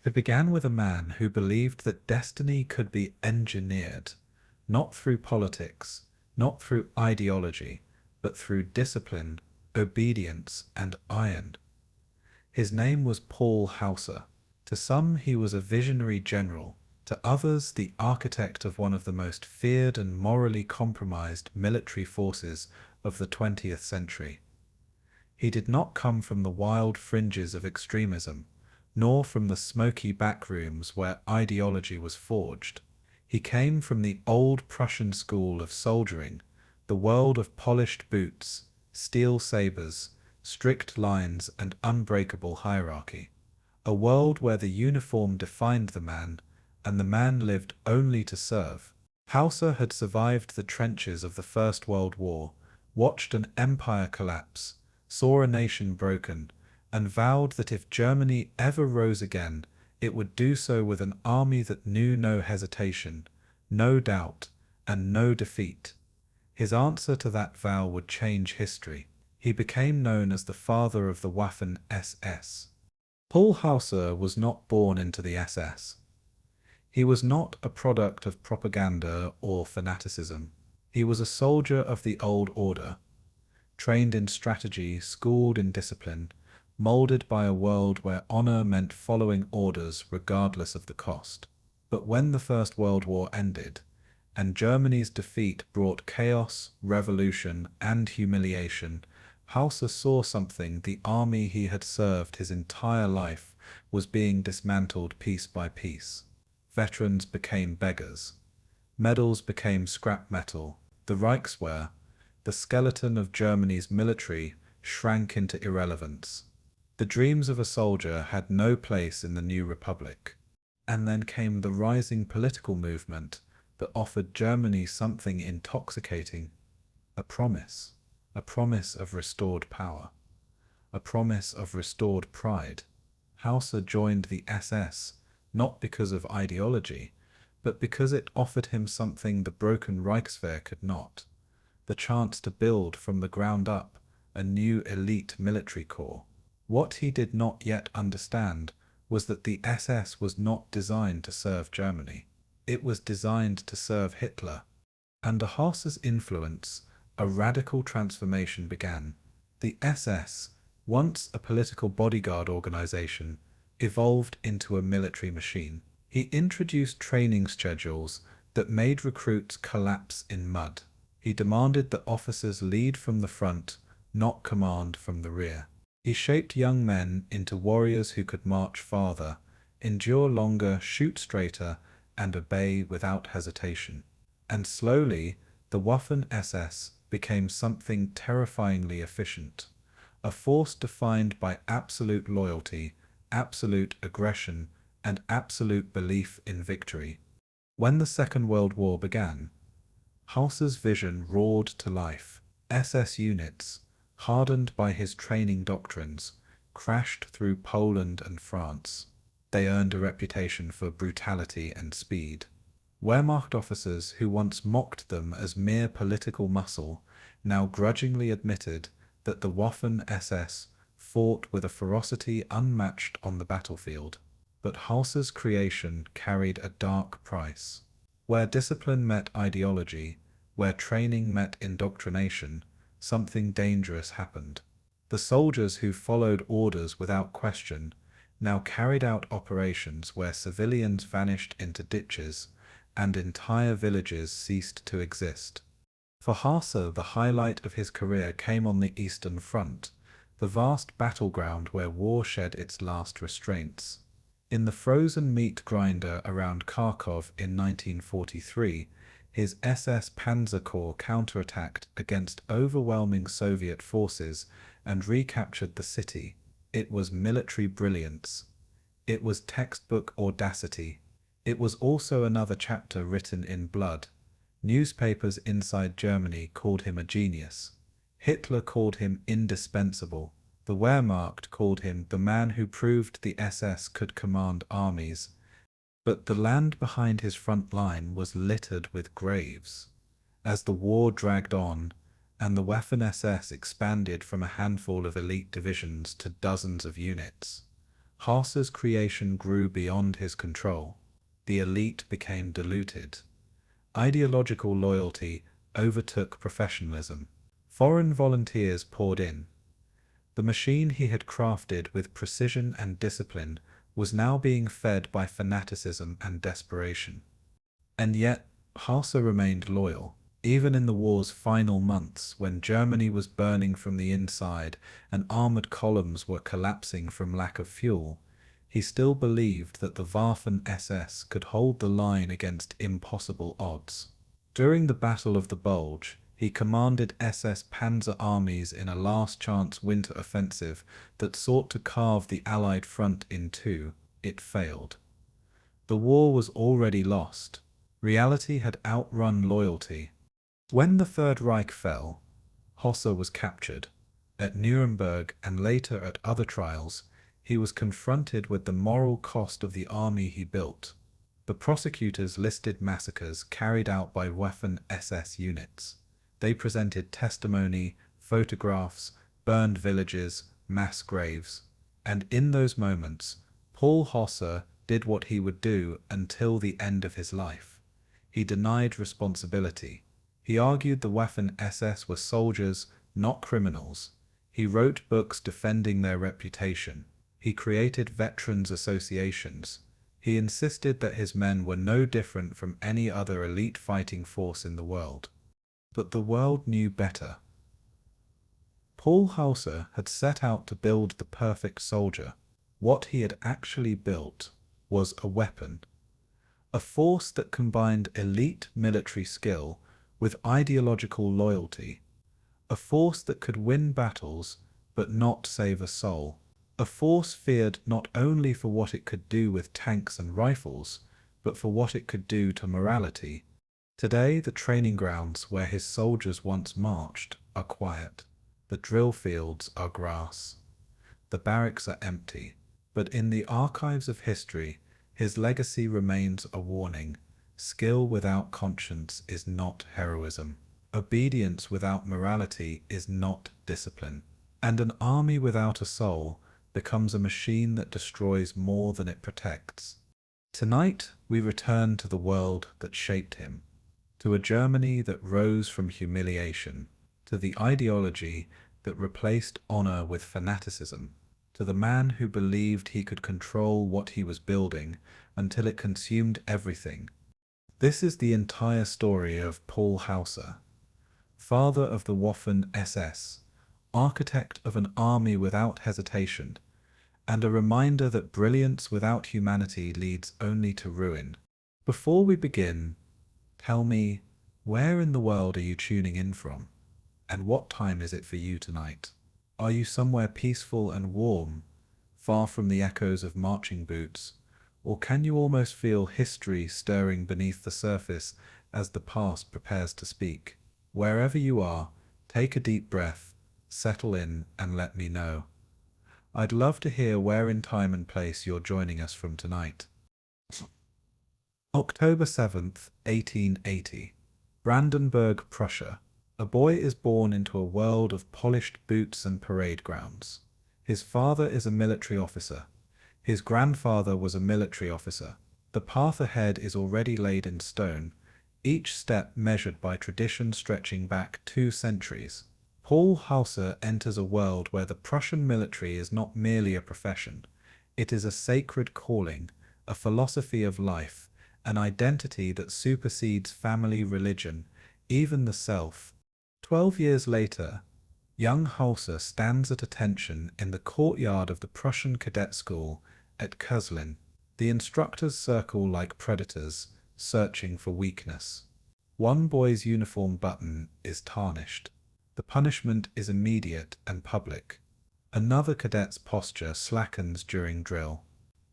It began with a man who believed that destiny could be engineered, not through politics, not through ideology, but through discipline, obedience, and iron. His name was Paul Hausser. To some he was a visionary general, to others the architect of one of the most feared and morally compromised military forces of the 20th century. He did not come from the wild fringes of extremism, nor from the smoky backrooms where ideology was forged. He came from the old Prussian school of soldiering, the world of polished boots, steel sabers, strict lines, and unbreakable hierarchy. A world where the uniform defined the man, and the man lived only to serve. Hausser had survived the trenches of the First World War, watched an empire collapse, saw a nation broken, and vowed that if Germany ever rose again, it would do so with an army that knew no hesitation, no doubt, and no defeat. His answer to that vow would change history. He became known as the father of the Waffen-SS. Paul Hausser was not born into the SS. He was not a product of propaganda or fanaticism. He was a soldier of the old order, trained in strategy, schooled in discipline, molded by a world where honor meant following orders regardless of the cost. But when the First World War ended, and Germany's defeat brought chaos, revolution, and humiliation, Hausser saw something. The army he had served his entire life was being dismantled piece by piece. Veterans became beggars. Medals became scrap metal. The Reichswehr, the skeleton of Germany's military, shrank into irrelevance. The dreams of a soldier had no place in the new republic. And then came the rising political movement that offered Germany something intoxicating, a promise of restored power, a promise of restored pride. Hausser joined the SS not because of ideology, but because it offered him something the broken Reichswehr could not, the chance to build from the ground up a new elite military corps. What he did not yet understand was that the SS was not designed to serve Germany. It was designed to serve Hitler. Under Hausser's influence, a radical transformation began. The SS, once a political bodyguard organization, evolved into a military machine. He introduced training schedules that made recruits collapse in mud. He demanded that officers lead from the front, not command from the rear. He shaped young men into warriors who could march farther, endure longer, shoot straighter, and obey without hesitation. And slowly, the Waffen-SS became something terrifyingly efficient, a force defined by absolute loyalty, absolute aggression, and absolute belief in victory. When the Second World War began, Hausser's vision roared to life. SS units, hardened by his training doctrines, crashed through Poland and France. They earned a reputation for brutality and speed. Wehrmacht officers who once mocked them as mere political muscle now grudgingly admitted that the Waffen-SS fought with a ferocity unmatched on the battlefield. But Hausser's creation carried a dark price. Where discipline met ideology, where training met indoctrination, something dangerous happened. The soldiers who followed orders without question now carried out operations where civilians vanished into ditches and entire villages ceased to exist. For Hausser, the highlight of his career came on the Eastern Front, the vast battleground where war shed its last restraints. In the frozen meat grinder around Kharkov in 1943, his SS Panzer Corps counterattacked against overwhelming Soviet forces and recaptured the city. It was military brilliance. It was textbook audacity. It was also another chapter written in blood. Newspapers inside Germany called him a genius. Hitler called him indispensable. The Wehrmacht called him the man who proved the SS could command armies. But the land behind his front line was littered with graves. As the war dragged on, and the Waffen-SS expanded from a handful of elite divisions to dozens of units, Hausser's creation grew beyond his control. The elite became diluted. Ideological loyalty overtook professionalism. Foreign volunteers poured in. The machine he had crafted with precision and discipline was now being fed by fanaticism and desperation. And yet, Hausser remained loyal. Even in the war's final months, when Germany was burning from the inside and armored columns were collapsing from lack of fuel, he still believed that the Waffen-SS could hold the line against impossible odds. During the Battle of the Bulge, he commanded SS Panzer armies in a last-chance winter offensive that sought to carve the Allied front in two. It failed. The war was already lost. Reality had outrun loyalty. When the Third Reich fell, Hausser was captured. At Nuremberg and later at other trials, he was confronted with the moral cost of the army he built. The prosecutors listed massacres carried out by Waffen-SS units. They presented testimony, photographs, burned villages, mass graves. And in those moments, Paul Hausser did what he would do until the end of his life. He denied responsibility. He argued the Waffen-SS were soldiers, not criminals. He wrote books defending their reputation. He created veterans associations. He insisted that his men were no different from any other elite fighting force in the world. But the world knew better. Paul Hausser had set out to build the perfect soldier. What he had actually built was a weapon. A force that combined elite military skill with ideological loyalty. A force that could win battles but not save a soul. A force feared not only for what it could do with tanks and rifles, but for what it could do to morality. Today, the training grounds where his soldiers once marched are quiet. The drill fields are grass. The barracks are empty. But in the archives of history, his legacy remains a warning. Skill without conscience is not heroism. Obedience without morality is not discipline. And an army without a soul becomes a machine that destroys more than it protects. Tonight, we return to the world that shaped him, to a Germany that rose from humiliation, to the ideology that replaced honor with fanaticism, to the man who believed he could control what he was building until it consumed everything. This is the entire story of Paul Hausser, father of the Waffen-SS, architect of an army without hesitation, and a reminder that brilliance without humanity leads only to ruin. Before we begin, tell me, where in the world are you tuning in from? And what time is it for you tonight? Are you somewhere peaceful and warm, far from the echoes of marching boots? Or can you almost feel history stirring beneath the surface as the past prepares to speak? Wherever you are, take a deep breath, settle in, and let me know. I'd love to hear where in time and place you're joining us from tonight. October 7th, 1880. Brandenburg, Prussia. A boy is born into a world of polished boots and parade grounds. His father is a military officer. His grandfather was a military officer. The path ahead is already laid in stone, each step measured by tradition stretching back 2 centuries. Paul Hausser enters a world where the Prussian military is not merely a profession. It is a sacred calling, a philosophy of life, an identity that supersedes family, religion, even the self. 12 years later, young Hausser stands at attention in the courtyard of the Prussian cadet school at Köslin. The instructors circle like predators, searching for weakness. One boy's uniform button is tarnished. The punishment is immediate and public. Another cadet's posture slackens during drill.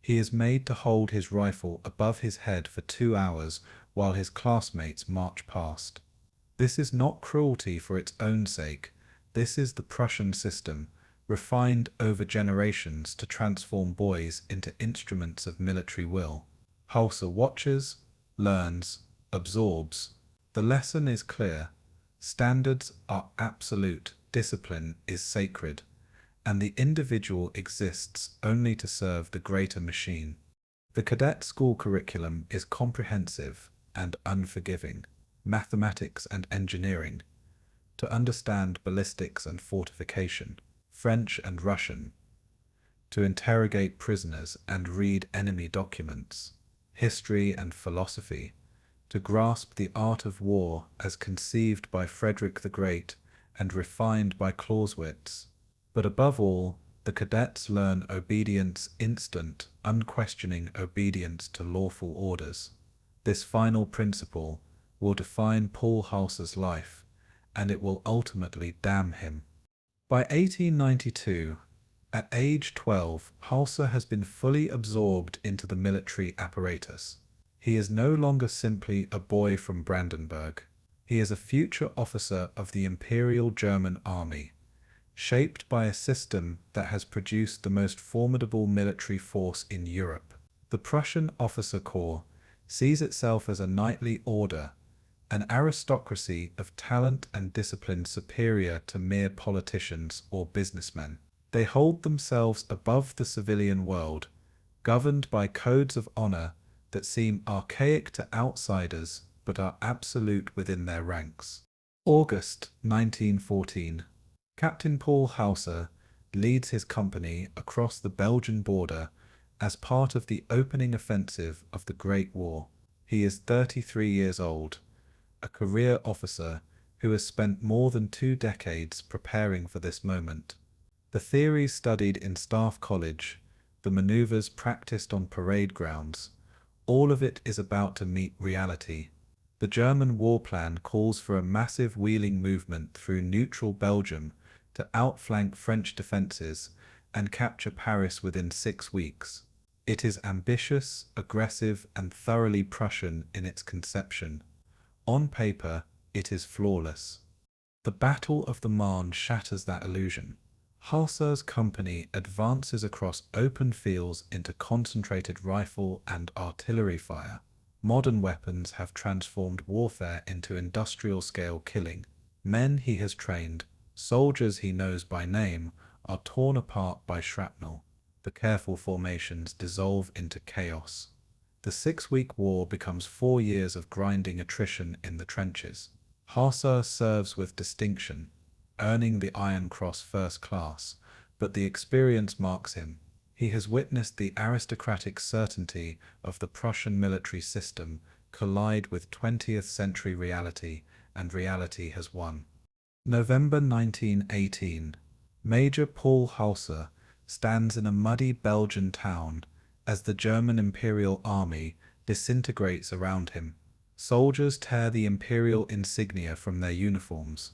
He is made to hold his rifle above his head for 2 hours while his classmates march past. This is not cruelty for its own sake. This is the Prussian system, refined over generations to transform boys into instruments of military will. Hausser watches, learns, absorbs. The lesson is clear. Standards are absolute, discipline is sacred, and the individual exists only to serve the greater machine. The cadet school curriculum is comprehensive and unforgiving. Mathematics and engineering, to understand ballistics and fortification, French and Russian, to interrogate prisoners and read enemy documents, history and philosophy, to grasp the art of war as conceived by Frederick the Great and refined by Clausewitz. But above all, the cadets learn obedience, instant, unquestioning obedience to lawful orders. This final principle will define Paul Hausser's life, and it will ultimately damn him. By 1892, at age 12, Hausser has been fully absorbed into the military apparatus. He is no longer simply a boy from Brandenburg. He is a future officer of the Imperial German Army, shaped by a system that has produced the most formidable military force in Europe. The Prussian Officer Corps sees itself as a knightly order, an aristocracy of talent and discipline superior to mere politicians or businessmen. They hold themselves above the civilian world, governed by codes of honor that seem archaic to outsiders but are absolute within their ranks. August 1914. Captain Paul Hausser leads his company across the Belgian border as part of the opening offensive of the Great War. He is 33 years old, a career officer who has spent more than 2 decades preparing for this moment. The theories studied in Staff College, the maneuvers practiced on parade grounds, all of it is about to meet reality. The German war plan calls for a massive wheeling movement through neutral Belgium to outflank French defences and capture Paris within 6 weeks. It is ambitious, aggressive, and thoroughly Prussian in its conception. On paper, it is flawless. The Battle of the Marne shatters that illusion. Hausser's company advances across open fields into concentrated rifle and artillery fire. Modern weapons have transformed warfare into industrial-scale killing. Men he has trained, soldiers he knows by name, are torn apart by shrapnel. The careful formations dissolve into chaos. The 6-week war becomes 4 years of grinding attrition in the trenches. Hausser serves with distinction, earning the Iron Cross First Class, but the experience marks him. He has witnessed the aristocratic certainty of the Prussian military system collide with 20th century reality, and reality has won. November 1918. Major Paul Hausser stands in a muddy Belgian town as the German Imperial Army disintegrates around him. Soldiers tear the imperial insignia from their uniforms.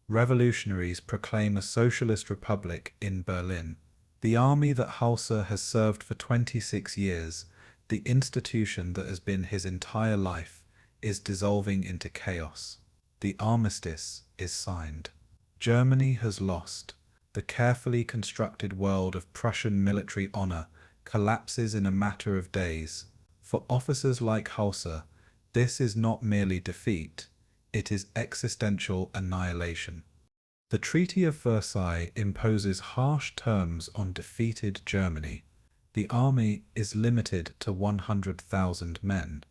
Revolutionaries proclaim a socialist republic in Berlin. The army that Hausser has served for 26 years, the institution that has been his entire life, is dissolving into chaos. The armistice is signed. Germany has lost. The carefully constructed world of Prussian military honor collapses in a matter of days. For officers like Hausser, this is not merely defeat, it is existential annihilation. The Treaty of Versailles imposes harsh terms on defeated Germany. The army is limited to 100,000 men,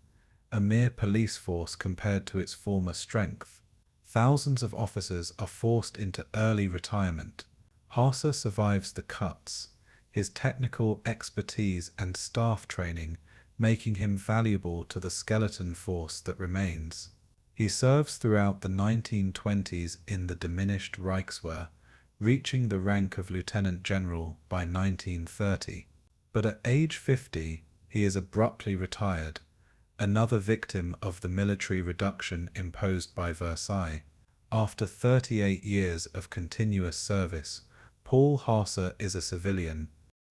a mere police force compared to its former strength. Thousands of officers are forced into early retirement. Hausser survives the cuts, his technical expertise and staff training making him valuable to the skeleton force that remains. He serves throughout the 1920s in the diminished Reichswehr, reaching the rank of lieutenant general by 1930. But at age 50, he is abruptly retired, another victim of the military reduction imposed by Versailles. After 38 years of continuous service, Paul Hausser is a civilian.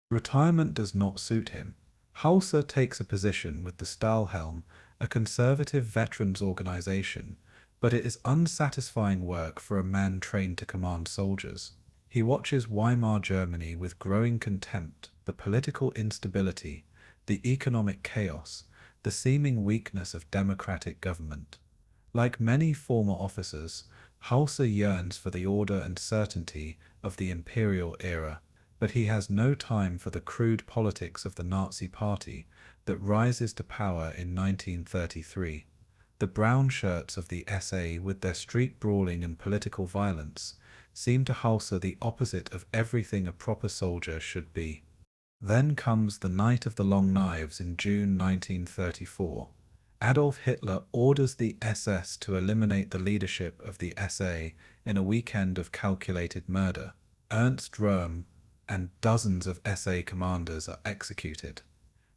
Retirement does not suit him. Hausser takes a position with the Stahlhelm, a conservative veterans organization, but it is unsatisfying work for a man trained to command soldiers. He watches Weimar Germany with growing contempt, the political instability, the economic chaos, the seeming weakness of democratic government. Like many former officers, Hausser yearns for the order and certainty of the imperial era. But he has no time for the crude politics of the Nazi Party that rises to power in 1933. The brown shirts of the SA, with their street brawling and political violence, seem to Hausser the opposite of everything a proper soldier should be. Then comes the Night of the Long Knives in June 1934. Adolf Hitler orders the SS to eliminate the leadership of the SA in a weekend of calculated murder. Ernst Röhm and dozens of SA commanders are executed.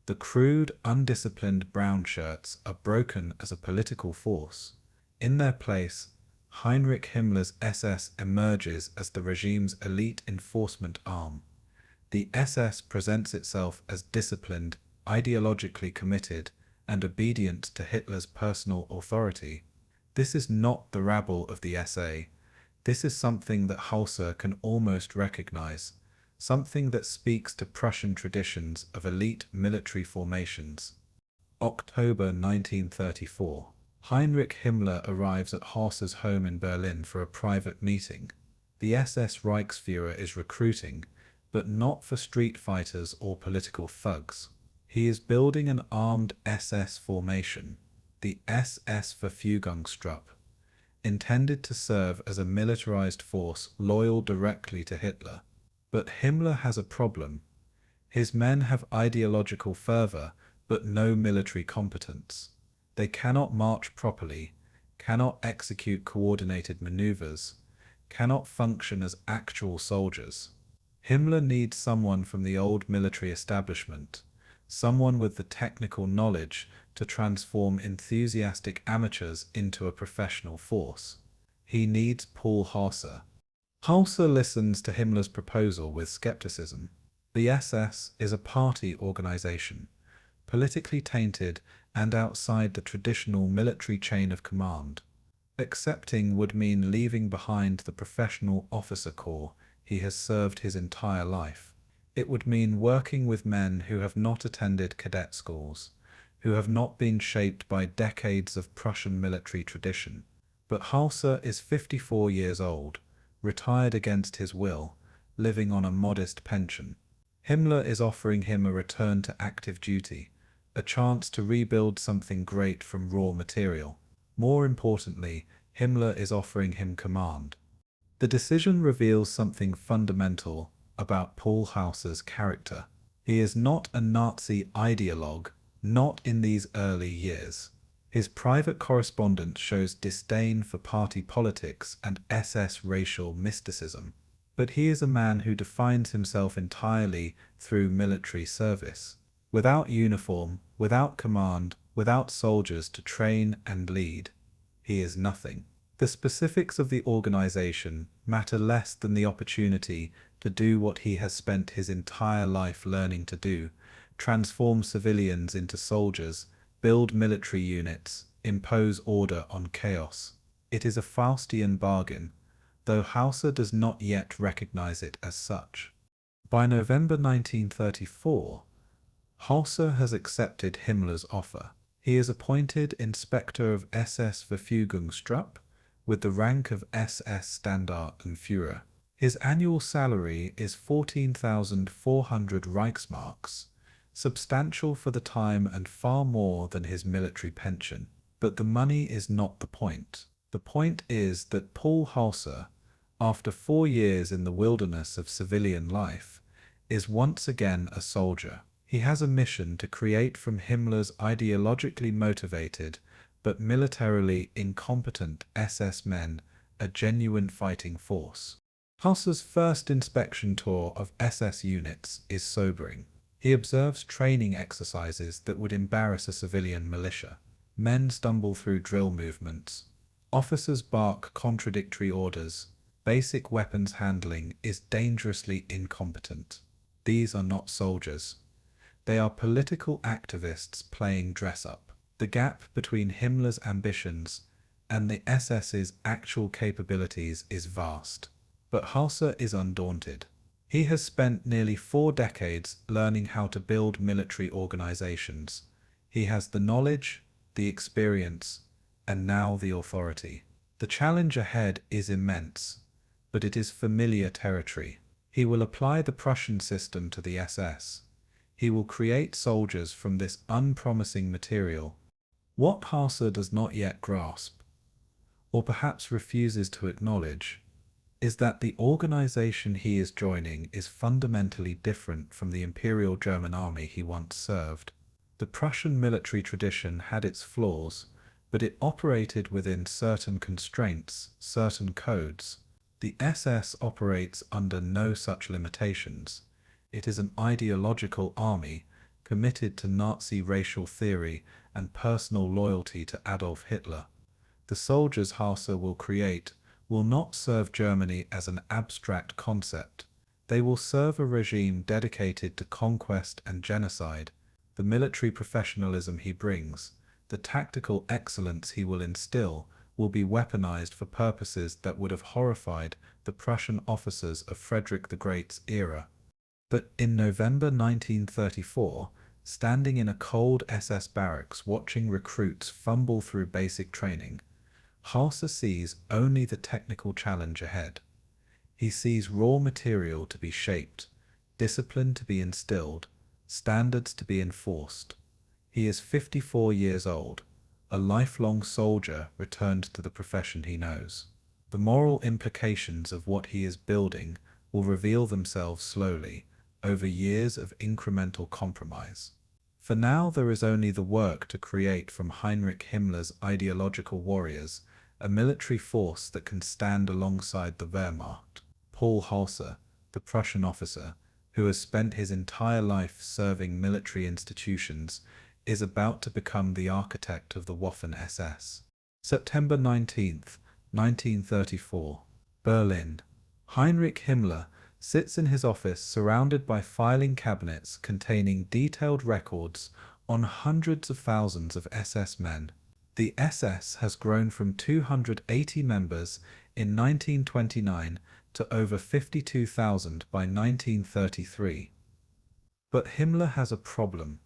The crude, undisciplined brown shirts are broken as a political force. In their place, Heinrich Himmler's SS emerges as the regime's elite enforcement arm. The SS presents itself as disciplined, ideologically committed, and obedient to Hitler's personal authority. This is not the rabble of the SA. This is something that Hausser can almost recognize, something that speaks to Prussian traditions of elite military formations. October 1934. Heinrich Himmler arrives at Hausser's home in Berlin for a private meeting. The SS Reichsführer is recruiting, but not for street fighters or political thugs. He is building an armed SS formation, the SS Verfügungstruppe, intended to serve as a militarized force loyal directly to Hitler. But Himmler has a problem. His men have ideological fervor, but no military competence. They cannot march properly, cannot execute coordinated maneuvers, cannot function as actual soldiers. Himmler needs someone from the old military establishment, someone with the technical knowledge to transform enthusiastic amateurs into a professional force. He needs Paul Hausser. Hausser listens to Himmler's proposal with skepticism. The SS is a party organization, politically tainted and outside the traditional military chain of command. Accepting would mean leaving behind the professional officer corps he has served his entire life. It would mean working with men who have not attended cadet schools, who have not been shaped by decades of Prussian military tradition. But Hausser is 54 years old, retired against his will, living on a modest pension. Himmler is offering him a return to active duty, a chance to rebuild something great from raw material. More importantly, Himmler is offering him command. The decision reveals something fundamental about Paul Hausser's character. He is not a Nazi ideologue, not in these early years. His private correspondence shows disdain for party politics and SS racial mysticism. But he is a man who defines himself entirely through military service. Without uniform, without command, without soldiers to train and lead, he is nothing. The specifics of the organization matter less than the opportunity to do what he has spent his entire life learning to do: transform civilians into soldiers, build military units, impose order on chaos. It is a Faustian bargain, though Hausser does not yet recognize it as such. By November 1934, Hausser has accepted Himmler's offer. He is appointed Inspector of SS Verfügungstruppe with the rank of SS Standartenführer. His annual salary is 14,400 Reichsmarks, substantial for the time and far more than his military pension. But the money is not the point. The point is that Paul Hausser, after 4 years in the wilderness of civilian life, is once again a soldier. He has a mission to create from Himmler's ideologically motivated but militarily incompetent SS men a genuine fighting force. Hausser's first inspection tour of SS units is sobering. He observes training exercises that would embarrass a civilian militia. Men stumble through drill movements. Officers bark contradictory orders. Basic weapons handling is dangerously incompetent. These are not soldiers. They are political activists playing dress-up. The gap between Himmler's ambitions and the SS's actual capabilities is vast. But Hausser is undaunted. He has spent nearly 4 decades learning how to build military organizations. He has the knowledge, the experience, and now the authority. The challenge ahead is immense, but it is familiar territory. He will apply the Prussian system to the SS. He will create soldiers from this unpromising material. What Hausser does not yet grasp, or perhaps refuses to acknowledge, is that the organization he is joining is fundamentally different from the Imperial German Army he once served. The Prussian military tradition had its flaws, but it operated within certain constraints, certain codes. The SS operates under no such limitations. It is an ideological army, committed to Nazi racial theory and personal loyalty to Adolf Hitler. The soldiers Hausser will create will not serve Germany as an abstract concept. They will serve a regime dedicated to conquest and genocide. The military professionalism he brings, the tactical excellence he will instill, will be weaponized for purposes that would have horrified the Prussian officers of Frederick the Great's era. But in November 1934, standing in a cold SS barracks watching recruits fumble through basic training, Hausser sees only the technical challenge ahead. He sees raw material to be shaped, discipline to be instilled, standards to be enforced. He is 54 years old, a lifelong soldier returned to the profession he knows. The moral implications of what he is building will reveal themselves slowly, over years of incremental compromise. For now, there is only the work to create from Heinrich Himmler's ideological warriors a military force that can stand alongside the Wehrmacht. Paul Hausser, the Prussian officer, who has spent his entire life serving military institutions, is about to become the architect of the Waffen-SS. September 19th, 1934. Berlin. Heinrich Himmler sits in his office surrounded by filing cabinets containing detailed records on hundreds of thousands of SS men. The SS has grown from 280 members in 1929 to over 52,000 by 1933. But Himmler has a problem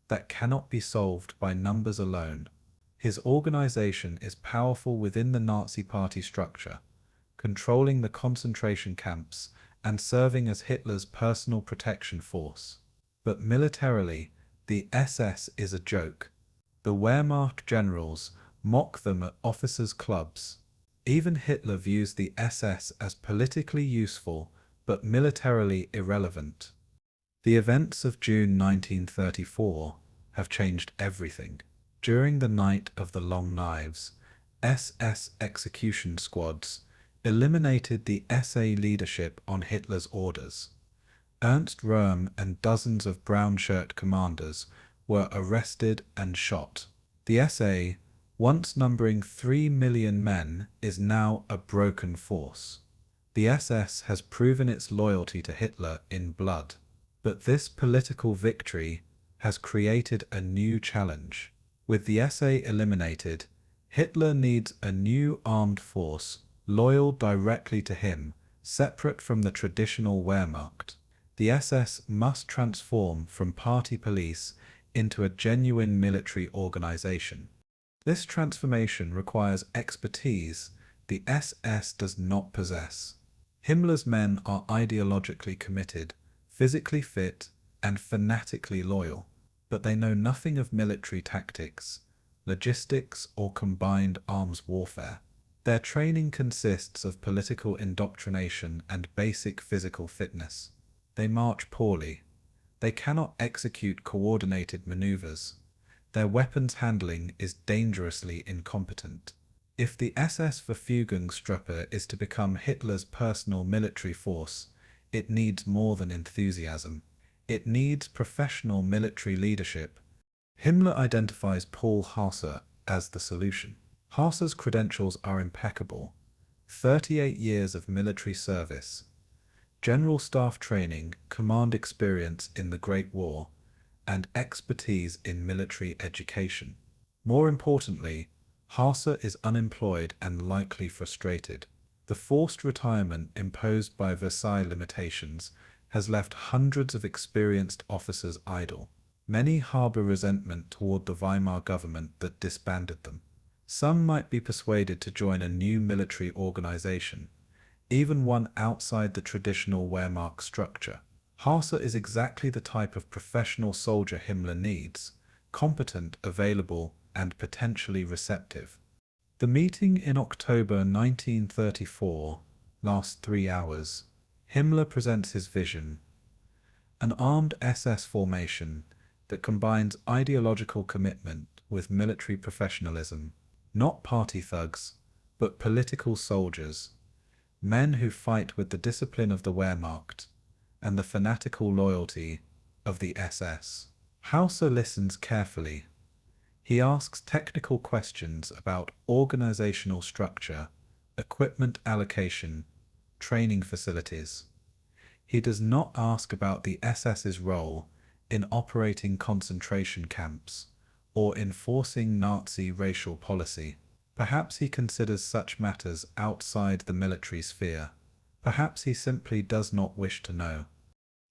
that cannot be solved by numbers alone. His organization is powerful within the Nazi Party structure, controlling the concentration camps and serving as Hitler's personal protection force. But militarily, the SS is a joke. The Wehrmacht generals mock them at officers' clubs. Even Hitler views the SS as politically useful but militarily irrelevant. The events of June 1934 have changed everything. During the Night of the Long Knives, SS execution squads eliminated the SA leadership on Hitler's orders. Ernst Röhm and dozens of brown shirt commanders were arrested and shot. The SA, once numbering 3 million men, is now a broken force. The SS has proven its loyalty to Hitler in blood. But this political victory has created a new challenge. With the SA eliminated, Hitler needs a new armed force loyal directly to him, separate from the traditional Wehrmacht. The SS must transform from party police into a genuine military organization. This transformation requires expertise the SS does not possess. Himmler's men are ideologically committed, physically fit, and fanatically loyal, but they know nothing of military tactics, logistics, or combined arms warfare. Their training consists of political indoctrination and basic physical fitness. They march poorly. They cannot execute coordinated maneuvers. Their weapons handling is dangerously incompetent. If the SS Verfügungstruppe is to become Hitler's personal military force, it needs more than enthusiasm. It needs professional military leadership. Himmler identifies Paul Hausser as the solution. Hausser's credentials are impeccable. 38 years of military service, general staff training, command experience in the Great War, and expertise in military education. More importantly, Hausser is unemployed and likely frustrated. The forced retirement imposed by Versailles limitations has left hundreds of experienced officers idle. Many harbor resentment toward the Weimar government that disbanded them. Some might be persuaded to join a new military organization, even one outside the traditional Wehrmacht structure. Hausser is exactly the type of professional soldier Himmler needs: competent, available, and potentially receptive. The meeting in October 1934 lasts 3 hours. Himmler presents his vision: an armed SS formation that combines ideological commitment with military professionalism. Not party thugs, but political soldiers, men who fight with the discipline of the Wehrmacht and the fanatical loyalty of the SS. Hausser listens carefully. He asks technical questions about organizational structure, equipment allocation, training facilities. He does not ask about the SS's role in operating concentration camps or enforcing Nazi racial policy. Perhaps he considers such matters outside the military sphere. Perhaps he simply does not wish to know.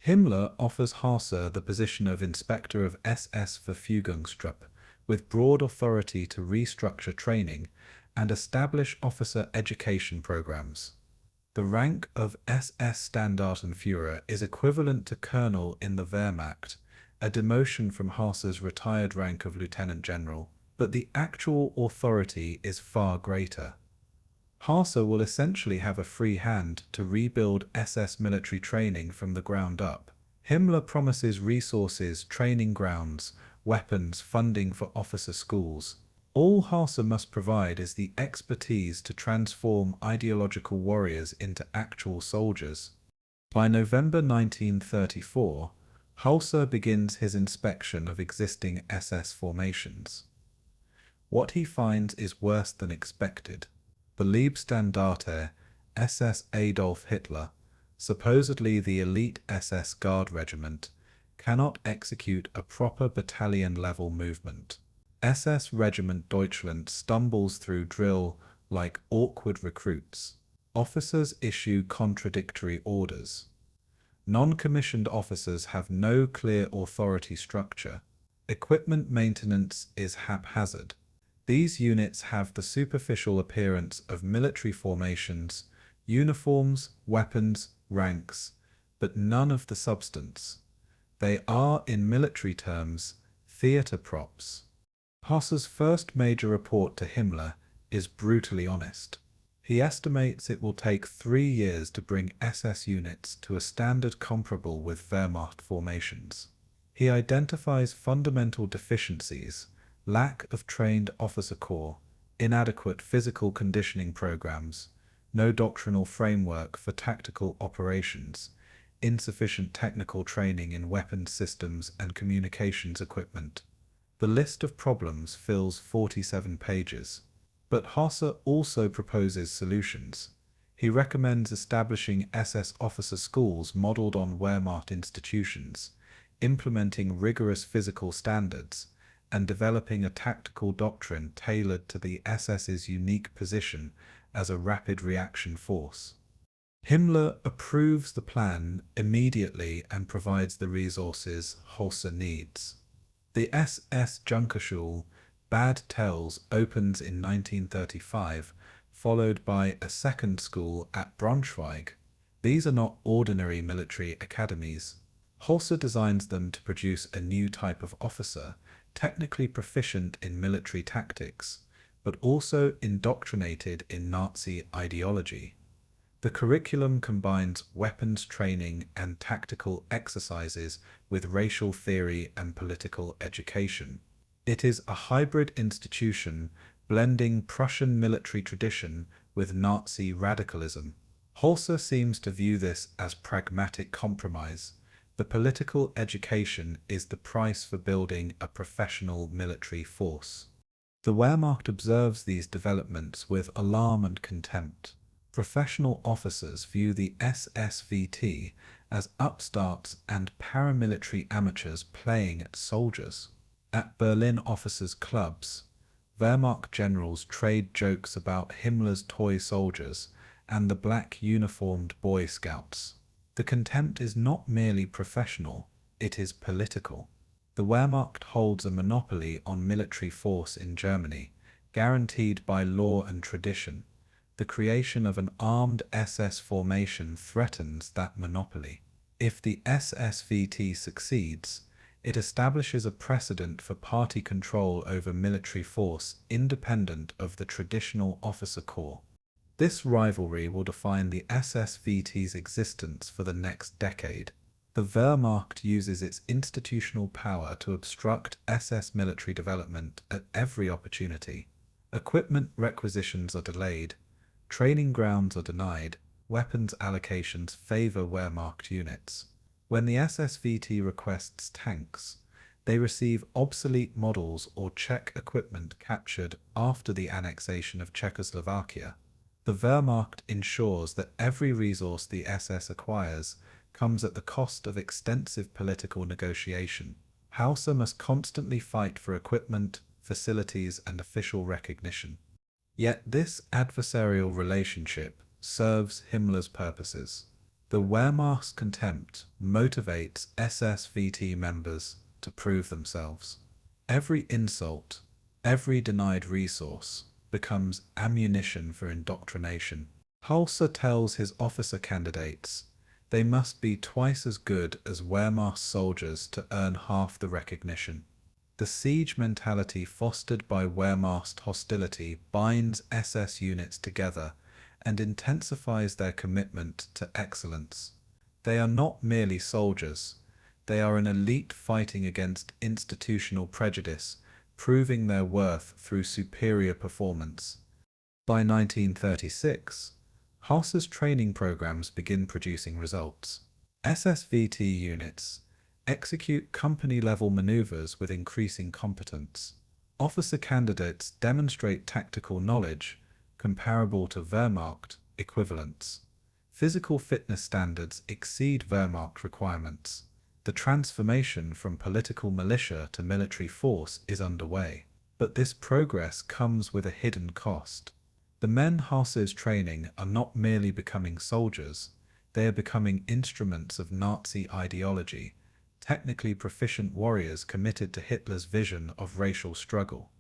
Himmler offers Hausser the position of Inspector of SS Verfügungstruppe, with broad authority to restructure training and establish officer education programs. The rank of SS Standartenführer is equivalent to colonel in the Wehrmacht, a demotion from Hausser's retired rank of lieutenant general, but the actual authority is far greater. Hausser will essentially have a free hand to rebuild SS military training from the ground up. Himmler promises resources, training grounds, weapons, funding for officer schools. All Hausser must provide is the expertise to transform ideological warriors into actual soldiers. By November 1934, Hausser begins his inspection of existing SS formations. What he finds is worse than expected. The Leibstandarte SS Adolf Hitler, supposedly the elite SS Guard regiment, cannot execute a proper battalion-level movement. SS Regiment Deutschland stumbles through drill like awkward recruits. Officers issue contradictory orders. Non-commissioned officers have no clear authority structure. Equipment maintenance is haphazard. These units have the superficial appearance of military formations, uniforms, weapons, ranks, but none of the substance. They are, in military terms, theatre props. Hausser's first major report to Himmler is brutally honest. He estimates it will take 3 years to bring SS units to a standard comparable with Wehrmacht formations. He identifies fundamental deficiencies: lack of trained officer corps, inadequate physical conditioning programs, no doctrinal framework for tactical operations, insufficient technical training in weapons systems and communications equipment. The list of problems fills 47 pages. But Hausser also proposes solutions. He recommends establishing SS officer schools modeled on Wehrmacht institutions, implementing rigorous physical standards, and developing a tactical doctrine tailored to the SS's unique position as a rapid reaction force. Himmler approves the plan immediately and provides the resources Hausser needs. The SS Junkerschule Bad Tels opens in 1935, followed by a second school at Braunschweig. These are not ordinary military academies. Hausser designs them to produce a new type of officer, technically proficient in military tactics, but also indoctrinated in Nazi ideology. The curriculum combines weapons training and tactical exercises with racial theory and political education. It is a hybrid institution blending Prussian military tradition with Nazi radicalism. Hausser seems to view this as pragmatic compromise. The political education is the price for building a professional military force. The Wehrmacht observes these developments with alarm and contempt. Professional officers view the SSVT as upstarts and paramilitary amateurs playing at soldiers. At Berlin officers' clubs, Wehrmacht generals trade jokes about Himmler's toy soldiers and the black uniformed Boy Scouts. The contempt is not merely professional, it is political. The Wehrmacht holds a monopoly on military force in Germany, guaranteed by law and tradition. The creation of an armed SS formation threatens that monopoly. If the SSVT succeeds, it establishes a precedent for party control over military force independent of the traditional officer corps. This rivalry will define the SSVT's existence for the next decade. The Wehrmacht uses its institutional power to obstruct SS military development at every opportunity. Equipment requisitions are delayed, training grounds are denied, weapons allocations favor Wehrmacht units. When the SSVT requests tanks, they receive obsolete models or Czech equipment captured after the annexation of Czechoslovakia. The Wehrmacht ensures that every resource the SS acquires comes at the cost of extensive political negotiation. Hausser must constantly fight for equipment, facilities, and official recognition. Yet this adversarial relationship serves Himmler's purposes. The Wehrmacht's contempt motivates SSVT members to prove themselves. Every insult, every denied resource becomes ammunition for indoctrination. Hausser tells his officer candidates they must be twice as good as Wehrmacht soldiers to earn half the recognition. The siege mentality fostered by Wehrmacht's hostility binds SS units together and intensifies their commitment to excellence. They are not merely soldiers, they are an elite fighting against institutional prejudice, proving their worth through superior performance. By 1936, Hausser's training programs begin producing results. SSVT units execute company-level maneuvers with increasing competence. Officer candidates demonstrate tactical knowledge comparable to Wehrmacht equivalents. Physical fitness standards exceed Wehrmacht requirements. The transformation from political militia to military force is underway. But this progress comes with a hidden cost. The men Hausser is training are not merely becoming soldiers, they are becoming instruments of Nazi ideology, technically proficient warriors committed to Hitler's vision of racial struggle.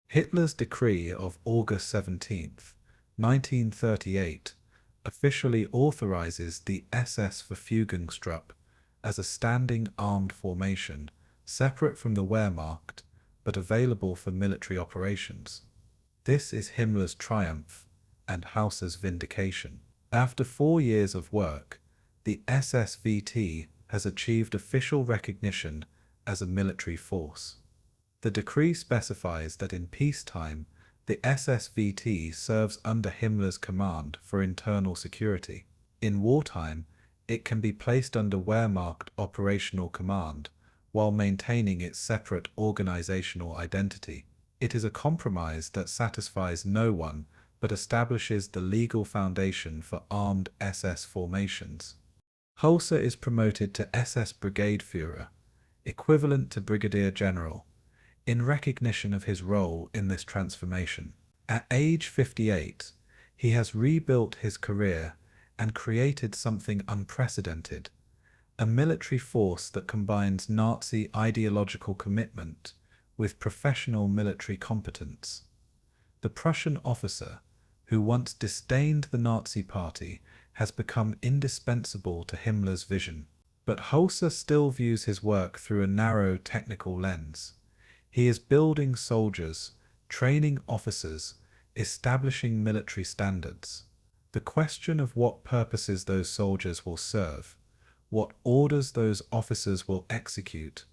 Hitler's decree of August 17, 1938, officially authorizes the SS Verfügungstruppe as a standing armed formation, separate from the Wehrmacht, but available for military operations. This is Himmler's triumph and Hausser's vindication. After 4 years of work, the SSVT has achieved official recognition as a military force. The decree specifies that in peacetime, the SSVT serves under Himmler's command for internal security. In wartime, it can be placed under Wehrmacht operational command while maintaining its separate organizational identity. It is a compromise that satisfies no one but establishes the legal foundation for armed SS formations. Hausser is promoted to SS Brigade Führer, equivalent to Brigadier General, in recognition of his role in this transformation. At age 58, he has rebuilt his career and created something unprecedented, a military force that combines Nazi ideological commitment with professional military competence. The Prussian officer, who once disdained the Nazi Party, has become indispensable to Himmler's vision. But Hausser still views his work through a narrow technical lens. He is building soldiers, training officers, establishing military standards. The question of what purposes those soldiers will serve, what orders those officers will execute,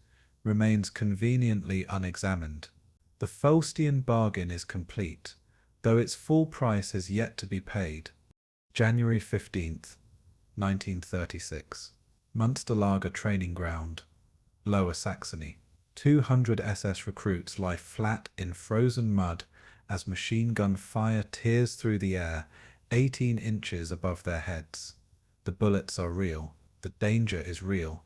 remains conveniently unexamined. The Faustian bargain is complete, though its full price has yet to be paid. January 15th, 1936. Münsterlager Training Ground, Lower Saxony. 200 SS recruits lie flat in frozen mud as machine gun fire tears through the air 18 inches above their heads. The bullets are real. The danger is real.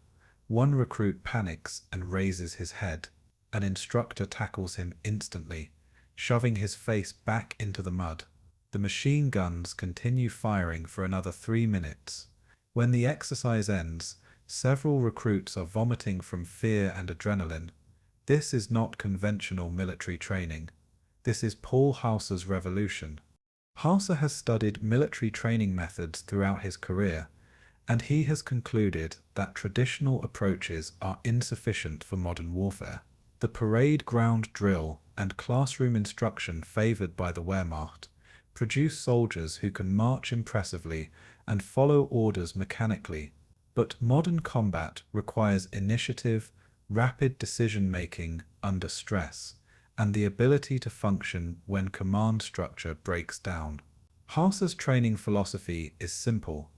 One recruit panics and raises his head. An instructor tackles him instantly, shoving his face back into the mud. The machine guns continue firing for another 3 minutes. When the exercise ends, several recruits are vomiting from fear and adrenaline. This is not conventional military training. This is Paul Hausser's revolution. Hausser has studied military training methods throughout his career, and he has concluded that traditional approaches are insufficient for modern warfare. The parade ground drill and classroom instruction favored by the Wehrmacht produce soldiers who can march impressively and follow orders mechanically, but modern combat requires initiative, rapid decision-making under stress, and the ability to function when command structure breaks down. Hausser's training philosophy is simple.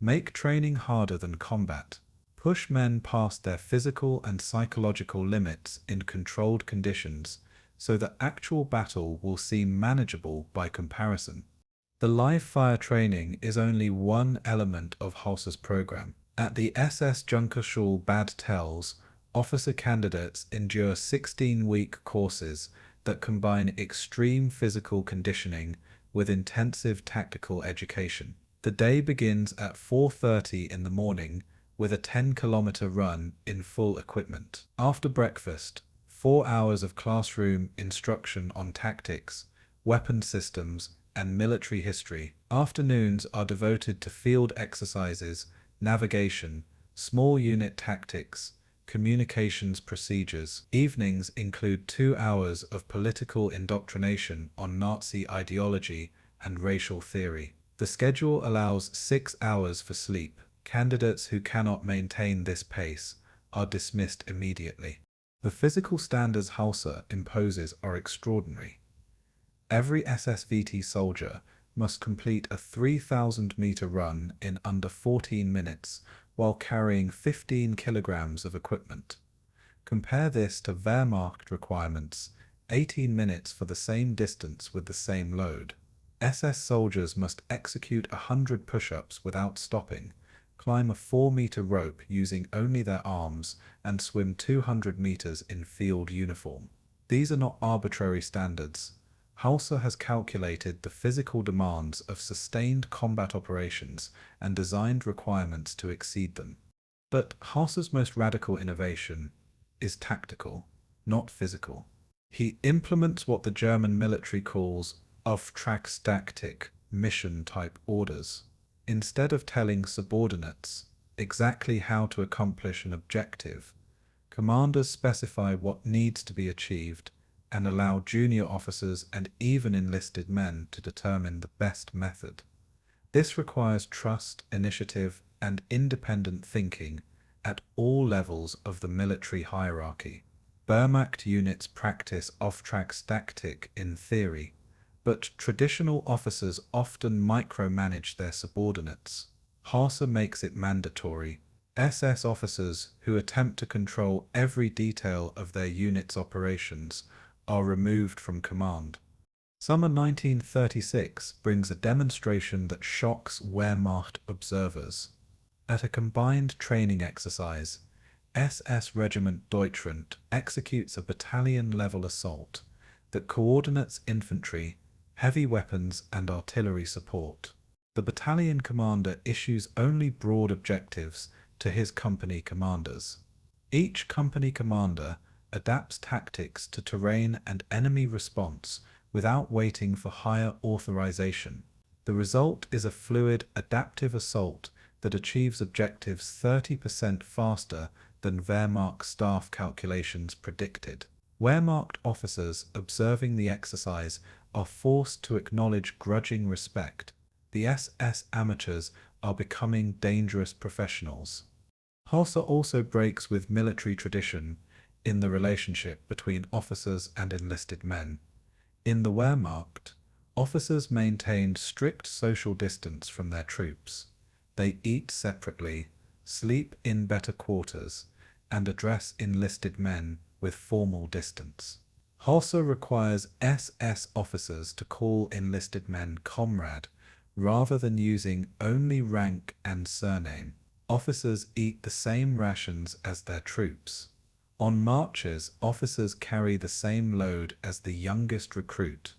Make training harder than combat. Push men past their physical and psychological limits in controlled conditions so that actual battle will seem manageable by comparison. The live-fire training is only one element of Hausser's program. At the SS Junkerschule Bad Tels, officer candidates endure 16-week courses that combine extreme physical conditioning with intensive tactical education. The day begins at 4:30 in the morning with a 10-kilometer run in full equipment. After breakfast, 4 hours of classroom instruction on tactics, weapon systems, and military history. Afternoons are devoted to field exercises, navigation, small unit tactics, communications procedures. Evenings include 2 hours of political indoctrination on Nazi ideology and racial theory. The schedule allows 6 hours for sleep. Candidates who cannot maintain this pace are dismissed immediately. The physical standards Hausser imposes are extraordinary. Every SSVT soldier must complete a 3,000-meter run in under 14 minutes while carrying 15 kilograms of equipment. Compare this to Wehrmacht requirements, 18 minutes for the same distance with the same load. SS soldiers must execute 100 push-ups without stopping, climb a 4-meter rope using only their arms, and swim 200 meters in field uniform. These are not arbitrary standards. Hausser has calculated the physical demands of sustained combat operations and designed requirements to exceed them. But Hausser's most radical innovation is tactical, not physical. He implements what the German military calls Auftragstaktik, mission-type orders. Instead of telling subordinates exactly how to accomplish an objective, commanders specify what needs to be achieved and allow junior officers and even enlisted men to determine the best method. This requires trust, initiative, and independent thinking at all levels of the military hierarchy. Wehrmacht units practice Auftragstaktik in theory, but traditional officers often micromanage their subordinates. Hausser makes it mandatory. SS officers who attempt to control every detail of their unit's operations are removed from command. Summer 1936 brings a demonstration that shocks Wehrmacht observers. At a combined training exercise, SS Regiment Deutschland executes a battalion-level assault that coordinates infantry, heavy weapons, and artillery support. The battalion commander issues only broad objectives to his company commanders. Each company commander adapts tactics to terrain and enemy response without waiting for higher authorization. The result is a fluid, adaptive assault that achieves objectives 30% faster than Wehrmacht staff calculations predicted. Wehrmacht officers observing the exercise are forced to acknowledge grudging respect. The SS amateurs are becoming dangerous professionals. Hausser also breaks with military tradition in the relationship between officers and enlisted men. In the Wehrmacht, officers maintained strict social distance from their troops. They eat separately, sleep in better quarters, and address enlisted men with formal distance. Hausser requires SS officers to call enlisted men comrade, rather than using only rank and surname. Officers eat the same rations as their troops. On marches, officers carry the same load as the youngest recruit.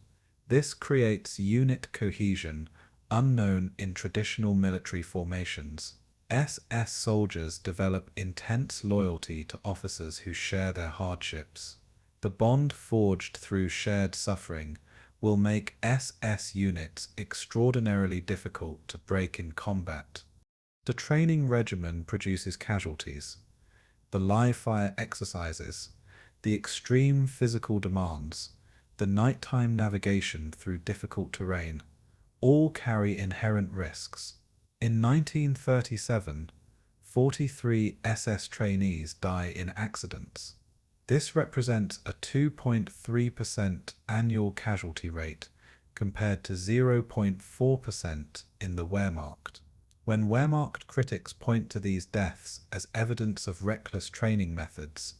This creates unit cohesion, unknown in traditional military formations. SS soldiers develop intense loyalty to officers who share their hardships. The bond forged through shared suffering will make SS units extraordinarily difficult to break in combat. The training regimen produces casualties. The live-fire exercises, the extreme physical demands, the nighttime navigation through difficult terrain, all carry inherent risks. In 1937, 43 SS trainees die in accidents. This represents a 2.3% annual casualty rate compared to 0.4% in the Wehrmacht. When Wehrmacht critics point to these deaths as evidence of reckless training methods,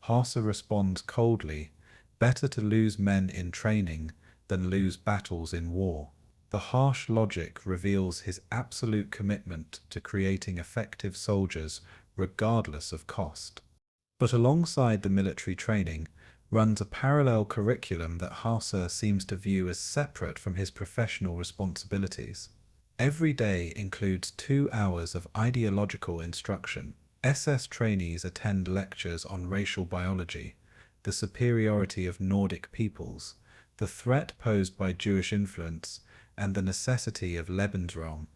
Hausser responds coldly, "Better to lose men in training than lose battles in war." The harsh logic reveals his absolute commitment to creating effective soldiers regardless of cost. But alongside the military training runs a parallel curriculum that Hausser seems to view as separate from his professional responsibilities. Every day includes 2 hours of ideological instruction. SS trainees attend lectures on racial biology, the superiority of Nordic peoples, the threat posed by Jewish influence, and the necessity of Lebensraum.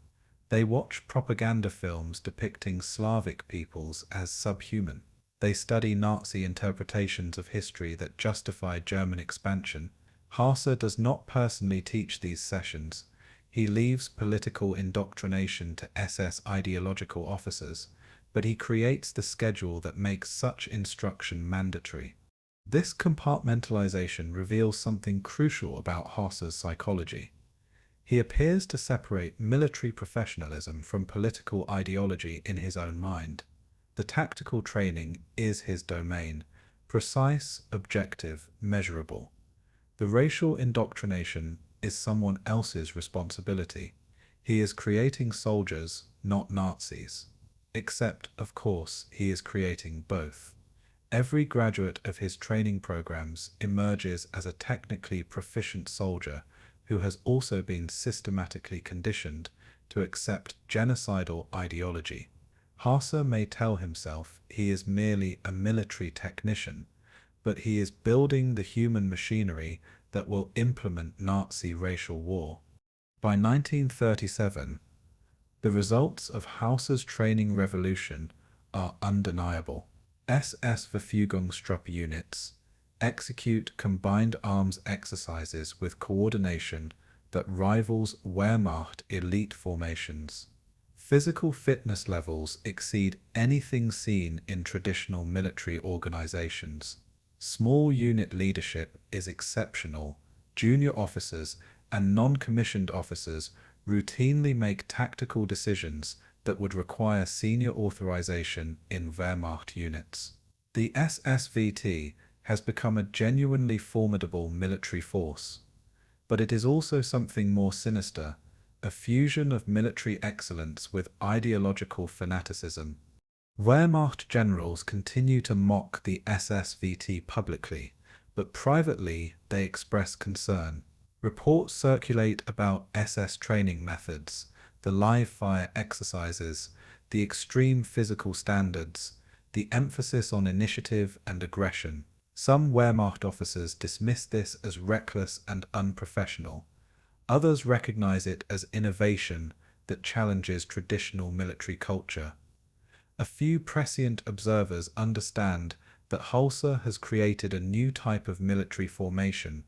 They watch propaganda films depicting Slavic peoples as subhuman. They study Nazi interpretations of history that justify German expansion. Hausser does not personally teach these sessions. He leaves political indoctrination to SS ideological officers, but he creates the schedule that makes such instruction mandatory. This compartmentalization reveals something crucial about Hausser's psychology. He appears to separate military professionalism from political ideology in his own mind. The tactical training is his domain, precise, objective, measurable. The racial indoctrination is someone else's responsibility. He is creating soldiers, not Nazis. Except, of course, he is creating both. Every graduate of his training programs emerges as a technically proficient soldier who has also been systematically conditioned to accept genocidal ideology. Hausser may tell himself he is merely a military technician, but he is building the human machinery that will implement Nazi racial war. By 1937, the results of Hausser's training revolution are undeniable. SS Verfügungstruppe units execute combined arms exercises with coordination that rivals Wehrmacht elite formations. Physical fitness levels exceed anything seen in traditional military organizations. Small unit leadership is exceptional. Junior officers and non-commissioned officers routinely make tactical decisions that would require senior authorization in Wehrmacht units. The SSVT has become a genuinely formidable military force, but it is also something more sinister, a fusion of military excellence with ideological fanaticism. Wehrmacht generals continue to mock the SSVT publicly, but privately they express concern. Reports circulate about SS training methods, the live-fire exercises, the extreme physical standards, the emphasis on initiative and aggression. Some Wehrmacht officers dismiss this as reckless and unprofessional. Others recognize it as innovation that challenges traditional military culture. A few prescient observers understand that Hausser has created a new type of military formation,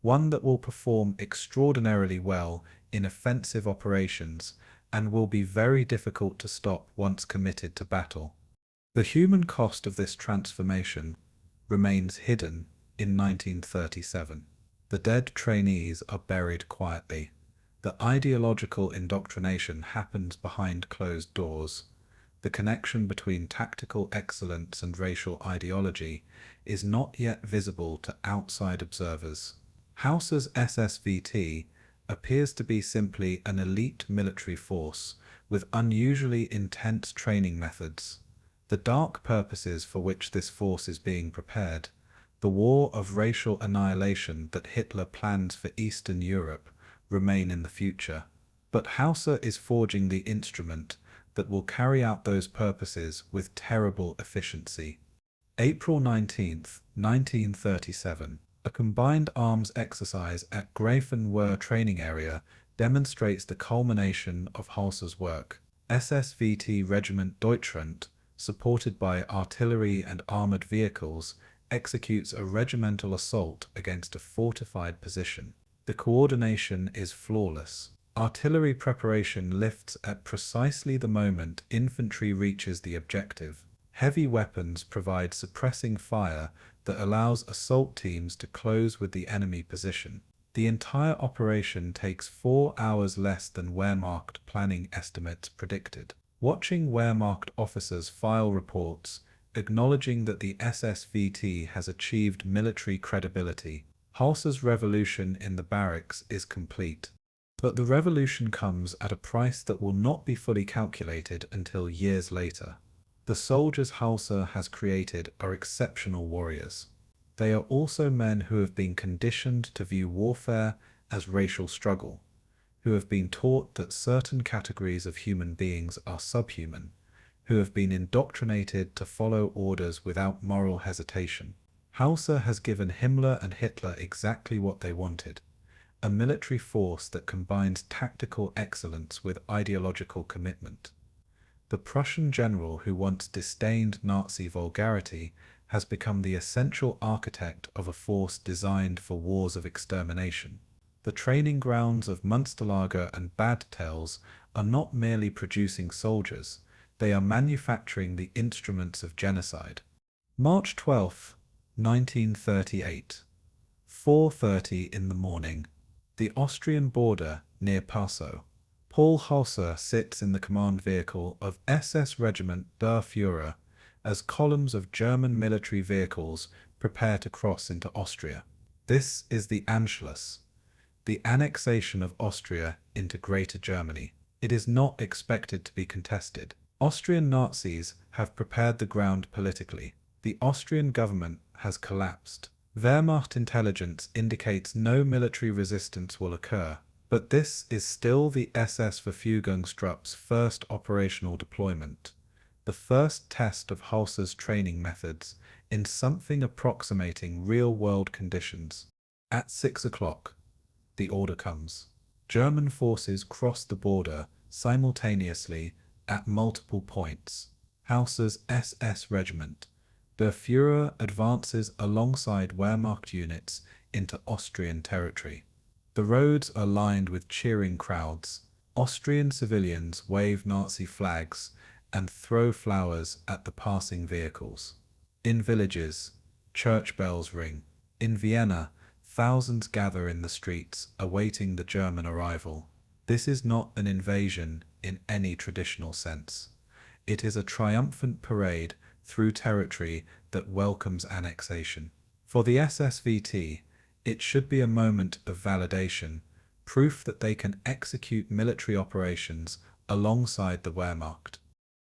one that will perform extraordinarily well in offensive operations and will be very difficult to stop once committed to battle. The human cost of this transformation remains hidden in 1937. The dead trainees are buried quietly. The ideological indoctrination happens behind closed doors. The connection between tactical excellence and racial ideology is not yet visible to outside observers. Hausser's SSVT appears to be simply an elite military force with unusually intense training methods. The dark purposes for which this force is being prepared, the war of racial annihilation that Hitler plans for Eastern Europe, remain in the future. But Hausser is forging the instrument that will carry out those purposes with terrible efficiency. April 19, 1937. A combined arms exercise at Greifenwehr training area demonstrates the culmination of Hausser's work. SSVT Regiment Deutschland, supported by artillery and armoured vehicles, executes a regimental assault against a fortified position. The coordination is flawless. Artillery preparation lifts at precisely the moment infantry reaches the objective. Heavy weapons provide suppressing fire that allows assault teams to close with the enemy position. The entire operation takes 4 hours less than Wehrmacht planning estimates predicted. Watching Wehrmacht officers file reports, acknowledging that the SSVT has achieved military credibility, Hausser's revolution in the barracks is complete. But the revolution comes at a price that will not be fully calculated until years later. The soldiers Hausser has created are exceptional warriors. They are also men who have been conditioned to view warfare as racial struggle, who have been taught that certain categories of human beings are subhuman, who have been indoctrinated to follow orders without moral hesitation. Hausser has given Himmler and Hitler exactly what they wanted: a military force that combines tactical excellence with ideological commitment. The Prussian general who once disdained Nazi vulgarity has become the essential architect of a force designed for wars of extermination. The training grounds of Münsterlager and Bad Tels are not merely producing soldiers, they are manufacturing the instruments of genocide. March 12, 1938. 4:30 in the morning. The Austrian border near Passau. Paul Hausser sits in the command vehicle of SS Regiment Der Führer as columns of German military vehicles prepare to cross into Austria. This is the Anschluss, the annexation of Austria into Greater Germany. It is not expected to be contested. Austrian Nazis have prepared the ground politically. The Austrian government has collapsed. Wehrmacht intelligence indicates no military resistance will occur, but this is still the SS Verfügungstrupp's first operational deployment, the first test of Hausser's training methods in something approximating real-world conditions. At 6 o'clock, the order comes. German forces cross the border simultaneously at multiple points. Hausser's SS regiment, Der Führer, advances alongside Wehrmacht units into Austrian territory. The roads are lined with cheering crowds. Austrian civilians wave Nazi flags and throw flowers at the passing vehicles. In villages, church bells ring. In Vienna, thousands gather in the streets, awaiting the German arrival. This is not an invasion in any traditional sense. It is a triumphant parade through territory that welcomes annexation. For the SSVT, it should be a moment of validation, proof that they can execute military operations alongside the Wehrmacht.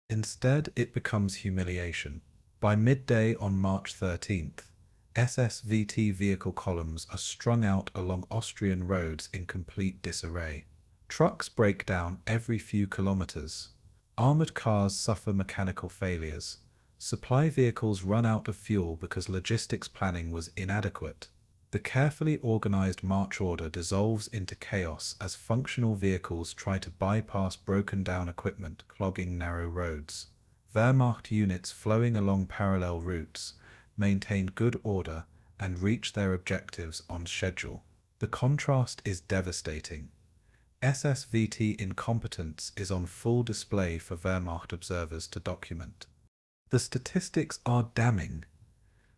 Instead, it becomes humiliation. By midday on March 13th, SSVT vehicle columns are strung out along Austrian roads in complete disarray. Trucks break down every few kilometers. Armored cars suffer mechanical failures. Supply vehicles run out of fuel because logistics planning was inadequate. The carefully organized march order dissolves into chaos as functional vehicles try to bypass broken-down equipment clogging narrow roads. Wehrmacht units flowing along parallel routes maintain good order and reach their objectives on schedule. The contrast is devastating. SSVT incompetence is on full display for Wehrmacht observers to document. The statistics are damning.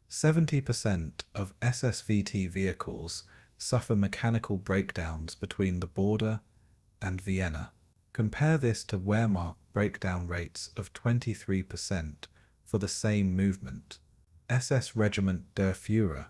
70% of SSVT vehicles suffer mechanical breakdowns between the border and Vienna. Compare this to Wehrmacht breakdown rates of 23% for the same movement. SS Regiment Der Führer,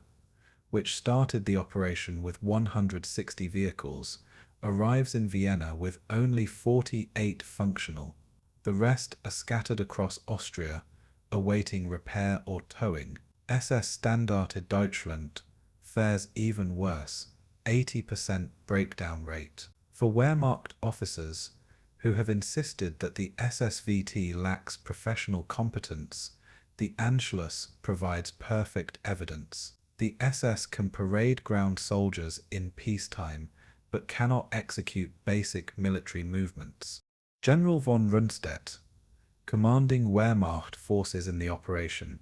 which started the operation with 160 vehicles, arrives in Vienna with only 48 functional. The rest are scattered across Austria, awaiting repair or towing. SS Standarte Deutschland fares even worse, 80% breakdown rate. For Wehrmacht officers who have insisted that the SSVT lacks professional competence, the Anschluss provides perfect evidence. The SS can parade ground soldiers in peacetime, but cannot execute basic military movements. General von Rundstedt, commanding Wehrmacht forces in the operation,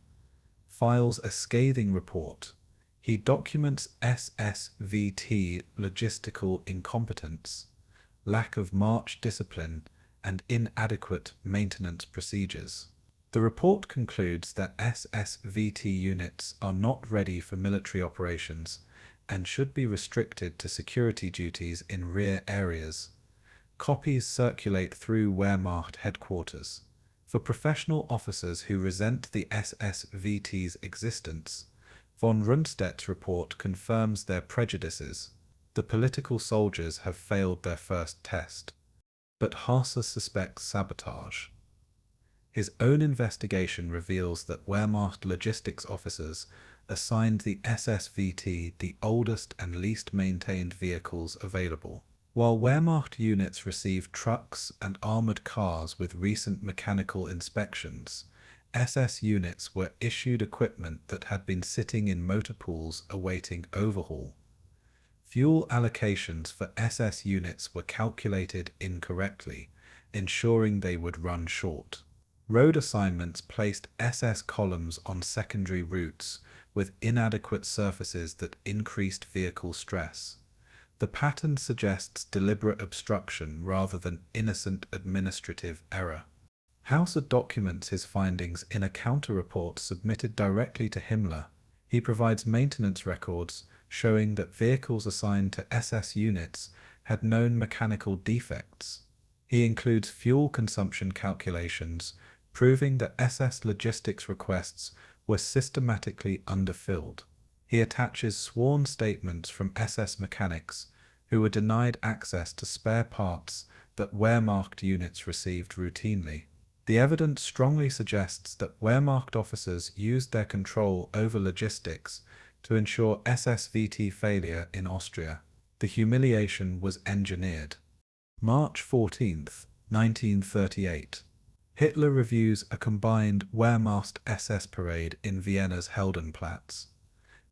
files a scathing report. He documents SSVT logistical incompetence, lack of march discipline, and inadequate maintenance procedures. The report concludes that SSVT units are not ready for military operations and should be restricted to security duties in rear areas. Copies circulate through Wehrmacht headquarters. For professional officers who resent the SSVT's existence, von Rundstedt's report confirms their prejudices. The political soldiers have failed their first test. But Hausser suspects sabotage. His own investigation reveals that Wehrmacht logistics officers assigned the SSVT the oldest and least maintained vehicles available. While Wehrmacht units received trucks and armored cars with recent mechanical inspections, SS units were issued equipment that had been sitting in motor pools awaiting overhaul. Fuel allocations for SS units were calculated incorrectly, ensuring they would run short. Road assignments placed SS columns on secondary routes with inadequate surfaces that increased vehicle stress. The pattern suggests deliberate obstruction rather than innocent administrative error. Hausser documents his findings in a counter-report submitted directly to Himmler. He provides maintenance records showing that vehicles assigned to SS units had known mechanical defects. He includes fuel consumption calculations, proving that SS logistics requests were systematically underfilled. He attaches sworn statements from SS mechanics who were denied access to spare parts that Wehrmacht units received routinely. The evidence strongly suggests that Wehrmacht officers used their control over logistics to ensure SSVT failure in Austria. The humiliation was engineered. March 14, 1938. Hitler reviews a combined Wehrmacht-SS parade in Vienna's Heldenplatz.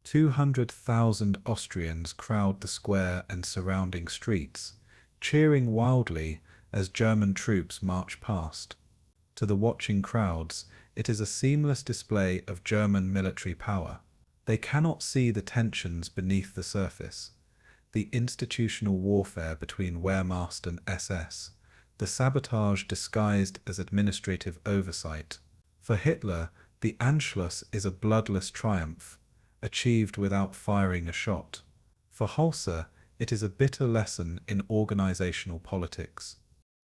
200,000 Austrians crowd the square and surrounding streets, cheering wildly as German troops march past. To the watching crowds, it is a seamless display of German military power. They cannot see the tensions beneath the surface, the institutional warfare between Wehrmacht and SS, the sabotage disguised as administrative oversight. For Hitler, the Anschluss is a bloodless triumph, achieved without firing a shot. For Hausser, it is a bitter lesson in organizational politics.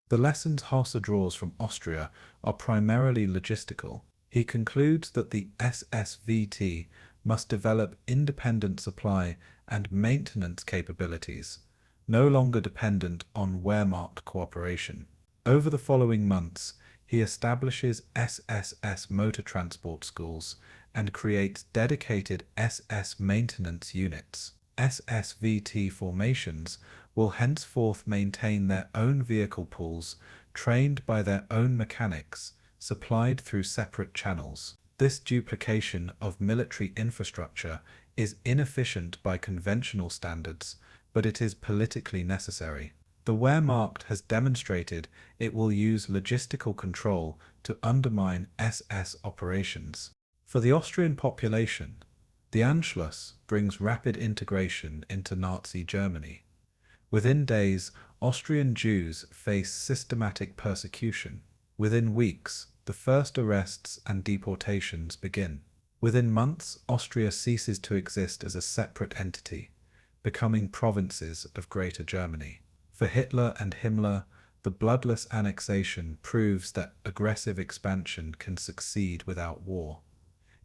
The lessons Hausser draws from Austria are primarily logistical. He concludes that the SSVT must develop independent supply and maintenance capabilities, no longer dependent on Wehrmacht cooperation. Over the following months, he establishes SSS motor transport schools and creates dedicated SS maintenance units. SSVT formations will henceforth maintain their own vehicle pools, trained by their own mechanics, supplied through separate channels. This duplication of military infrastructure is inefficient by conventional standards, but it is politically necessary. The Wehrmacht has demonstrated it will use logistical control to undermine SS operations. For the Austrian population, the Anschluss brings rapid integration into Nazi Germany. Within days, Austrian Jews face systematic persecution. Within weeks, the first arrests and deportations begin. Within months, Austria ceases to exist as a separate entity, becoming provinces of Greater Germany. For Hitler and Himmler, the bloodless annexation proves that aggressive expansion can succeed without war.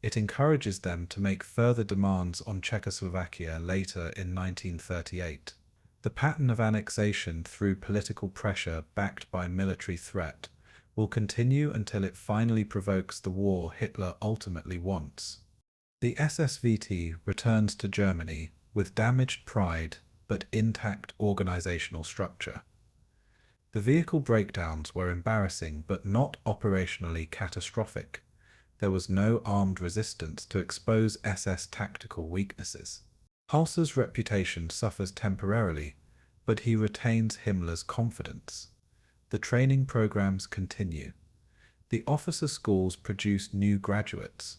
It encourages them to make further demands on Czechoslovakia later in 1938. The pattern of annexation through political pressure backed by military threat will continue until it finally provokes the war Hitler ultimately wants. The SSVT returns to Germany with damaged pride but intact organizational structure. The vehicle breakdowns were embarrassing but not operationally catastrophic. There was no armed resistance to expose SS tactical weaknesses. Hausser's reputation suffers temporarily, but he retains Himmler's confidence. The training programs continue. The officer schools produce new graduates.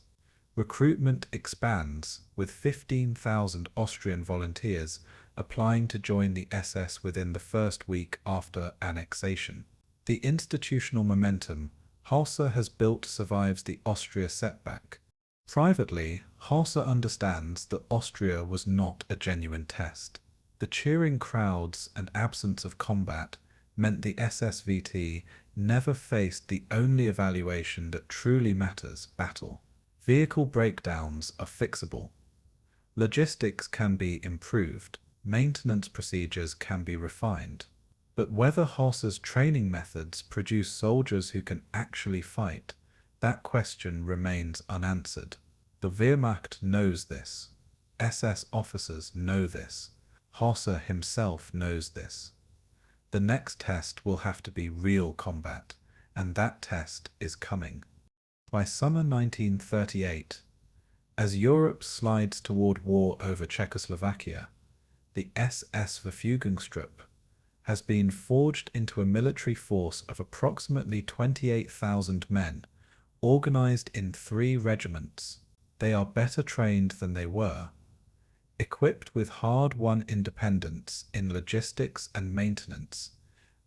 Recruitment expands, with 15,000 Austrian volunteers applying to join the SS within the first week after annexation. The institutional momentum Hausser has built survives the Austria setback. Privately, Hausser understands that Austria was not a genuine test. The cheering crowds and absence of combat meant the SSVT never faced the only evaluation that truly matters: battle. Vehicle breakdowns are fixable. Logistics can be improved. Maintenance procedures can be refined. But whether Hausser's training methods produce soldiers who can actually fight, that question remains unanswered. The Wehrmacht knows this. SS officers know this. Hausser himself knows this. The next test will have to be real combat, and that test is coming. By summer 1938, as Europe slides toward war over Czechoslovakia, the SS Verfügungstruppe has been forged into a military force of approximately 28,000 men, organized in 3 regiments. They are better trained than they were, equipped with hard-won independence in logistics and maintenance,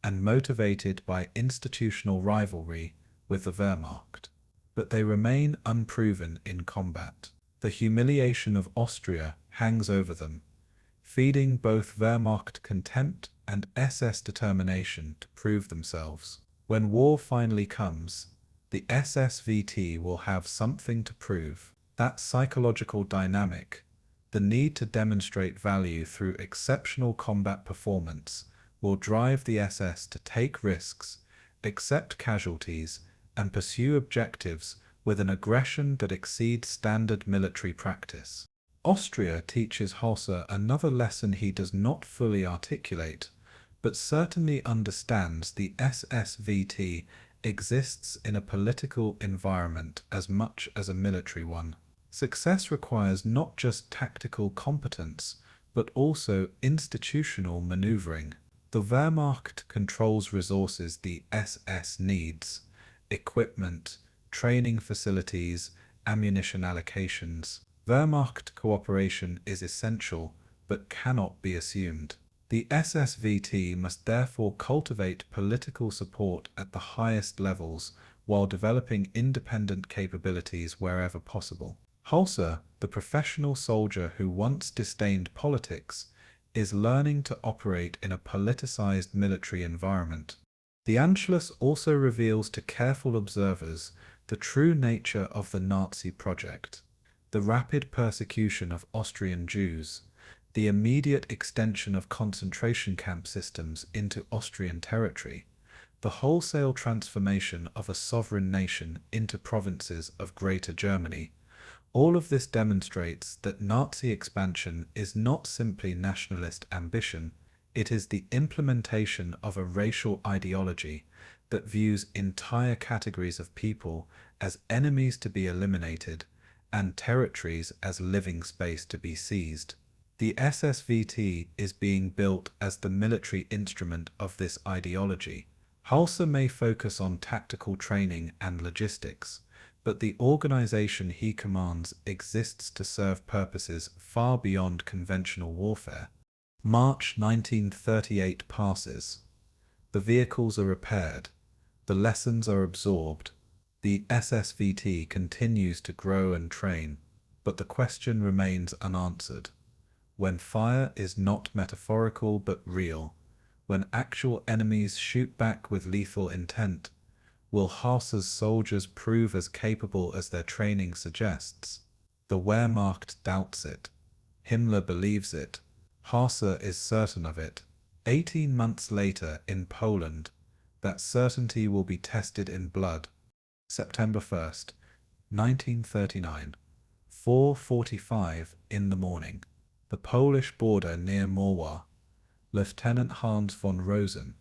and motivated by institutional rivalry with the Wehrmacht. But they remain unproven in combat. The humiliation of Austria hangs over them, feeding both Wehrmacht contempt and SS determination to prove themselves. When war finally comes, the SSVT will have something to prove. That psychological dynamic, the need to demonstrate value through exceptional combat performance, will drive the SS to take risks, accept casualties, and pursue objectives with an aggression that exceeds standard military practice. Austria teaches Hausser another lesson he does not fully articulate, but certainly understands: the SSVT exists in a political environment as much as a military one. Success requires not just tactical competence, but also institutional maneuvering. The Wehrmacht controls resources the SS needs: equipment, training facilities, ammunition allocations. Wehrmacht cooperation is essential, but cannot be assumed. The SSVT must therefore cultivate political support at the highest levels while developing independent capabilities wherever possible. Hausser, the professional soldier who once disdained politics, is learning to operate in a politicized military environment. The Anschluss also reveals to careful observers the true nature of the Nazi project: the rapid persecution of Austrian Jews, the immediate extension of concentration camp systems into Austrian territory, the wholesale transformation of a sovereign nation into provinces of Greater Germany. All of this demonstrates that Nazi expansion is not simply nationalist ambition, it is the implementation of a racial ideology that views entire categories of people as enemies to be eliminated and territories as living space to be seized. The SSVT is being built as the military instrument of this ideology. Hausser may focus on tactical training and logistics, but the organization he commands exists to serve purposes far beyond conventional warfare. March 1938 passes. The vehicles are repaired. The lessons are absorbed. The SSVT continues to grow and train, but the question remains unanswered. When fire is not metaphorical but real, when actual enemies shoot back with lethal intent, will Hausser's soldiers prove as capable as their training suggests? The Wehrmacht doubts it. Himmler believes it. Hausser is certain of it. 18 months later in Poland, that certainty will be tested in blood. September 1st, 1939, 4:45 in the morning. The Polish border near Morwa. Lieutenant Hans von Rosen,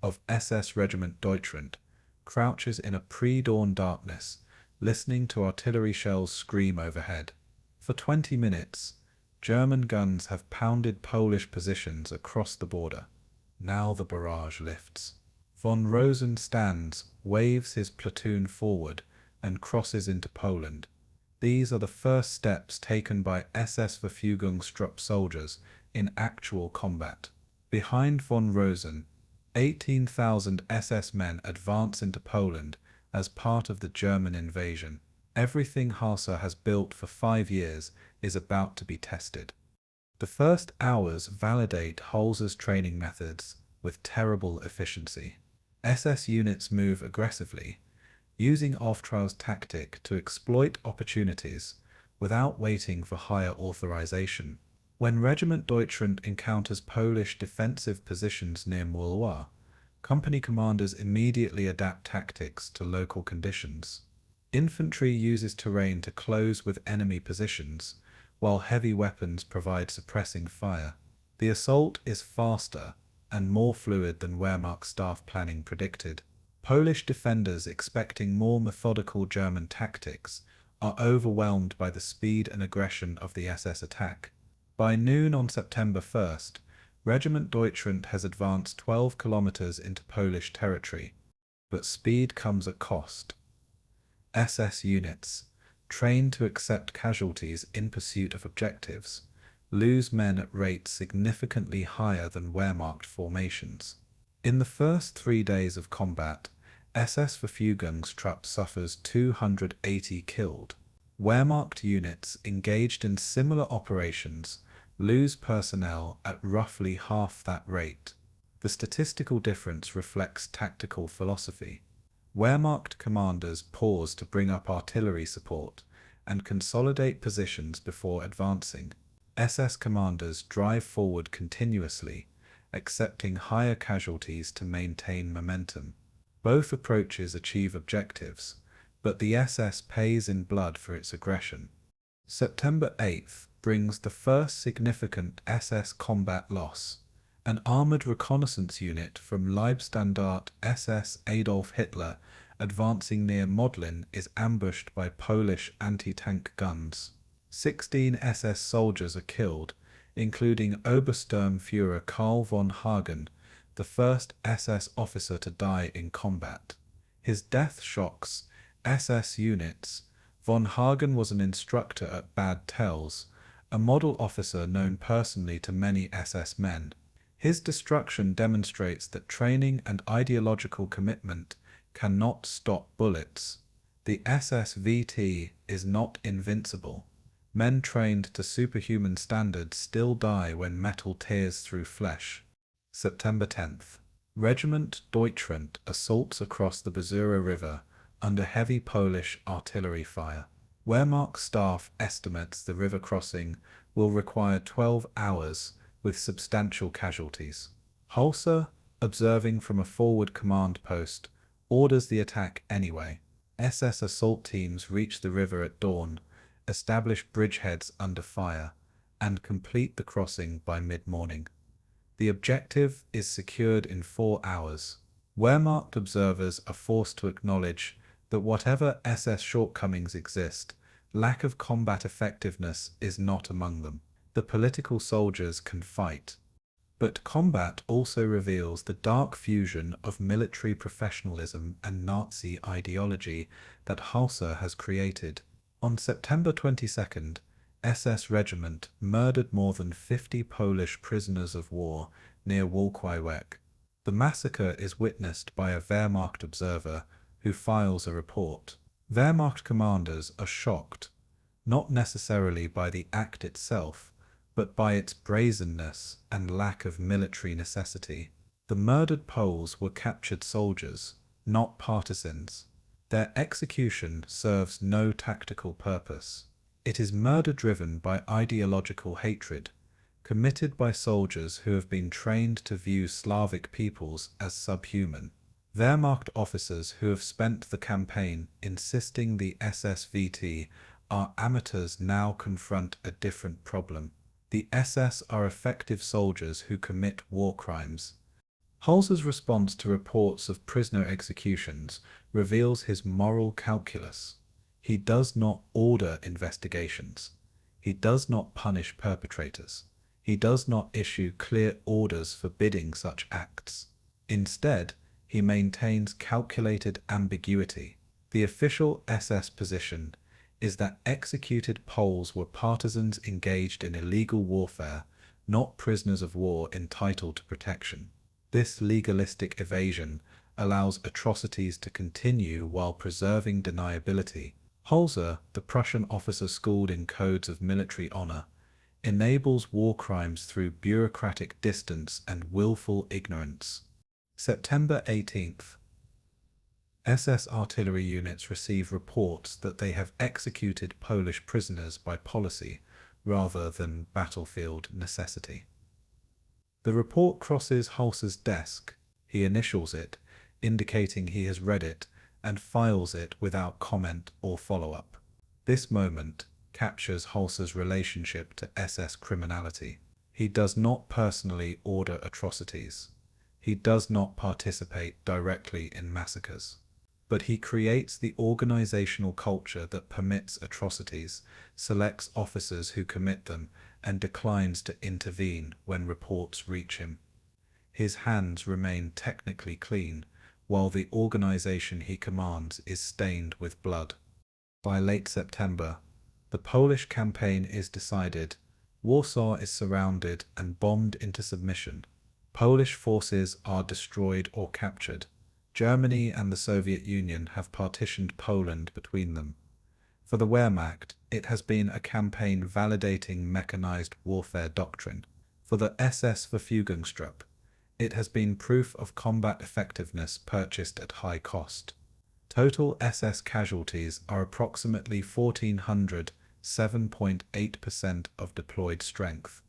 of SS Regiment Deutschland, crouches in a pre-dawn darkness listening to artillery shells scream overhead. For 20 minutes, German guns have pounded Polish positions across the border. Now the barrage lifts. Von Rosen stands, waves his platoon forward, and crosses into Poland. These are the first steps taken by SS Verfügungstrupp soldiers in actual combat. Behind von Rosen, 18,000 SS men advance into Poland as part of the German invasion. Everything Hausser has built for 5 years is about to be tested. The first hours validate Hausser's training methods with terrible efficiency. SS units move aggressively, using Auftrau's tactic to exploit opportunities without waiting for higher authorization. When Regiment Deutschland encounters Polish defensive positions near Maulois, company commanders immediately adapt tactics to local conditions. Infantry uses terrain to close with enemy positions, while heavy weapons provide suppressing fire. The assault is faster and more fluid than Wehrmacht staff planning predicted. Polish defenders expecting more methodical German tactics are overwhelmed by the speed and aggression of the SS attack. By noon on September 1st, Regiment Deutschland has advanced 12 kilometers into Polish territory, but speed comes at cost. SS units, trained to accept casualties in pursuit of objectives, lose men at rates significantly higher than Wehrmacht formations. In the first 3 days of combat, SS Verfügungstrupp suffers 280 killed. Wehrmacht units engaged in similar operations lose personnel at roughly half that rate. The statistical difference reflects tactical philosophy. Wehrmacht commanders pause to bring up artillery support and consolidate positions before advancing. SS commanders drive forward continuously, accepting higher casualties to maintain momentum. Both approaches achieve objectives, but the SS pays in blood for its aggression. September 8th brings the first significant SS combat loss. An armoured reconnaissance unit from Leibstandart SS Adolf Hitler advancing near Modlin is ambushed by Polish anti-tank guns. 16 SS soldiers are killed, including Obersturmführer Karl von Hagen, the first SS officer to die in combat. His death shocks SS units. Von Hagen was an instructor at Bad Tels, a model officer known personally to many SS men. His destruction demonstrates that training and ideological commitment cannot stop bullets. The SS VT is not invincible. Men trained to superhuman standards still die when metal tears through flesh. September 10th. Regiment Deutschland assaults across the Bzura River under heavy Polish artillery fire. Wehrmacht staff estimates the river crossing will require 12 hours with substantial casualties. Hausser, observing from a forward command post, orders the attack anyway. SS assault teams reach the river at dawn, establish bridgeheads under fire, and complete the crossing by mid-morning. The objective is secured in 4 hours. Wehrmacht observers are forced to acknowledge that whatever SS shortcomings exist, lack of combat effectiveness is not among them. The political soldiers can fight. But combat also reveals the dark fusion of military professionalism and Nazi ideology that Hausser has created. On September 22nd, SS Regiment murdered more than 50 Polish prisoners of war near Wolkłajek. The massacre is witnessed by a Wehrmacht observer who files a report. Wehrmacht commanders are shocked, not necessarily by the act itself, but by its brazenness and lack of military necessity. The murdered Poles were captured soldiers, not partisans. Their execution serves no tactical purpose. It is murder driven by ideological hatred, committed by soldiers who have been trained to view Slavic peoples as subhuman. Wehrmacht officers who have spent the campaign insisting the SSVT are amateurs now confront a different problem. The SS are effective soldiers who commit war crimes. Hausser's response to reports of prisoner executions reveals his moral calculus. He does not order investigations. He does not punish perpetrators. He does not issue clear orders forbidding such acts. Instead, he maintains calculated ambiguity. The official SS position is that executed Poles were partisans engaged in illegal warfare, not prisoners of war entitled to protection. This legalistic evasion allows atrocities to continue while preserving deniability. Hausser, the Prussian officer schooled in codes of military honor, enables war crimes through bureaucratic distance and willful ignorance. September 18th. SS artillery units receive reports that they have executed Polish prisoners by policy rather than battlefield necessity. The report crosses Hausser's desk. He initials it, indicating he has read it, and files it without comment or follow-up. This moment captures Hausser's relationship to SS criminality. He does not personally order atrocities. He does not participate directly in massacres. But he creates the organizational culture that permits atrocities, selects officers who commit them, and declines to intervene when reports reach him. His hands remain technically clean, while the organization he commands is stained with blood. By late September, the Polish campaign is decided. Warsaw is surrounded and bombed into submission. Polish forces are destroyed or captured. Germany and the Soviet Union have partitioned Poland between them. For the Wehrmacht, it has been a campaign validating mechanized warfare doctrine. For the SS Verfügungstruppe, it has been proof of combat effectiveness purchased at high cost. Total SS casualties are approximately 1,400, 7.8% of deployed strength.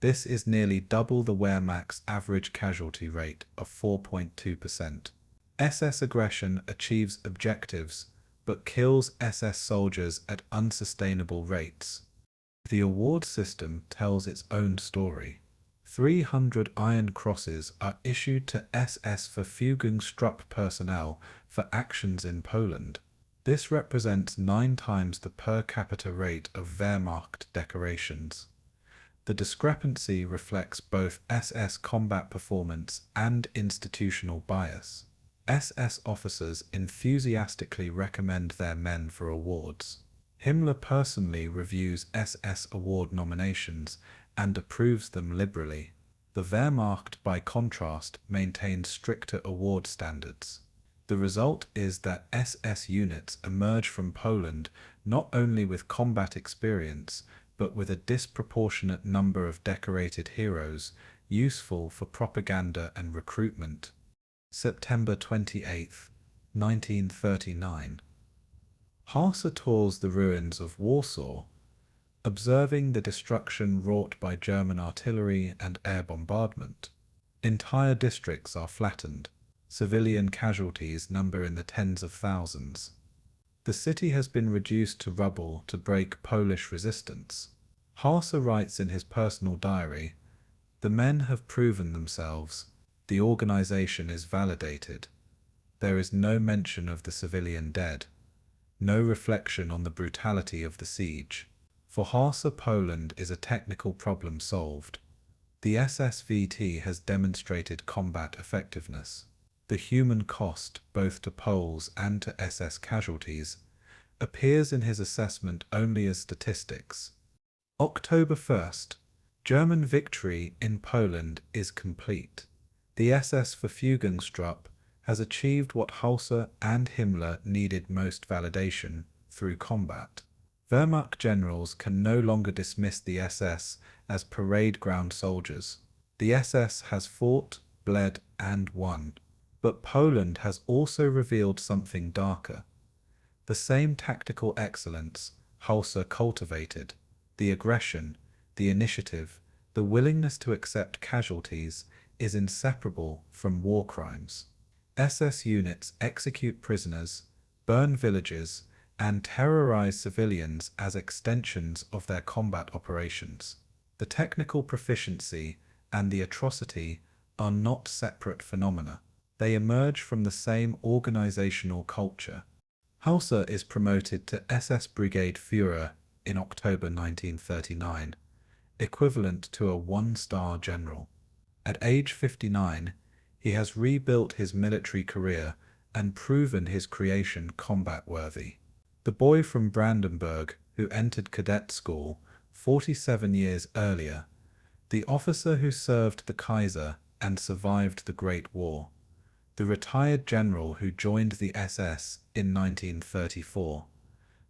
This is nearly double the Wehrmacht's average casualty rate of 4.2%. SS aggression achieves objectives, but kills SS soldiers at unsustainable rates. The award system tells its own story. 300 Iron Crosses are issued to SS Verfügungstruppe personnel for actions in Poland. This represents 9 times the per capita rate of Wehrmacht decorations. The discrepancy reflects both SS combat performance and institutional bias. SS officers enthusiastically recommend their men for awards. Himmler personally reviews SS award nominations and approves them liberally. The Wehrmacht, by contrast, maintains stricter award standards. The result is that SS units emerge from Poland not only with combat experience, but with a disproportionate number of decorated heroes, useful for propaganda and recruitment. September 28, 1939. Hausser tours the ruins of Warsaw, observing the destruction wrought by German artillery and air bombardment. Entire districts are flattened. Civilian casualties number in the tens of thousands. The city has been reduced to rubble to break Polish resistance. Hausser writes in his personal diary, "The men have proven themselves. The organization is validated. There is no mention of the civilian dead. No reflection on the brutality of the siege." For Hausser, Poland is a technical problem solved. The SSVT has demonstrated combat effectiveness. The human cost, both to Poles and to SS casualties, appears in his assessment only as statistics. October 1st. German victory in Poland is complete. The SS Verfügungstruppe has achieved what Hausser and Himmler needed most validation through combat. Wehrmacht generals can no longer dismiss the SS as parade ground soldiers. The SS has fought, bled, and won. But Poland has also revealed something darker. The same tactical excellence Hausser cultivated, the aggression, the initiative, the willingness to accept casualties, is inseparable from war crimes. SS units execute prisoners, burn villages, and terrorize civilians as extensions of their combat operations. The technical proficiency and the atrocity are not separate phenomena. They emerge from the same organizational culture. Hausser is promoted to SS Brigade Führer in October 1939, equivalent to a one-star general. At age 59, he has rebuilt his military career and proven his creation combat-worthy. The boy from Brandenburg who entered cadet school 47 years earlier, the officer who served the Kaiser and survived the Great War, the retired general who joined the SS in 1934.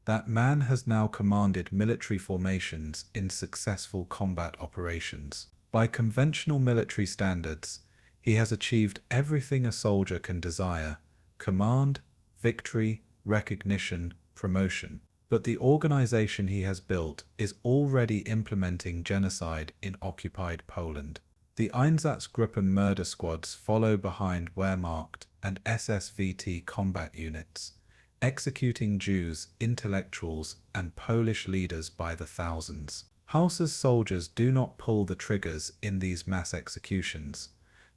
That man has now commanded military formations in successful combat operations. By conventional military standards, he has achieved everything a soldier can desire: command, victory, recognition, promotion. But the organization he has built is already implementing genocide in occupied Poland. The Einsatzgruppen murder squads follow behind Wehrmacht and SSVT combat units, executing Jews, intellectuals, and Polish leaders by the thousands. Hausser's soldiers do not pull the triggers in these mass executions,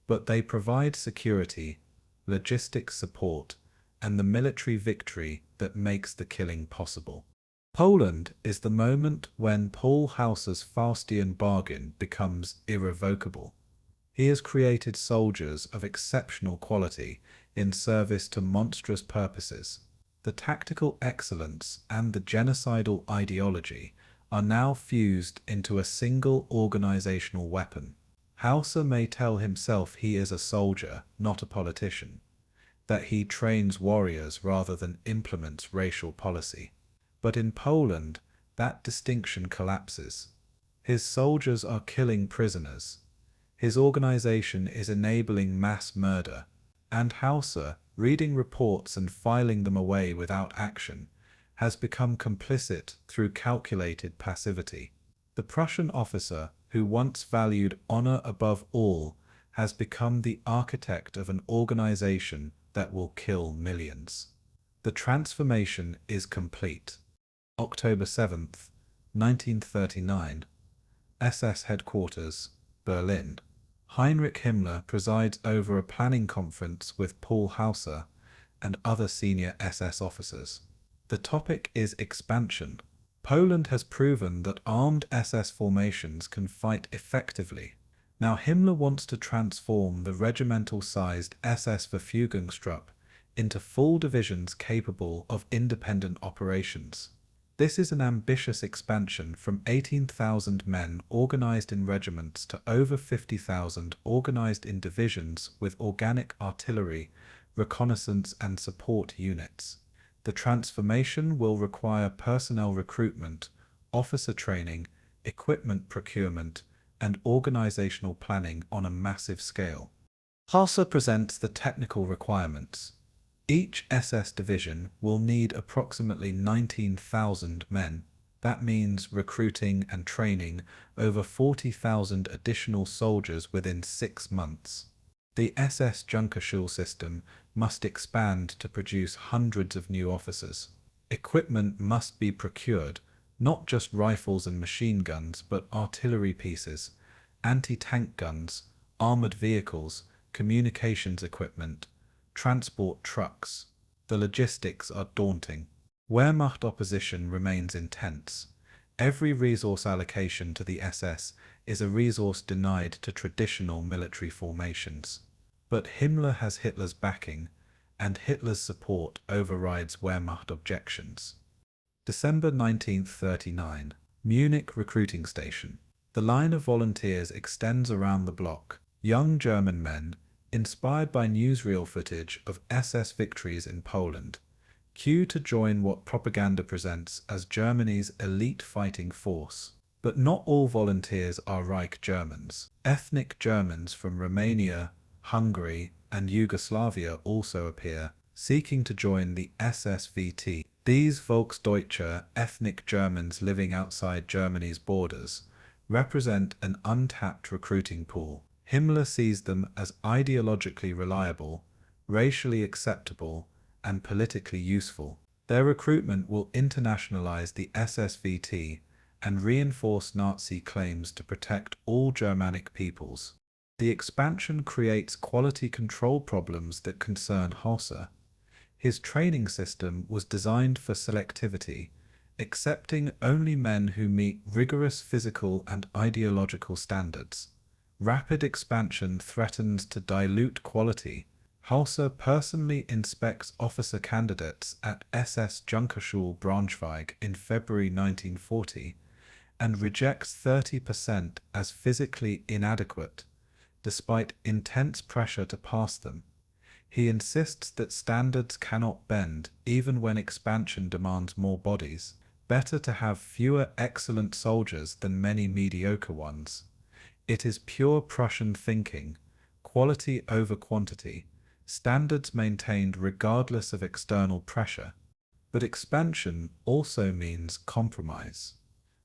but they provide security, logistic support, and the military victory that makes the killing possible. Poland is the moment when Paul Hausser's Faustian bargain becomes irrevocable. He has created soldiers of exceptional quality in service to monstrous purposes. The tactical excellence and the genocidal ideology are now fused into a single organizational weapon. Hausser may tell himself he is a soldier, not a politician, that he trains warriors rather than implements racial policy. But in Poland, that distinction collapses. His soldiers are killing prisoners. His organization is enabling mass murder. And Hausser, reading reports and filing them away without action, has become complicit through calculated passivity. The Prussian officer, who once valued honor above all, has become the architect of an organization that will kill millions. The transformation is complete. October 7th, 1939. SS Headquarters, Berlin. Heinrich Himmler presides over a planning conference with Paul Hausser and other senior SS officers. The topic is expansion. Poland has proven that armed SS formations can fight effectively. Now Himmler wants to transform the regimental-sized SS Verfügungstruppe into full divisions capable of independent operations. This is an ambitious expansion from 18,000 men organized in regiments to over 50,000 organized in divisions with organic artillery, reconnaissance and support units. The transformation will require personnel recruitment, officer training, equipment procurement, and organizational planning on a massive scale. Hausser presents the technical requirements. Each SS division will need approximately 19,000 men. That means recruiting and training over 40,000 additional soldiers within 6 months. The SS Junkerschule system must expand to produce hundreds of new officers. Equipment must be procured, not just rifles and machine guns, but artillery pieces, anti-tank guns, armored vehicles, communications equipment, transport trucks. The logistics are daunting. Wehrmacht opposition remains intense. Every resource allocation to the SS is a resource denied to traditional military formations. But Himmler has Hitler's backing, and Hitler's support overrides Wehrmacht objections. December 1939. Munich recruiting station. The line of volunteers extends around the block. Young German men, inspired by newsreel footage of SS victories in Poland, queue to join what propaganda presents as Germany's elite fighting force. But not all volunteers are Reich Germans. Ethnic Germans from Romania, Hungary, and Yugoslavia also appear, seeking to join the SSVT. These Volksdeutsche ethnic Germans living outside Germany's borders represent an untapped recruiting pool. Himmler sees them as ideologically reliable, racially acceptable, and politically useful. Their recruitment will internationalize the SSVT and reinforce Nazi claims to protect all Germanic peoples. The expansion creates quality control problems that concern Hausser. His training system was designed for selectivity, accepting only men who meet rigorous physical and ideological standards. Rapid expansion threatens to dilute quality. Hausser personally inspects officer candidates at SS Junkerschule Braunschweig in February 1940 and rejects 30% as physically inadequate, despite intense pressure to pass them. He insists that standards cannot bend even when expansion demands more bodies. Better to have fewer excellent soldiers than many mediocre ones. It is pure Prussian thinking, quality over quantity, standards maintained regardless of external pressure. But expansion also means compromise.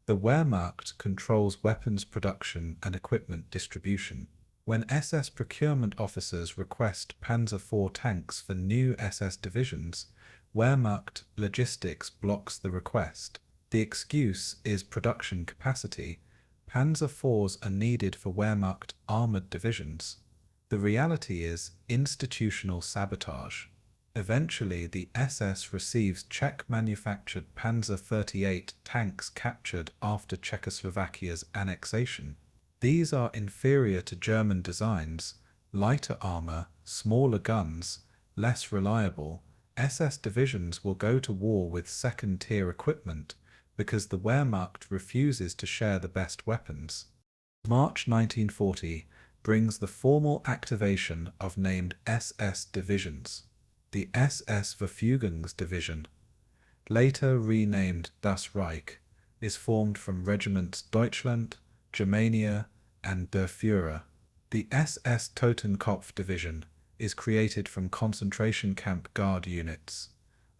The Wehrmacht controls weapons production and equipment distribution. When SS procurement officers request Panzer IV tanks for new SS divisions, Wehrmacht logistics blocks the request. The excuse is production capacity. Panzer IVs are needed for Wehrmacht armored divisions. The reality is institutional sabotage. Eventually, the SS receives Czech-manufactured Panzer 38 tanks captured after Czechoslovakia's annexation. These are inferior to German designs, lighter armor, smaller guns, less reliable. SS divisions will go to war with second-tier equipment because the Wehrmacht refuses to share the best weapons. March 1940 brings the formal activation of named SS divisions. The SS Verfügungsdivision, later renamed Das Reich, is formed from regiments Deutschland, Germania, and Der Führer. The SS Totenkopf Division is created from concentration camp guard units,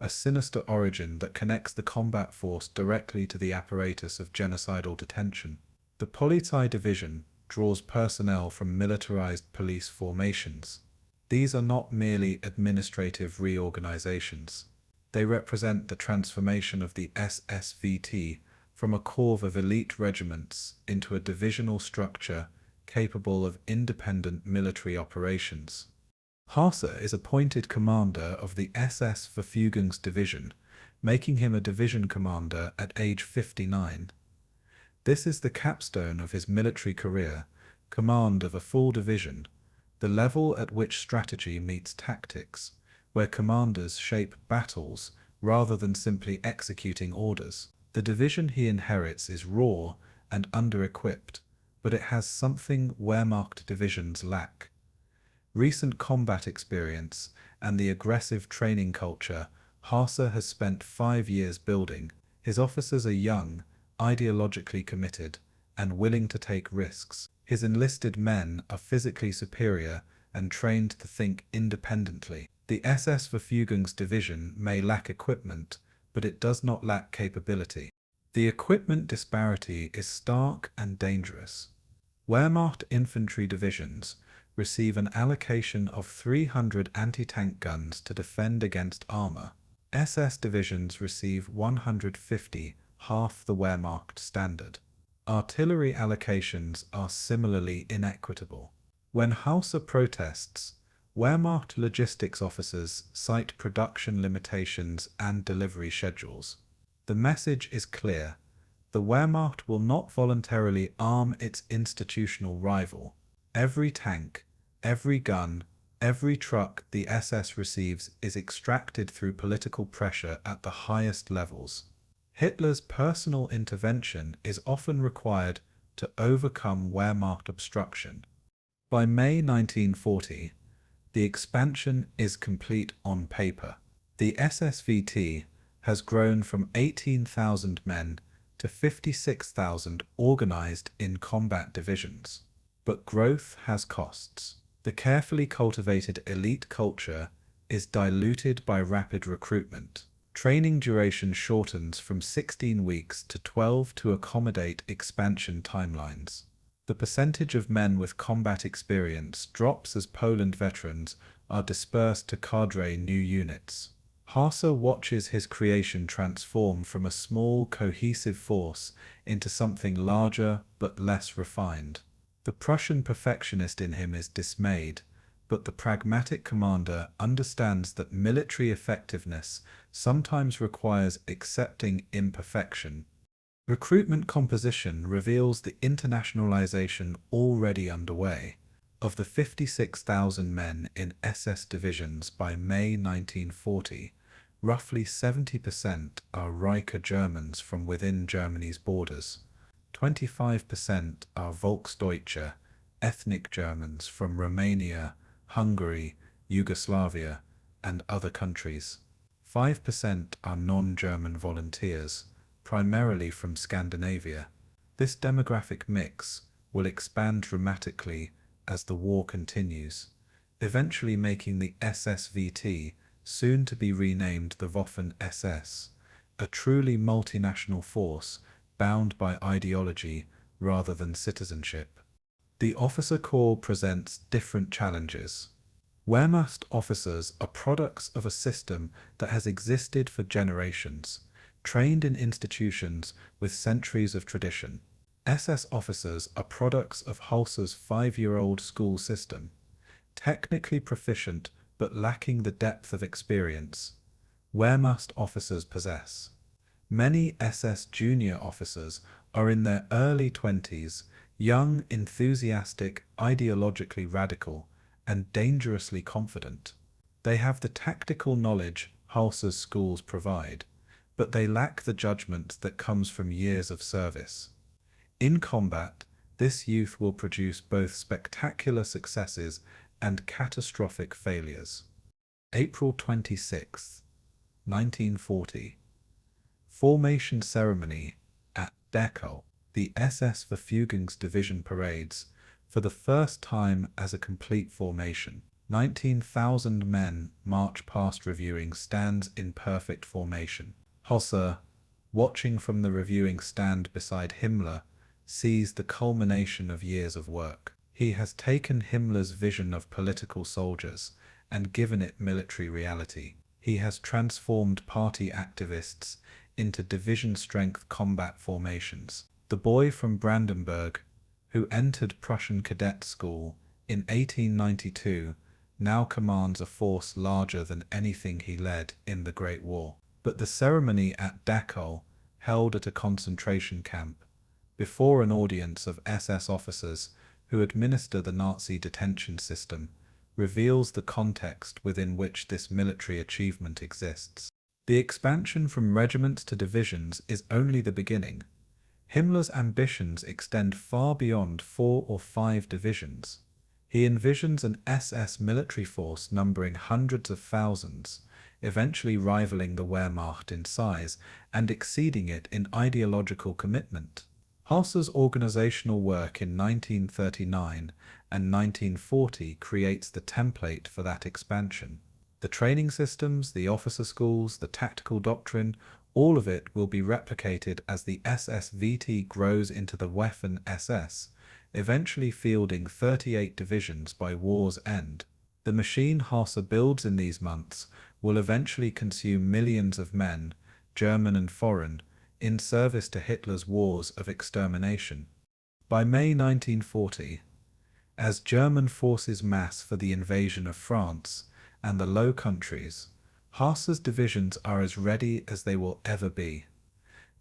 a sinister origin that connects the combat force directly to the apparatus of genocidal detention. The Polizei Division draws personnel from militarized police formations. These are not merely administrative reorganizations. They represent the transformation of the SSVT from a corps of elite regiments into a divisional structure capable of independent military operations. Hausser is appointed commander of the SS Verfügungsdivision, making him a division commander at age 59. This is the capstone of his military career, command of a full division, the level at which strategy meets tactics, where commanders shape battles rather than simply executing orders. The division he inherits is raw and under-equipped, but it has something Wehrmacht divisions lack: recent combat experience and the aggressive training culture Hausser has spent 5 years building. His officers are young, ideologically committed, and willing to take risks. His enlisted men are physically superior and trained to think independently. The SS Verfügungsdivision may lack equipment, but it does not lack capability. The equipment disparity is stark and dangerous. Wehrmacht infantry divisions receive an allocation of 300 anti-tank guns to defend against armor. SS divisions receive 150, half the Wehrmacht standard. Artillery allocations are similarly inequitable. When Hausser protests, Wehrmacht logistics officers cite production limitations and delivery schedules. The message is clear: the Wehrmacht will not voluntarily arm its institutional rival. Every tank, every gun, every truck the SS receives is extracted through political pressure at the highest levels. Hitler's personal intervention is often required to overcome Wehrmacht obstruction. By May 1940, the expansion is complete on paper. The SSVT has grown from 18,000 men to 56,000 organized in combat divisions. But growth has costs. The carefully cultivated elite culture is diluted by rapid recruitment. Training duration shortens from 16 weeks to 12 to accommodate expansion timelines. The percentage of men with combat experience drops as Poland veterans are dispersed to cadre new units. Hausser watches his creation transform from a small, cohesive force into something larger but less refined. The Prussian perfectionist in him is dismayed, but the pragmatic commander understands that military effectiveness sometimes requires accepting imperfection. Recruitment composition reveals the internationalization already underway. Of the 56,000 men in SS divisions by May 1940, roughly 70% are Reiche Germans from within Germany's borders. 25% are Volksdeutsche, ethnic Germans from Romania, Hungary, Yugoslavia, and other countries. 5% are non-German volunteers, primarily from Scandinavia. This demographic mix will expand dramatically as the war continues, eventually making the SSVT, soon to be renamed the Waffen-SS, a truly multinational force bound by ideology rather than citizenship. The officer corps presents different challenges. Wehrmacht officers are products of a system that has existed for generations, trained in institutions with centuries of tradition. SS officers are products of Hausser's 5-year-old school system, technically proficient but lacking the depth of experience Wehrmacht officers possess. Many SS junior officers are in their early 20s, young, enthusiastic, ideologically radical, and dangerously confident. They have the tactical knowledge Hausser's schools provide, but they lack the judgment that comes from years of service. In combat, this youth will produce both spectacular successes and catastrophic failures. April 26, 1940. Formation ceremony at Dachau. The SS Verfügungsdivision parades for the first time as a complete formation. 19,000 men march past reviewing stands in perfect formation. Hausser, watching from the reviewing stand beside Himmler, sees the culmination of years of work. He has taken Himmler's vision of political soldiers and given it military reality. He has transformed party activists into division-strength combat formations. The boy from Brandenburg, who entered Prussian cadet school in 1892, now commands a force larger than anything he led in the Great War. But the ceremony at Dachau, held at a concentration camp, before an audience of SS officers who administer the Nazi detention system, reveals the context within which this military achievement exists. The expansion from regiments to divisions is only the beginning. Himmler's ambitions extend far beyond 4 or 5 divisions. He envisions an SS military force numbering hundreds of thousands, eventually rivaling the Wehrmacht in size and exceeding it in ideological commitment. Hausser's organizational work in 1939 and 1940 creates the template for that expansion. The training systems, the officer schools, the tactical doctrine, all of it will be replicated as the SSVT grows into the Waffen-SS, eventually fielding 38 divisions by war's end. The machine Hausser builds in these months will eventually consume millions of men, German and foreign, in service to Hitler's wars of extermination. By May 1940, as German forces mass for the invasion of France and the Low Countries, Hausser's divisions are as ready as they will ever be.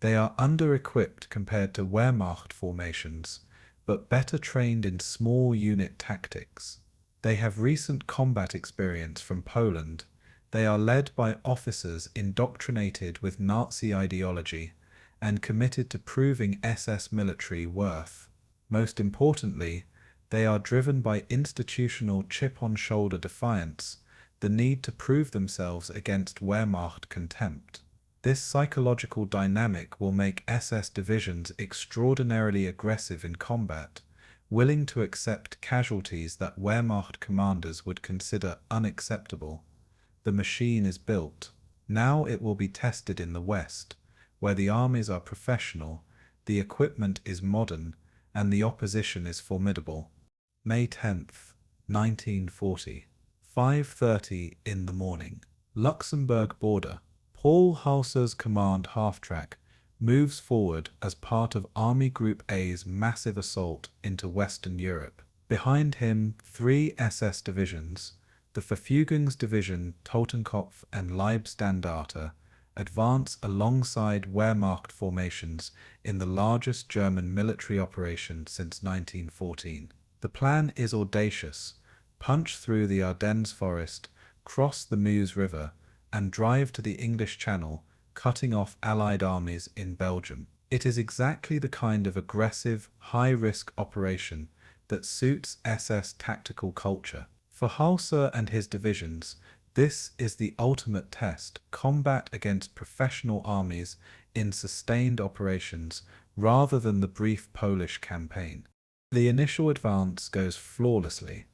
They are under-equipped compared to Wehrmacht formations, but better trained in small unit tactics. They have recent combat experience from Poland. They are led by officers indoctrinated with Nazi ideology and committed to proving SS military worth. Most importantly, they are driven by institutional chip-on-shoulder defiance, the need to prove themselves against Wehrmacht contempt. This psychological dynamic will make SS divisions extraordinarily aggressive in combat, willing to accept casualties that Wehrmacht commanders would consider unacceptable. The machine is built. Now it will be tested in the West, where the armies are professional, the equipment is modern, and the opposition is formidable. May 10th, 1940. 5:30 in the morning. Luxembourg border. Paul Hausser's command half-track moves forward as part of Army Group A's massive assault into Western Europe. Behind him, 3 SS divisions, the Verfügungsdivision Totenkopf and Leibstandarte, advance alongside Wehrmacht formations in the largest German military operation since 1914. The plan is audacious: punch through the Ardennes forest, cross the Meuse River, and drive to the English Channel, cutting off Allied armies in Belgium. It is exactly the kind of aggressive, high-risk operation that suits SS tactical culture. For Hausser and his divisions, this is the ultimate test: combat against professional armies in sustained operations rather than the brief Polish campaign. The initial advance goes flawlessly.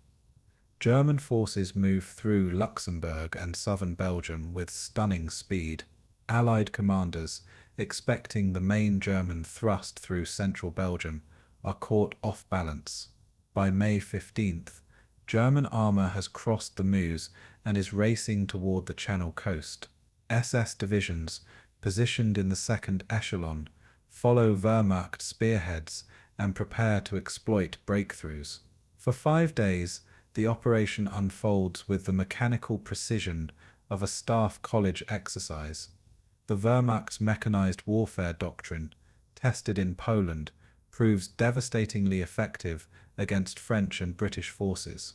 German forces move through Luxembourg and southern Belgium with stunning speed. Allied commanders, expecting the main German thrust through central Belgium, are caught off balance. By May 15th, German armour has crossed the Meuse and is racing toward the Channel coast. SS divisions, positioned in the second echelon, follow Wehrmacht spearheads and prepare to exploit breakthroughs. For 5 days, the operation unfolds with the mechanical precision of a staff college exercise. The Wehrmacht's mechanized warfare doctrine, tested in Poland, proves devastatingly effective against French and British forces.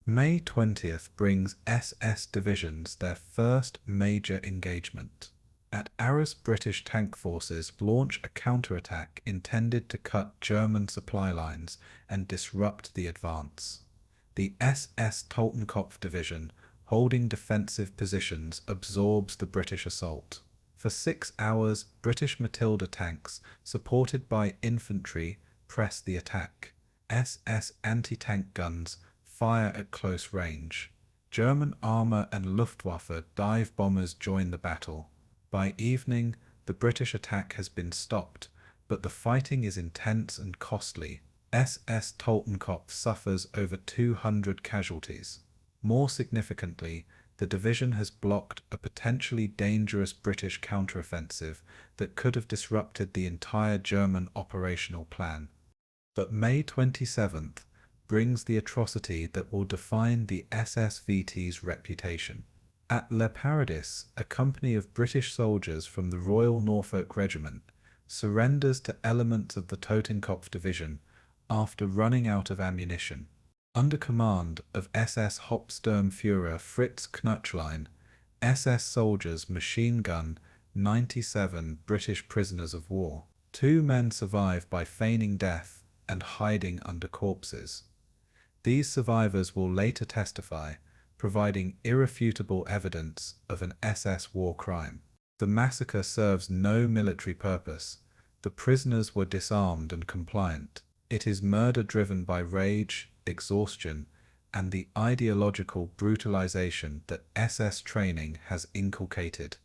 May 20th brings SS divisions their first major engagement. At Arras, British tank forces launch a counterattack intended to cut German supply lines and disrupt the advance. The SS Totenkopf division, holding defensive positions, absorbs the British assault. For 6 hours, British Matilda tanks, supported by infantry, press the attack. SS anti-tank guns fire at close range. German armour and Luftwaffe dive bombers join the battle. By evening, the British attack has been stopped, but the fighting is intense and costly. SS Totenkopf suffers over 200 casualties. More significantly, the division has blocked a potentially dangerous British counteroffensive that could have disrupted the entire German operational plan. But May 27th brings the atrocity that will define the SSVT's reputation. At Le Paradis, a company of British soldiers from the Royal Norfolk Regiment surrenders to elements of the Totenkopf division after running out of ammunition. Under command of SS Hauptsturmführer Fritz Knöchlein, SS soldiers machine gun 97 British prisoners of war. 2 men survive by feigning death and hiding under corpses. These survivors will later testify, providing irrefutable evidence of an SS war crime. The massacre serves no military purpose. The prisoners were disarmed and compliant. It is murder driven by rage, exhaustion, and the ideological brutalization that SS training has inculcated.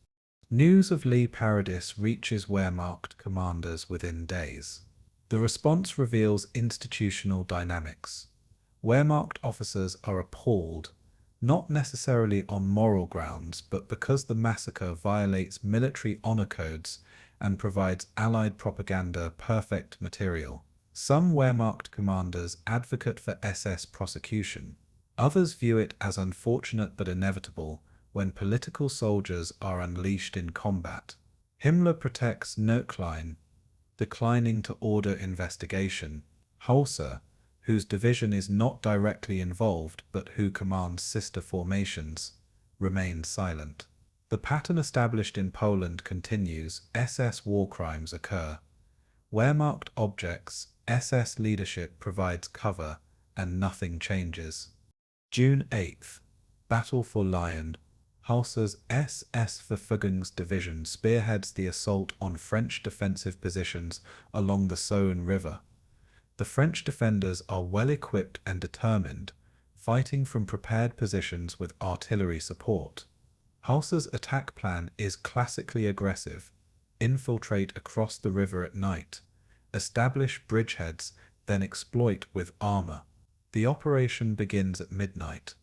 News of Le Paradis reaches Wehrmacht commanders within days. The response reveals institutional dynamics. Wehrmacht officers are appalled, not necessarily on moral grounds, but because the massacre violates military honor codes and provides Allied propaganda perfect material. Some Wehrmacht commanders advocate for SS prosecution. Others view it as unfortunate but inevitable when political soldiers are unleashed in combat. Himmler protects Knöchlein, declining to order investigation. Hausser, whose division is not directly involved but who commands sister formations, remains silent. The pattern established in Poland continues. SS war crimes occur. Wehrmacht objects, SS leadership provides cover, and nothing changes. June 8th. Battle for Lyon. Hausser's SS Verfügungsdivision spearheads the assault on French defensive positions along the Saône River. The French defenders are well equipped and determined, fighting from prepared positions with artillery support. Hausser's attack plan is classically aggressive: infiltrate across the river at night, establish bridgeheads, then exploit with armor. The operation begins at midnight.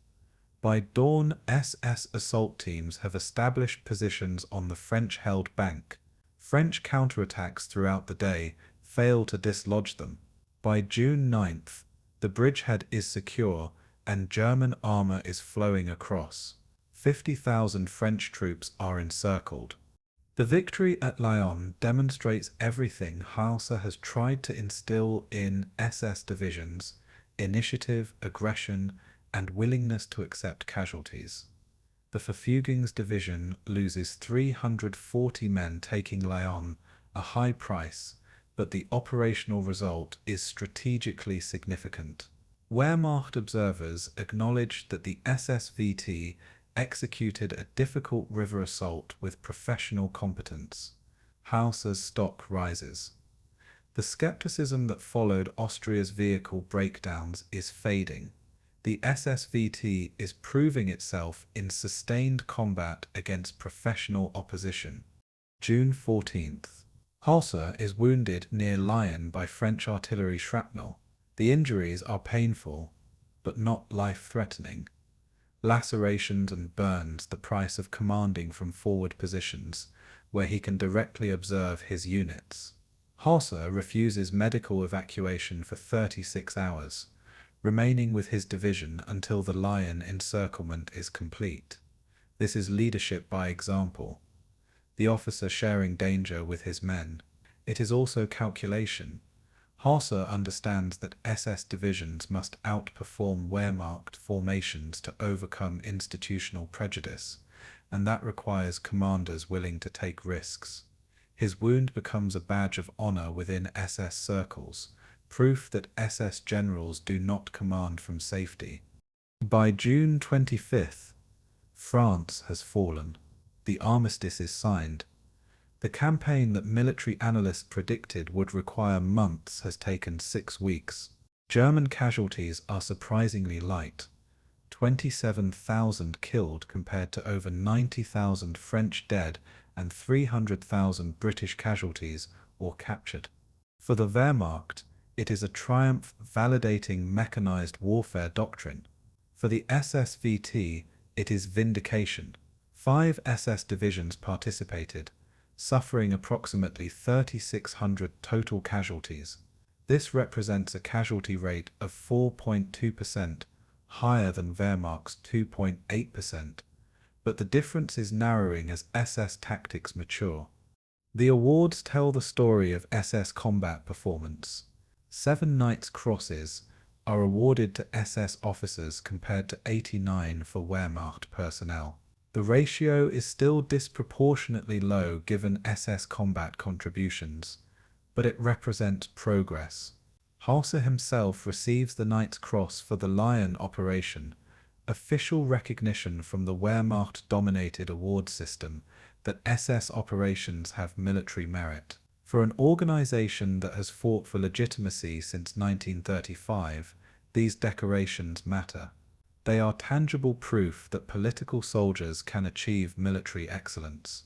By dawn, SS assault teams have established positions on the French-held bank. French counterattacks throughout the day fail to dislodge them. By June 9th, The bridgehead is secure, and German armor is flowing across. 50,000 French troops are encircled. The victory at Lyon demonstrates everything Hausser has tried to instill in SS divisions: initiative, aggression, and willingness to accept casualties. The Verfügungs division loses 340 men taking Lyon, a high price, but the operational result is strategically significant. Wehrmacht observers acknowledged that the SSVT executed a difficult river assault with professional competence. Hausser's stock rises. The skepticism that followed Austria's vehicle breakdowns is fading. The SSVT is proving itself in sustained combat against professional opposition. June 14th. Hausser is wounded near Lyon by French artillery shrapnel. The injuries are painful, but not life-threatening. Lacerations and burns the price of commanding from forward positions, where he can directly observe his units. Hausser refuses medical evacuation for 36 hours, remaining with his division until the Lyon encirclement is complete. This is leadership by example, the officer sharing danger with his men. It is also calculation. Hausser understands that SS divisions must outperform Wehrmacht formations to overcome institutional prejudice, and that requires commanders willing to take risks. His wound becomes a badge of honor within SS circles, proof that SS generals do not command from safety. By June 25th, France has fallen. The armistice is signed. The campaign that military analysts predicted would require months has taken 6 weeks. German casualties are surprisingly light. 27,000 killed compared to over 90,000 French dead and 300,000 British casualties or captured. For the Wehrmacht, it is a triumph validating mechanized warfare doctrine. For the SSVT, it is vindication. 5 SS divisions participated, suffering approximately 3,600 total casualties. This represents a casualty rate of 4.2%, higher than Wehrmacht's 2.8%, but the difference is narrowing as SS tactics mature. The awards tell the story of SS combat performance. 7 Knight's Crosses are awarded to SS officers compared to 89 for Wehrmacht personnel. The ratio is still disproportionately low given SS combat contributions, but it represents progress. Hausser himself receives the Knight's Cross for the Lyon operation, official recognition from the Wehrmacht-dominated award system that SS operations have military merit. For an organization that has fought for legitimacy since 1935, these decorations matter. They are tangible proof that political soldiers can achieve military excellence.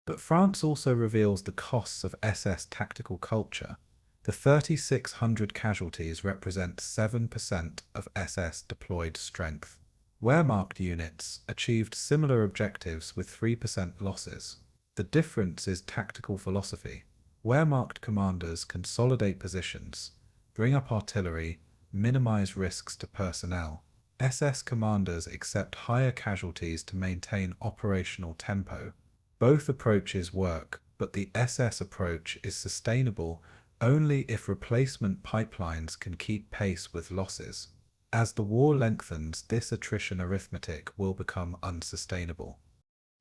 But France also reveals the costs of SS tactical culture. The 3,600 casualties represent 7% of SS deployed strength. Wehrmacht units achieved similar objectives with 3% losses. The difference is tactical philosophy. Wehrmacht commanders consolidate positions, bring up artillery, minimize risks to personnel. SS commanders accept higher casualties to maintain operational tempo. Both approaches work, but the SS approach is sustainable only if replacement pipelines can keep pace with losses. As the war lengthens, this attrition arithmetic will become unsustainable.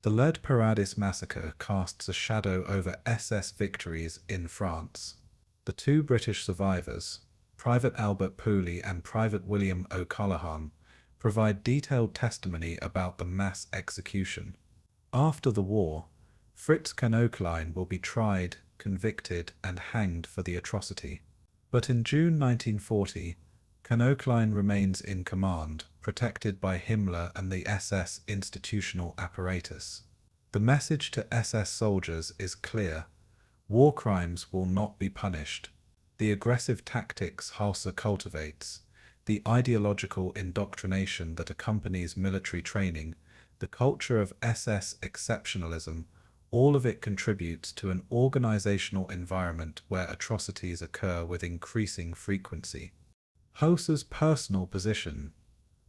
The Les Paradis massacre casts a shadow over SS victories in France. The 2 British survivors, Private Albert Pooley and Private William O'Callaghan, provide detailed testimony about the mass execution. After the war, Fritz Knöchlein will be tried, convicted, and hanged for the atrocity. But in June 1940, Knöchlein remains in command, protected by Himmler and the SS institutional apparatus. The message to SS soldiers is clear: war crimes will not be punished. The aggressive tactics Hausser cultivates, the ideological indoctrination that accompanies military training, the culture of SS exceptionalism, all of it contributes to an organizational environment where atrocities occur with increasing frequency. Hausser's personal position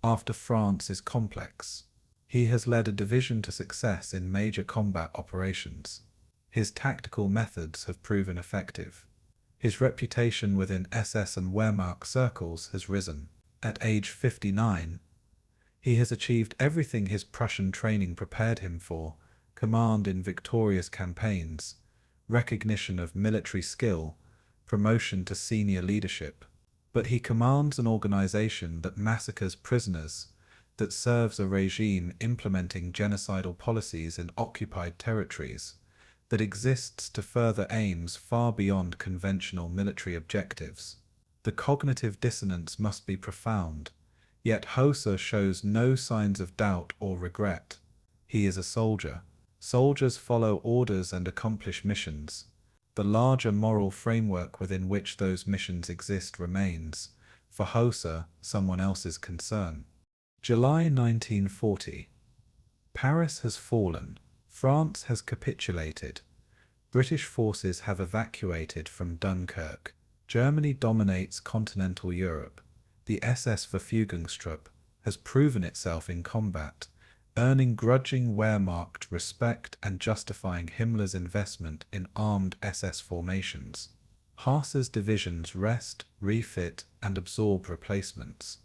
after France is complex. He has led a division to success in major combat operations. His tactical methods have proven effective. His reputation within SS and Wehrmacht circles has risen. At age 59, he has achieved everything his Prussian training prepared him for: command in victorious campaigns, recognition of military skill, promotion to senior leadership. But he commands an organization that massacres prisoners, that serves a regime implementing genocidal policies in occupied territories, that exists to further aims far beyond conventional military objectives. The cognitive dissonance must be profound, yet Hausser shows no signs of doubt or regret. He is a soldier. Soldiers follow orders and accomplish missions. The larger moral framework within which those missions exist remains, for Hausser, someone else's concern. July 1940. Paris has fallen. France has capitulated. British forces have evacuated from Dunkirk. Germany dominates continental Europe. The SS Verfügungstruppe has proven itself in combat, earning grudging Wehrmacht respect and justifying Himmler's investment in armed SS formations. Hausser's divisions rest, refit, and absorb replacements.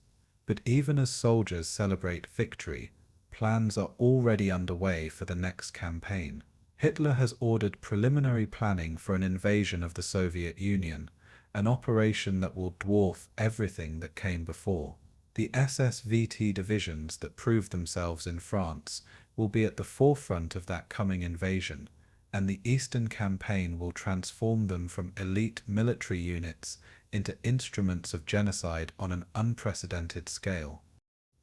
But even as soldiers celebrate victory, plans are already underway for the next campaign. Hitler has ordered preliminary planning for an invasion of the Soviet Union, an operation that will dwarf everything that came before. The SS-VT divisions that proved themselves in France will be at the forefront of that coming invasion, and the Eastern Campaign will transform them from elite military units into instruments of genocide on an unprecedented scale.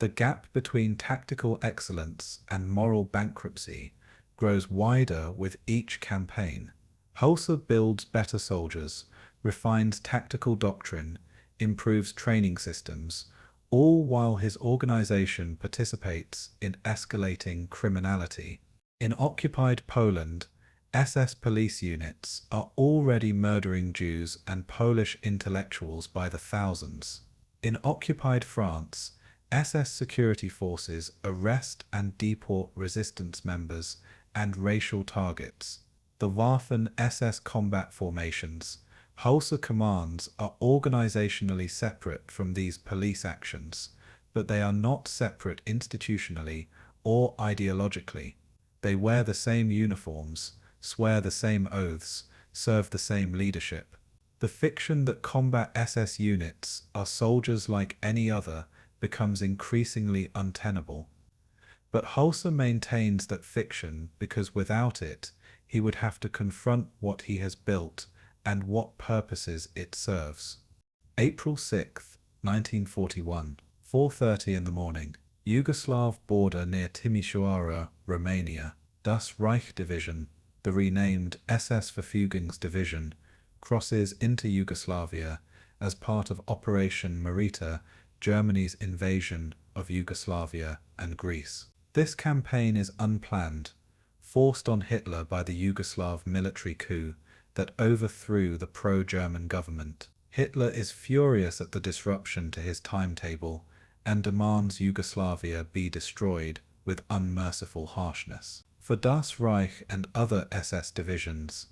The gap between tactical excellence and moral bankruptcy grows wider with each campaign. Hausser builds better soldiers, refines tactical doctrine, improves training systems, all while his organization participates in escalating criminality. In occupied Poland, SS police units are already murdering Jews and Polish intellectuals by the thousands. In occupied France, SS security forces arrest and deport resistance members and racial targets. The Waffen-SS combat formations Hausser commands are organizationally separate from these police actions, but they are not separate institutionally or ideologically. They wear the same uniforms, swear the same oaths, serve the same leadership. The fiction that combat SS units are soldiers like any other becomes increasingly untenable. But Hausser maintains that fiction because without it, he would have to confront what he has built and what purposes it serves. April 6, 1941, 4:30 in the morning, Yugoslav border near Timișoara, Romania. Das Reich Division, the renamed SS Verfügungsdivision, crosses into Yugoslavia as part of Operation Marita, Germany's invasion of Yugoslavia and Greece. This campaign is unplanned, forced on Hitler by the Yugoslav military coup that overthrew the pro-German government. Hitler is furious at the disruption to his timetable and demands Yugoslavia be destroyed with unmerciful harshness. For Das Reich and other SS divisions,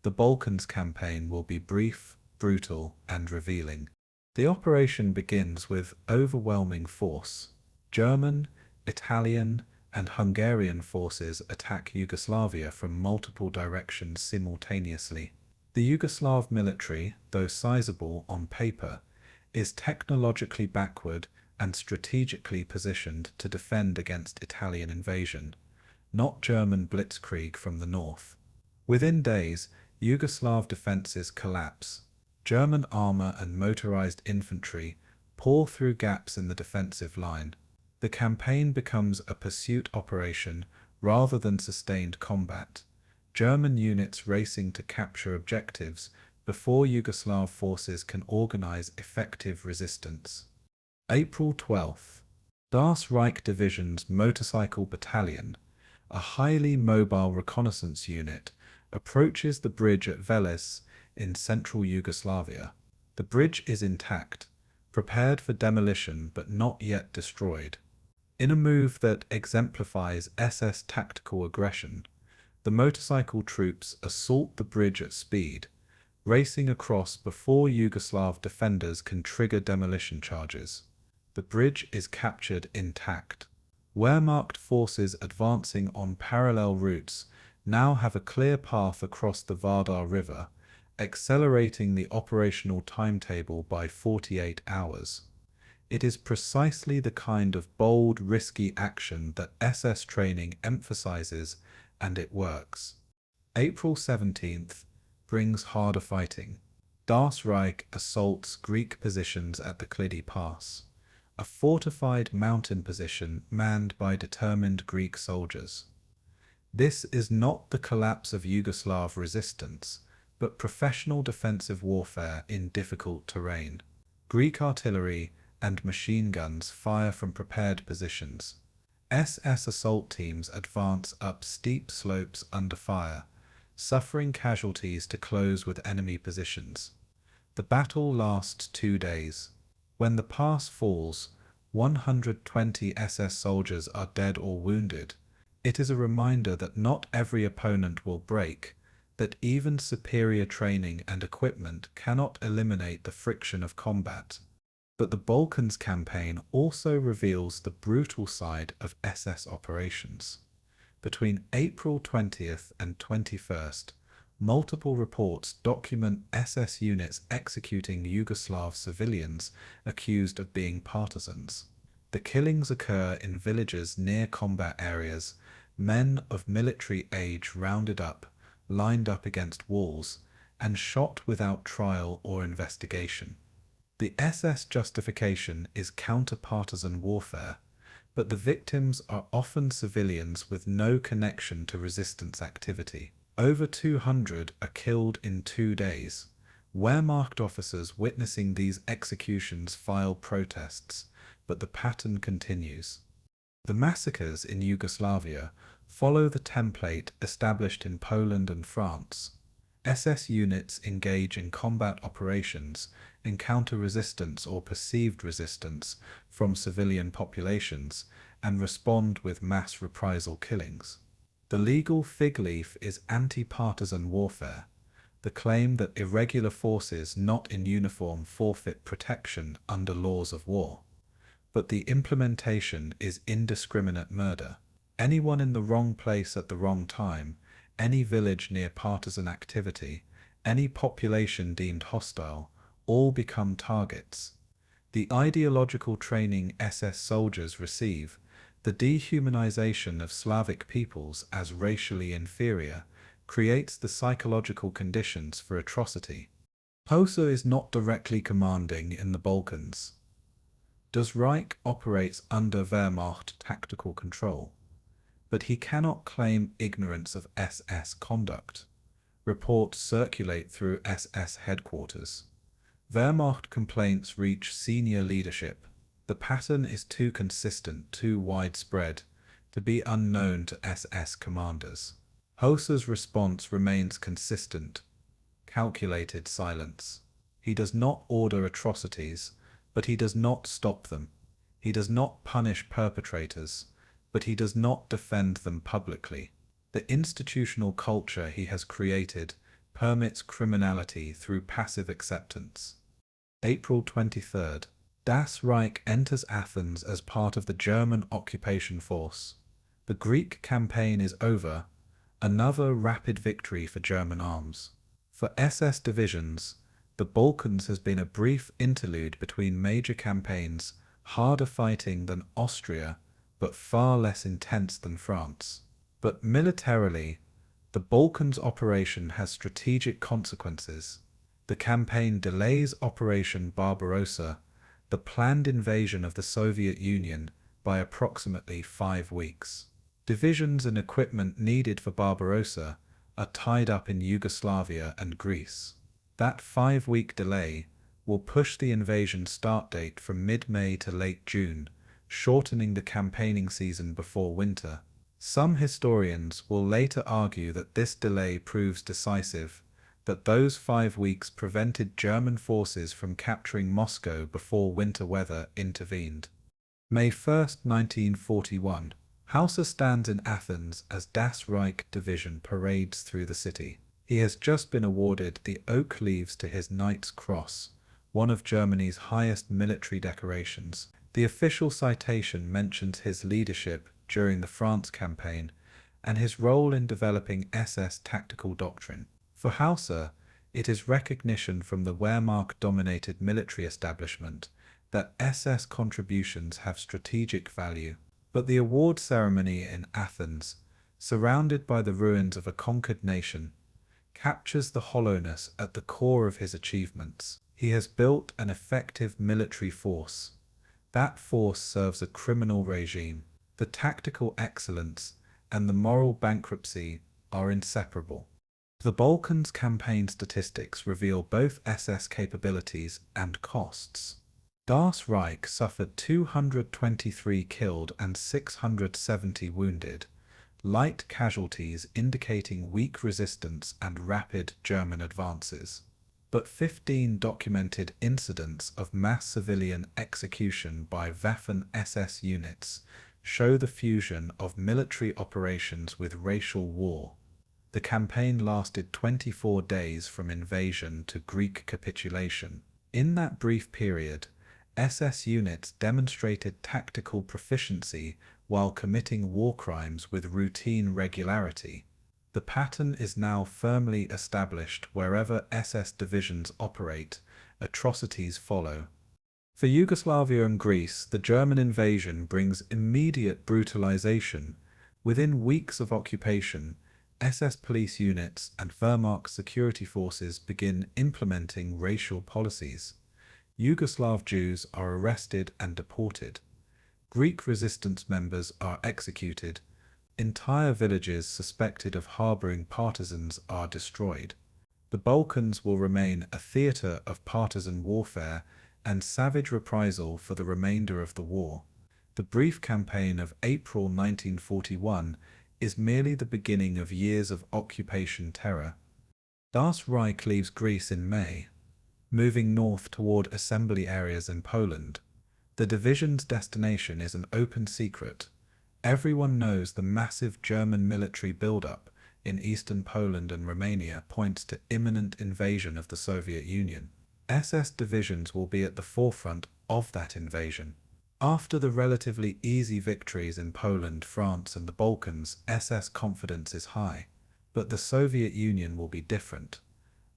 the Balkans campaign will be brief, brutal, and revealing. The operation begins with overwhelming force. German, Italian, and Hungarian forces attack Yugoslavia from multiple directions simultaneously. The Yugoslav military, though sizable on paper, is technologically backward and strategically positioned to defend against Italian invasion, not German blitzkrieg from the north. Within days, Yugoslav defenses collapse. German armor and motorized infantry pour through gaps in the defensive line. The campaign becomes a pursuit operation rather than sustained combat, German units racing to capture objectives before Yugoslav forces can organize effective resistance. April 12th. Das Reich Division's Motorcycle Battalion, a highly mobile reconnaissance unit, approaches the bridge at Falaise in central Yugoslavia. The bridge is intact, prepared for demolition but not yet destroyed. In a move that exemplifies SS tactical aggression, the motorcycle troops assault the bridge at speed, racing across before Yugoslav defenders can trigger demolition charges. The bridge is captured intact. Wehrmacht forces advancing on parallel routes now have a clear path across the Vardar River, accelerating the operational timetable by 48 hours. It is precisely the kind of bold, risky action that SS training emphasizes, and it works. April 17th brings harder fighting. Das Reich assaults Greek positions at the Klidi Pass, a fortified mountain position manned by determined Greek soldiers. This is not the collapse of Yugoslav resistance, but professional defensive warfare in difficult terrain. Greek artillery and machine guns fire from prepared positions. SS assault teams advance up steep slopes under fire, suffering casualties to close with enemy positions. The battle lasts 2 days. When the pass falls, 120 SS soldiers are dead or wounded. It is a reminder that not every opponent will break, that even superior training and equipment cannot eliminate the friction of combat. But the Balkans campaign also reveals the brutal side of SS operations. Between April 20th and 21st, multiple reports document SS units executing Yugoslav civilians accused of being partisans. The killings occur in villages near combat areas, men of military age rounded up, lined up against walls, and shot without trial or investigation. The SS justification is counter-partisan warfare, but the victims are often civilians with no connection to resistance activity. Over 200 are killed in 2 days. Wehrmacht officers witnessing these executions file protests, but the pattern continues. The massacres in Yugoslavia follow the template established in Poland and France. SS units engage in combat operations, encounter resistance or perceived resistance from civilian populations, and respond with mass reprisal killings. The legal fig leaf is anti-partisan warfare, the claim that irregular forces not in uniform forfeit protection under laws of war. But the implementation is indiscriminate murder. Anyone in the wrong place at the wrong time, any village near partisan activity, any population deemed hostile, all become targets. The ideological training SS soldiers receive, the dehumanization of Slavic peoples as racially inferior, creates the psychological conditions for atrocity. Hausser is not directly commanding in the Balkans. Das Reich operates under Wehrmacht tactical control, but he cannot claim ignorance of SS conduct. Reports circulate through SS headquarters. Wehrmacht complaints reach senior leadership. The pattern is too consistent, too widespread, to be unknown to SS commanders. Hausser's response remains consistent, calculated silence. He does not order atrocities, but he does not stop them. He does not punish perpetrators, but he does not defend them publicly. The institutional culture he has created permits criminality through passive acceptance. April 23rd. Das Reich enters Athens as part of the German occupation force. The Greek campaign is over, another rapid victory for German arms. For SS divisions, the Balkans has been a brief interlude between major campaigns, harder fighting than Austria, but far less intense than France. But militarily, the Balkans operation has strategic consequences. The campaign delays Operation Barbarossa, the planned invasion of the Soviet Union, by approximately 5 weeks. Divisions and equipment needed for Barbarossa are tied up in Yugoslavia and Greece. That 5-week delay will push the invasion start date from mid-May to late June, shortening the campaigning season before winter. Some historians will later argue that this delay proves decisive, but those 5 weeks prevented German forces from capturing Moscow before winter weather intervened. May 1, 1941. Hausser stands in Athens as Das Reich Division parades through the city. He has just been awarded the Oak Leaves to his Knight's Cross, one of Germany's highest military decorations. The official citation mentions his leadership during the France campaign and his role in developing SS tactical doctrine. For Hausser, it is recognition from the Wehrmacht-dominated military establishment that SS contributions have strategic value. But the award ceremony in Athens, surrounded by the ruins of a conquered nation, captures the hollowness at the core of his achievements. He has built an effective military force. That force serves a criminal regime. The tactical excellence and the moral bankruptcy are inseparable. The Balkans campaign statistics reveal both SS capabilities and costs. Das Reich suffered 223 killed and 670 wounded, light casualties indicating weak resistance and rapid German advances. But 15 documented incidents of mass civilian execution by Waffen-SS units show the fusion of military operations with racial war. The campaign lasted 24 days from invasion to Greek capitulation. In that brief period, SS units demonstrated tactical proficiency while committing war crimes with routine regularity. The pattern is now firmly established wherever SS divisions operate, atrocities follow. For Yugoslavia and Greece, the German invasion brings immediate brutalization. Within weeks of occupation, SS police units and Wehrmacht security forces begin implementing racial policies. Yugoslav Jews are arrested and deported. Greek resistance members are executed. Entire villages suspected of harboring partisans are destroyed. The Balkans will remain a theater of partisan warfare and savage reprisal for the remainder of the war. The brief campaign of April 1941 is merely the beginning of years of occupation terror. Das Reich leaves Greece in May, moving north toward assembly areas in Poland. The division's destination is an open secret. Everyone knows the massive German military buildup in eastern Poland and Romania points to imminent invasion of the Soviet Union. SS divisions will be at the forefront of that invasion. After the relatively easy victories in Poland, France, and the Balkans, SS confidence is high. But the Soviet Union will be different.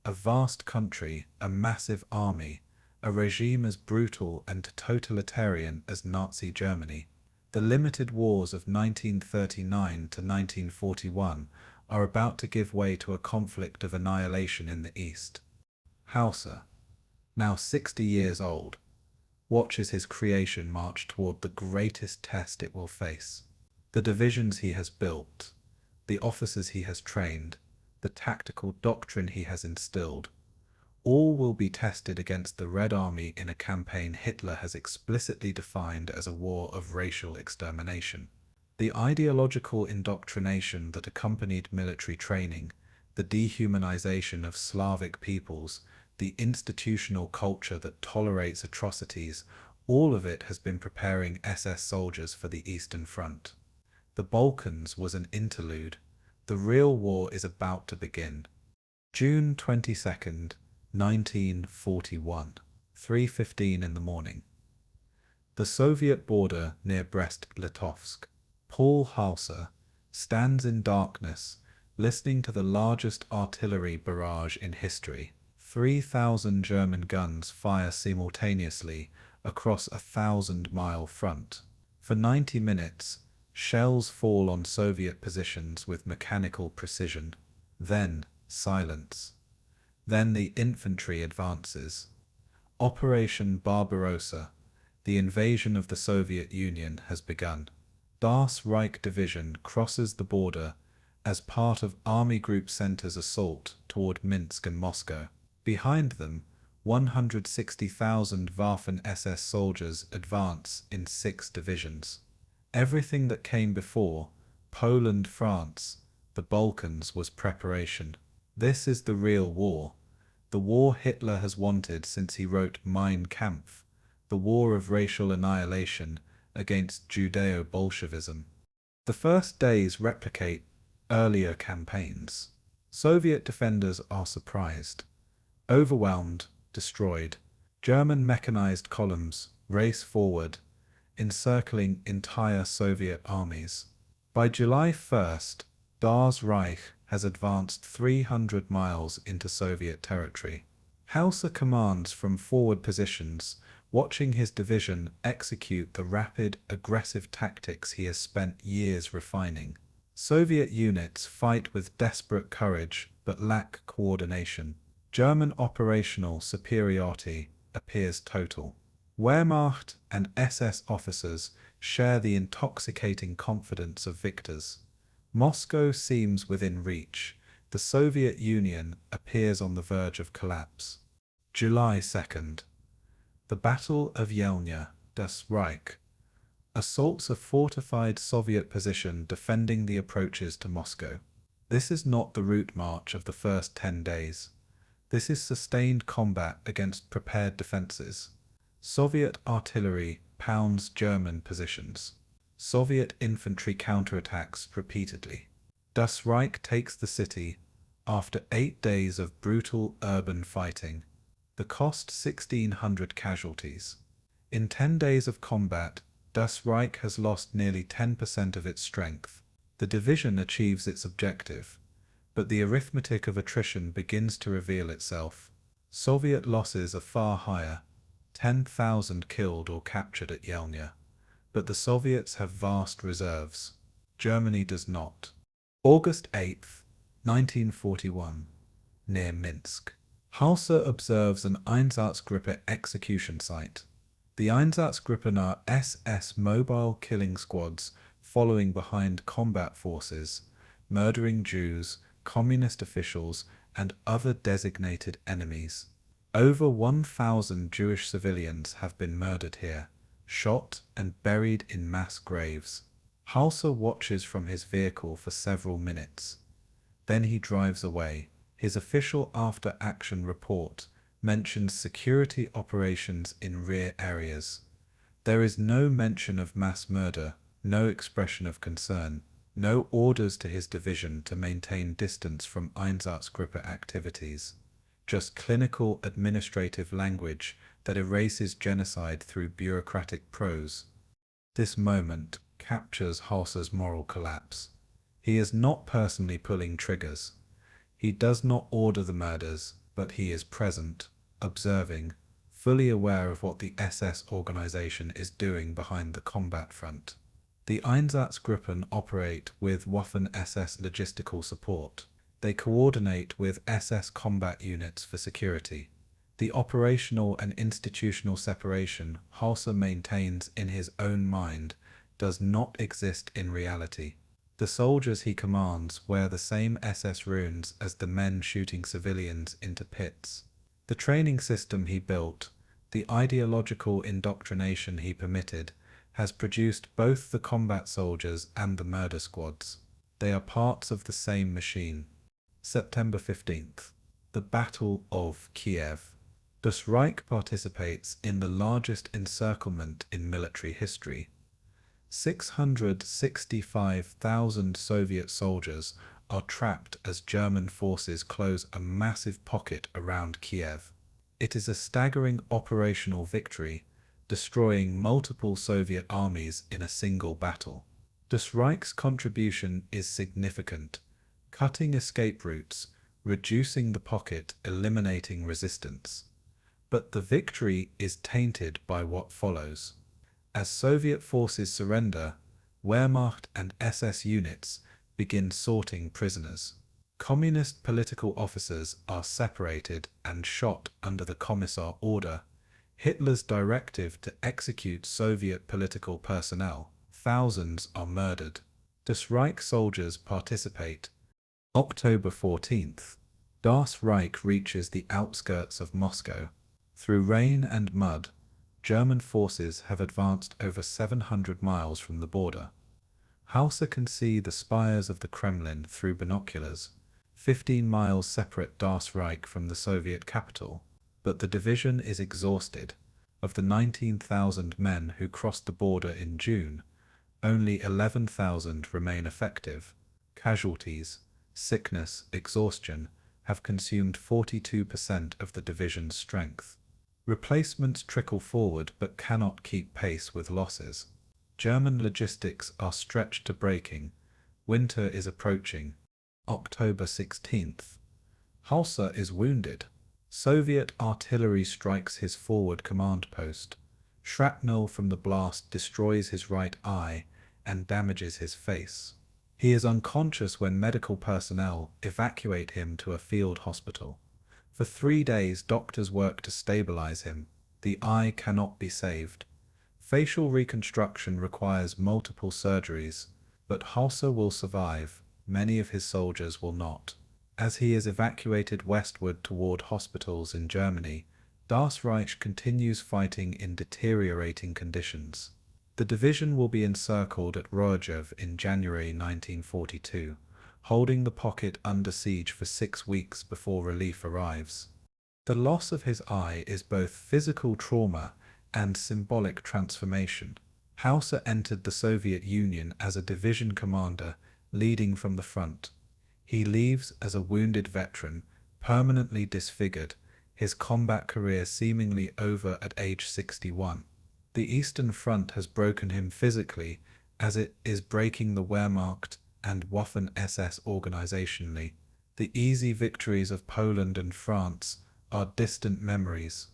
A vast country, a massive army, a regime as brutal and totalitarian as Nazi Germany. The limited wars of 1939 to 1941 are about to give way to a conflict of annihilation in the East. Hausser, now 60 years old, watches his creation march toward the greatest test it will face. The divisions he has built, the officers he has trained, the tactical doctrine he has instilled, all will be tested against the Red Army in a campaign Hitler has explicitly defined as a war of racial extermination. The ideological indoctrination that accompanied military training, the dehumanization of Slavic peoples, the institutional culture that tolerates atrocities, all of it has been preparing SS soldiers for the Eastern Front. The Balkans was an interlude. The real war is about to begin. June 22nd, 1941, 3:15 in the morning. The Soviet border near Brest-Litovsk. Paul Hausser stands in darkness, listening to the largest artillery barrage in history. 3,000 German guns fire simultaneously across a 1,000-mile front. For 90 minutes, shells fall on Soviet positions with mechanical precision. Then, silence. Then the infantry advances. Operation Barbarossa, the invasion of the Soviet Union, has begun. Das Reich Division crosses the border as part of Army Group Center's assault toward Minsk and Moscow. Behind them, 160,000 Waffen-SS soldiers advance in 6 divisions. Everything that came before, Poland, France, the Balkans, was preparation. This is the real war. The war Hitler has wanted since he wrote Mein Kampf, the war of racial annihilation against Judeo-Bolshevism. The first days replicate earlier campaigns. Soviet defenders are surprised, overwhelmed, destroyed. German mechanized columns race forward, encircling entire Soviet armies. By July 1st, Das Reich has advanced 300 miles into Soviet territory. Hausser commands from forward positions, watching his division execute the rapid, aggressive tactics he has spent years refining. Soviet units fight with desperate courage but lack coordination. German operational superiority appears total. Wehrmacht and SS officers share the intoxicating confidence of victors. Moscow seems within reach. The Soviet Union appears on the verge of collapse. July 2nd. The Battle of Yelnya, Das Reich. Assaults a fortified Soviet position defending the approaches to Moscow. This is not the route march of the first 10 days. This is sustained combat against prepared defenses. Soviet artillery pounds German positions. Soviet infantry counterattacks repeatedly. Das Reich takes the city after 8 days of brutal urban fighting. The cost 1,600 casualties. In 10 days of combat, Das Reich has lost nearly 10% of its strength. The division achieves its objective, but the arithmetic of attrition begins to reveal itself. Soviet losses are far higher, 10,000 killed or captured at Yelnya. But the Soviets have vast reserves. Germany does not. August 8th, 1941. Near Minsk. Hausser observes an Einsatzgruppe execution site. The Einsatzgruppen are SS mobile killing squads following behind combat forces, murdering Jews, communist officials, and other designated enemies. Over 1,000 Jewish civilians have been murdered here, shot and buried in mass graves. Hausser watches from his vehicle for several minutes. Then he drives away. His official after-action report mentions security operations in rear areas. There is no mention of mass murder, no expression of concern, no orders to his division to maintain distance from Einsatzgruppe activities. Just clinical administrative language that erases genocide through bureaucratic prose. This moment captures Hausser's moral collapse. He is not personally pulling triggers. He does not order the murders, but he is present, observing, fully aware of what the SS organization is doing behind the combat front. The Einsatzgruppen operate with Waffen-SS logistical support. They coordinate with SS combat units for security. The operational and institutional separation Hausser maintains in his own mind does not exist in reality. The soldiers he commands wear the same SS runes as the men shooting civilians into pits. The training system he built, the ideological indoctrination he permitted, has produced both the combat soldiers and the murder squads. They are parts of the same machine. September 15th. The Battle of Kiev. Das Reich participates in the largest encirclement in military history. 665,000 Soviet soldiers are trapped as German forces close a massive pocket around Kiev. It is a staggering operational victory, destroying multiple Soviet armies in a single battle. Das Reich's contribution is significant, cutting escape routes, reducing the pocket, eliminating resistance. But the victory is tainted by what follows. As Soviet forces surrender, Wehrmacht and SS units begin sorting prisoners. Communist political officers are separated and shot under the Commissar order, Hitler's directive to execute Soviet political personnel. Thousands are murdered. Das Reich soldiers participate. October 14th. Das Reich reaches the outskirts of Moscow. Through rain and mud, German forces have advanced over 700 miles from the border. Hausser can see the spires of the Kremlin through binoculars, 15 miles separate Das Reich from the Soviet capital, but the division is exhausted. Of the 19,000 men who crossed the border in June, only 11,000 remain effective. Casualties, sickness, exhaustion have consumed 42% of the division's strength. Replacements trickle forward but cannot keep pace with losses. German logistics are stretched to breaking. Winter is approaching. October 16th. Hausser is wounded. Soviet artillery strikes his forward command post. Shrapnel from the blast destroys his right eye and damages his face. He is unconscious when medical personnel evacuate him to a field hospital. For 3 days, doctors work to stabilize him. The eye cannot be saved. Facial reconstruction requires multiple surgeries, but Hausser will survive. Many of his soldiers will not. As he is evacuated westward toward hospitals in Germany, Das Reich continues fighting in deteriorating conditions. The division will be encircled at Roerjev in January 1942, holding the pocket under siege for 6 weeks before relief arrives. The loss of his eye is both physical trauma and symbolic transformation. Hausser entered the Soviet Union as a division commander, leading from the front. He leaves as a wounded veteran, permanently disfigured, his combat career seemingly over at age 61. The Eastern Front has broken him physically, as it is breaking the Wehrmacht and Waffen-SS organizationally. The easy victories of Poland and France are distant memories.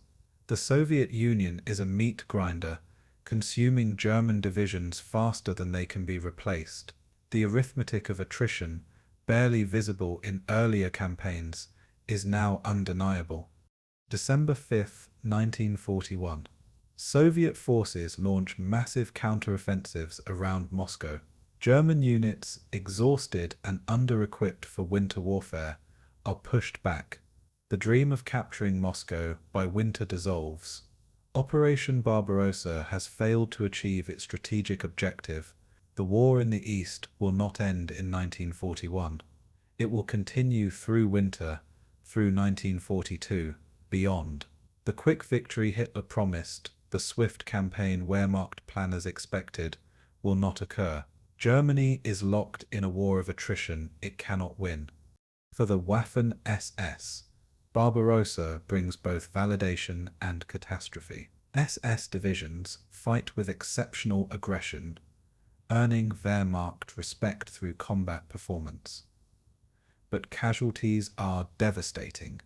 The Soviet Union is a meat grinder, consuming German divisions faster than they can be replaced. The arithmetic of attrition, barely visible in earlier campaigns, is now undeniable. December 5, 1941. Soviet forces launch massive counteroffensives around Moscow. German units, exhausted and under-equipped for winter warfare, are pushed back. The dream of capturing Moscow by winter dissolves. Operation Barbarossa has failed to achieve its strategic objective. The war in the East will not end in 1941. It will continue through winter, through 1942, beyond. The quick victory Hitler promised, the swift campaign Wehrmacht planners expected, will not occur. Germany is locked in a war of attrition it cannot win. For the Waffen-SS, Barbarossa brings both validation and catastrophe. SS divisions fight with exceptional aggression, earning Wehrmacht respect through combat performance. But casualties are devastating.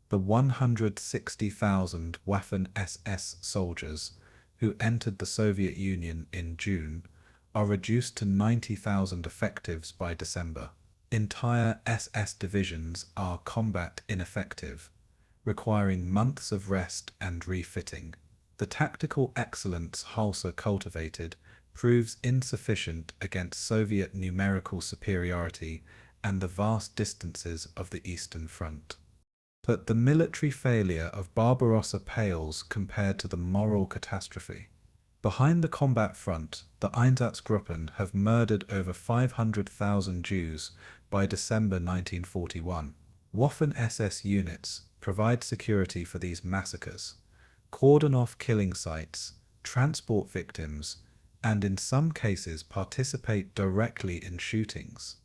The 160,000 Waffen-SS soldiers who entered the Soviet Union in June are reduced to 90,000 effectives by December. Entire SS divisions are combat ineffective, requiring months of rest and refitting. The tactical excellence Hausser cultivated proves insufficient against Soviet numerical superiority and the vast distances of the Eastern Front. But the military failure of Barbarossa pales compared to the moral catastrophe. Behind the combat front, the Einsatzgruppen have murdered over 500,000 Jews by December 1941. Waffen-SS units provide security for these massacres, cordon off killing sites, transport victims, and in some cases participate directly in shootings.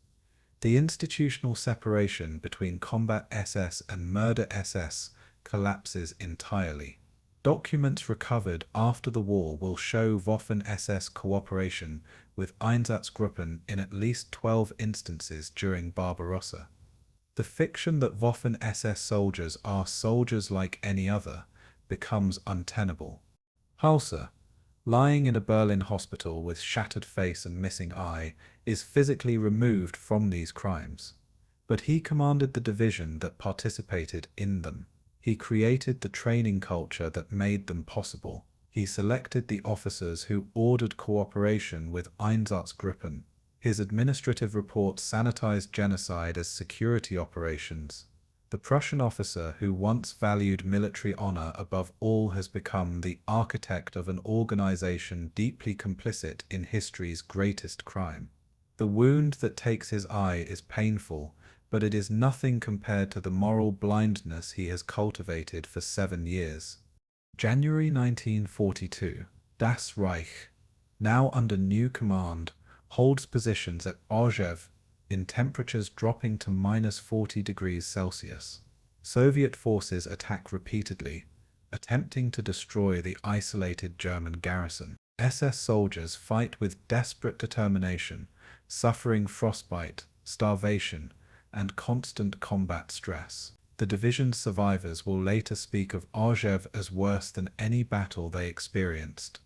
The institutional separation between combat SS and murder SS collapses entirely. Documents recovered after the war will show Waffen-SS cooperation with Einsatzgruppen in at least 12 instances during Barbarossa. The fiction that Waffen-SS soldiers are soldiers like any other becomes untenable. Hausser, lying in a Berlin hospital with shattered face and missing eye, is physically removed from these crimes. But he commanded the division that participated in them. He created the training culture that made them possible. He selected the officers who ordered cooperation with Einsatzgruppen. His administrative reports sanitized genocide as security operations. The Prussian officer who once valued military honor above all has become the architect of an organization deeply complicit in history's greatest crime. The wound that takes his eye is painful, but it is nothing compared to the moral blindness he has cultivated for 7 years. January 1942. Das Reich, now under new command, holds positions at Orgev in temperatures dropping to -40 degrees Celsius. Soviet forces attack repeatedly, attempting to destroy the isolated German garrison. SS soldiers fight with desperate determination, suffering frostbite, starvation, and constant combat stress. The division's survivors will later speak of Orgev as worse than any battle they experienced.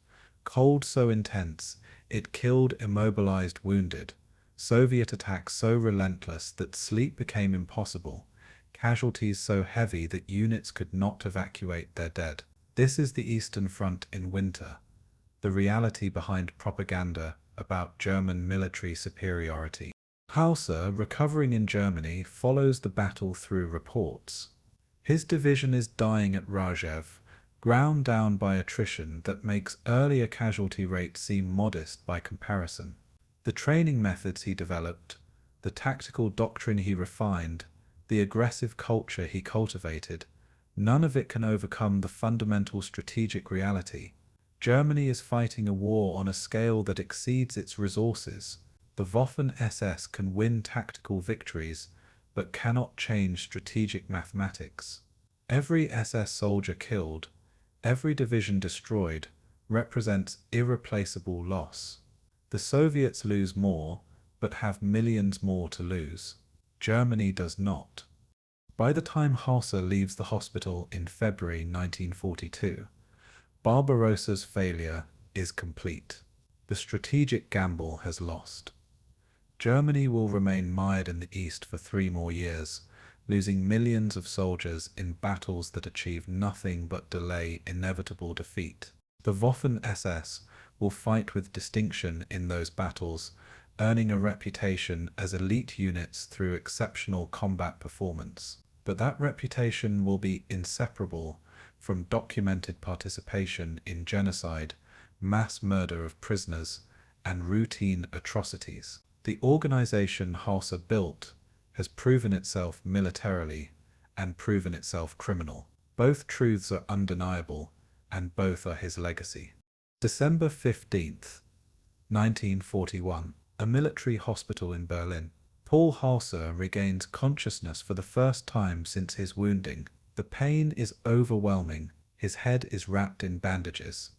Cold so intense, it killed immobilized wounded. Soviet attacks so relentless that sleep became impossible. Casualties so heavy that units could not evacuate their dead. This is the Eastern Front in winter. The reality behind propaganda about German military superiority. Hausser, recovering in Germany, follows the battle through reports. His division is dying at Rajev, ground down by attrition that makes earlier casualty rates seem modest by comparison. The training methods he developed, the tactical doctrine he refined, the aggressive culture he cultivated, none of it can overcome the fundamental strategic reality. Germany is fighting a war on a scale that exceeds its resources. The Waffen-SS can win tactical victories, but cannot change strategic mathematics. Every SS soldier killed, every division destroyed, represents irreplaceable loss. The Soviets lose more, but have millions more to lose. Germany does not. By the time Hausser leaves the hospital in February 1942, Barbarossa's failure is complete. The strategic gamble has lost. Germany will remain mired in the East for 3 more years, losing millions of soldiers in battles that achieve nothing but delay inevitable defeat. The Waffen-SS will fight with distinction in those battles, earning a reputation as elite units through exceptional combat performance. But that reputation will be inseparable from documented participation in genocide, mass murder of prisoners, and routine atrocities. The organization Hausser built has proven itself militarily and proven itself criminal. Both truths are undeniable, and both are his legacy. December 15th, 1941. A military hospital in Berlin. Paul Hausser regains consciousness for the first time since his wounding. The pain is overwhelming. His head is wrapped in bandages.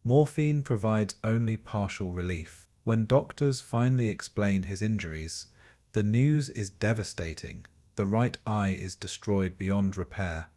Morphine provides only partial relief. When doctors finally explain his injuries, the news is devastating. The right eye is destroyed beyond repair.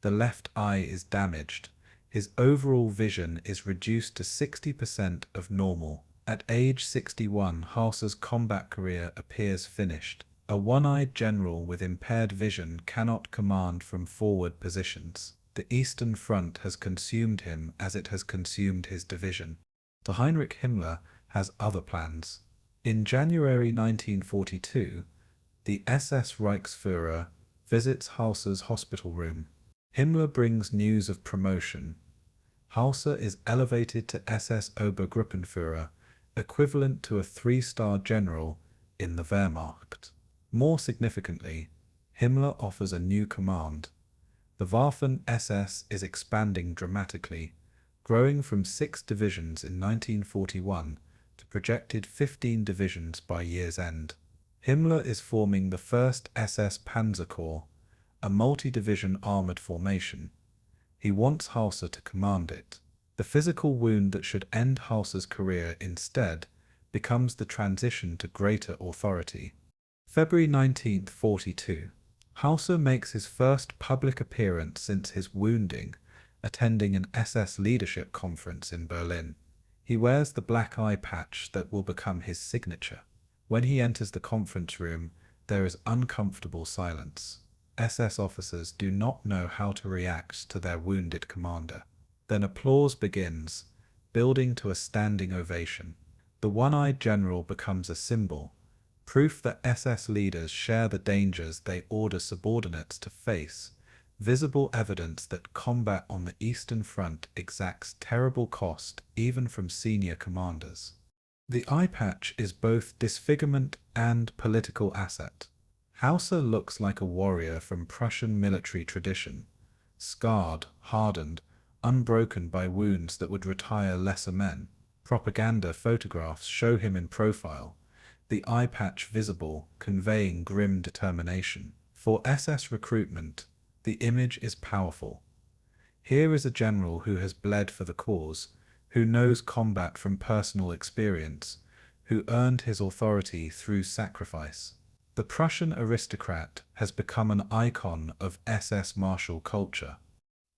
The left eye is damaged. His overall vision is reduced to 60% of normal. At age 61, Hausser's combat career appears finished. A one-eyed general with impaired vision cannot command from forward positions. The Eastern Front has consumed him as it has consumed his division. The Heinrich Himmler has other plans. In January 1942, the SS Reichsführer visits Hausser's hospital room. Himmler brings news of promotion. Hausser is elevated to SS Obergruppenführer, equivalent to a 3-star general in the Wehrmacht. More significantly, Himmler offers a new command. The Waffen-SS is expanding dramatically, growing from 6 divisions in 1941 to projected 15 divisions by year's end. Himmler is forming the 1st SS Panzer Corps, a multi-division armored formation. He wants Hausser to command it. The physical wound that should end Hausser's career instead becomes the transition to greater authority. February 1942. Hausser makes his first public appearance since his wounding, attending an SS leadership conference in Berlin. He wears the black eye patch that will become his signature. When he enters the conference room, there is uncomfortable silence. SS officers do not know how to react to their wounded commander. Then applause begins, building to a standing ovation. The one-eyed general becomes a symbol, proof that SS leaders share the dangers they order subordinates to face, visible evidence that combat on the Eastern Front exacts terrible cost even from senior commanders. The eye patch is both disfigurement and political asset. Hausser looks like a warrior from Prussian military tradition, scarred, hardened, unbroken by wounds that would retire lesser men. Propaganda photographs show him in profile, the eye patch visible, conveying grim determination. For SS recruitment, the image is powerful. Here is a general who has bled for the cause, who knows combat from personal experience, who earned his authority through sacrifice. The Prussian aristocrat has become an icon of SS martial culture.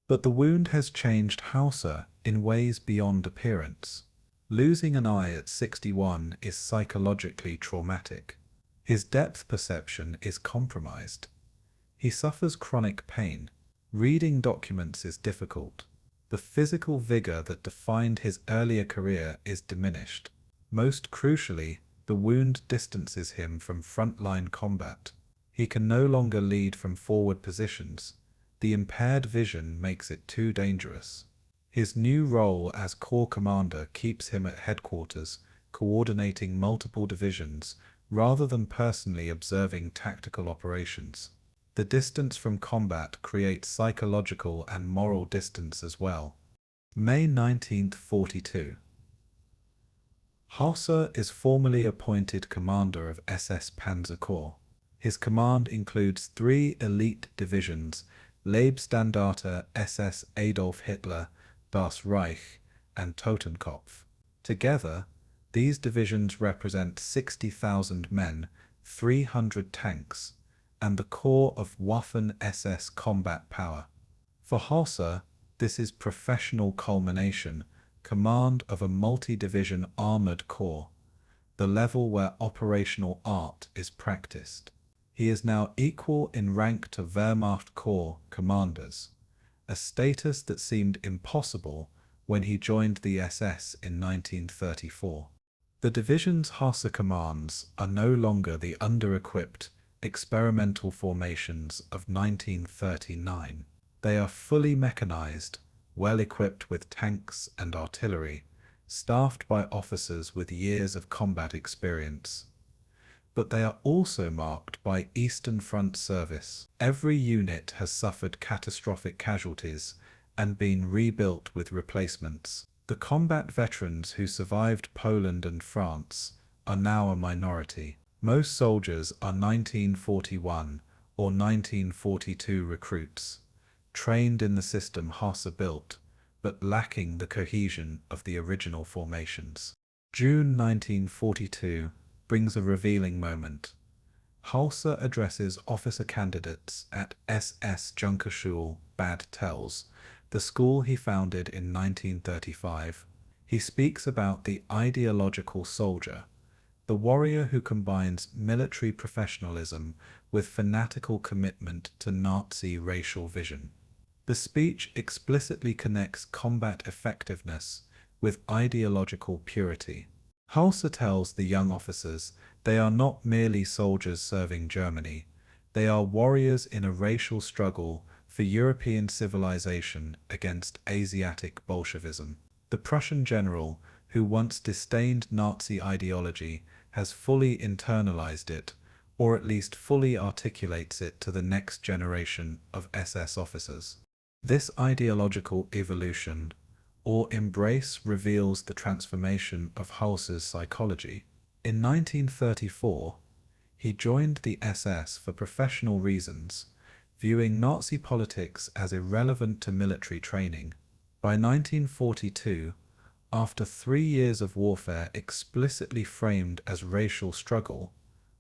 But the wound has changed Hausser in ways beyond appearance. Losing an eye at 61 is psychologically traumatic. His depth perception is compromised. He suffers chronic pain. Reading documents is difficult. The physical vigor that defined his earlier career is diminished. Most crucially, the wound distances him from frontline combat. He can no longer lead from forward positions. The impaired vision makes it too dangerous. His new role as Corps commander keeps him at headquarters, coordinating multiple divisions, rather than personally observing tactical operations. The distance from combat creates psychological and moral distance as well. May 1942. Hausser is formally appointed commander of SS Panzer Corps. His command includes 3 elite divisions, Leibstandarte SS Adolf Hitler, Das Reich, and Totenkopf. Together, these divisions represent 60,000 men, 300 tanks, and the core of Waffen-SS combat power. For Hausser, this is professional culmination, command of a multi-division armored corps, the level where operational art is practiced. He is now equal in rank to Wehrmacht Corps commanders, a status that seemed impossible when he joined the SS in 1934. The divisions Hausser commands are no longer the under-equipped, experimental formations of 1939. They are fully mechanized, well-equipped with tanks and artillery, staffed by officers with years of combat experience. But they are also marked by Eastern Front service. Every unit has suffered catastrophic casualties and been rebuilt with replacements. The combat veterans who survived Poland and France are now a minority. Most soldiers are 1941 or 1942 recruits, trained in the system Hausser built, but lacking the cohesion of the original formations. June 1942 brings a revealing moment. Hausser addresses officer candidates at SS Junkerschule Bad Tels, the school he founded in 1935. He speaks about the ideological soldier, the warrior who combines military professionalism with fanatical commitment to Nazi racial vision. The speech explicitly connects combat effectiveness with ideological purity. Hausser tells the young officers they are not merely soldiers serving Germany, they are warriors in a racial struggle for European civilization against Asiatic Bolshevism. The Prussian general, who once disdained Nazi ideology, has fully internalized it, or at least fully articulates it to the next generation of SS officers. This ideological evolution or embrace reveals the transformation of Hausser's psychology. In 1934, he joined the SS for professional reasons, viewing Nazi politics as irrelevant to military training. By 1942, after 3 years of warfare explicitly framed as racial struggle,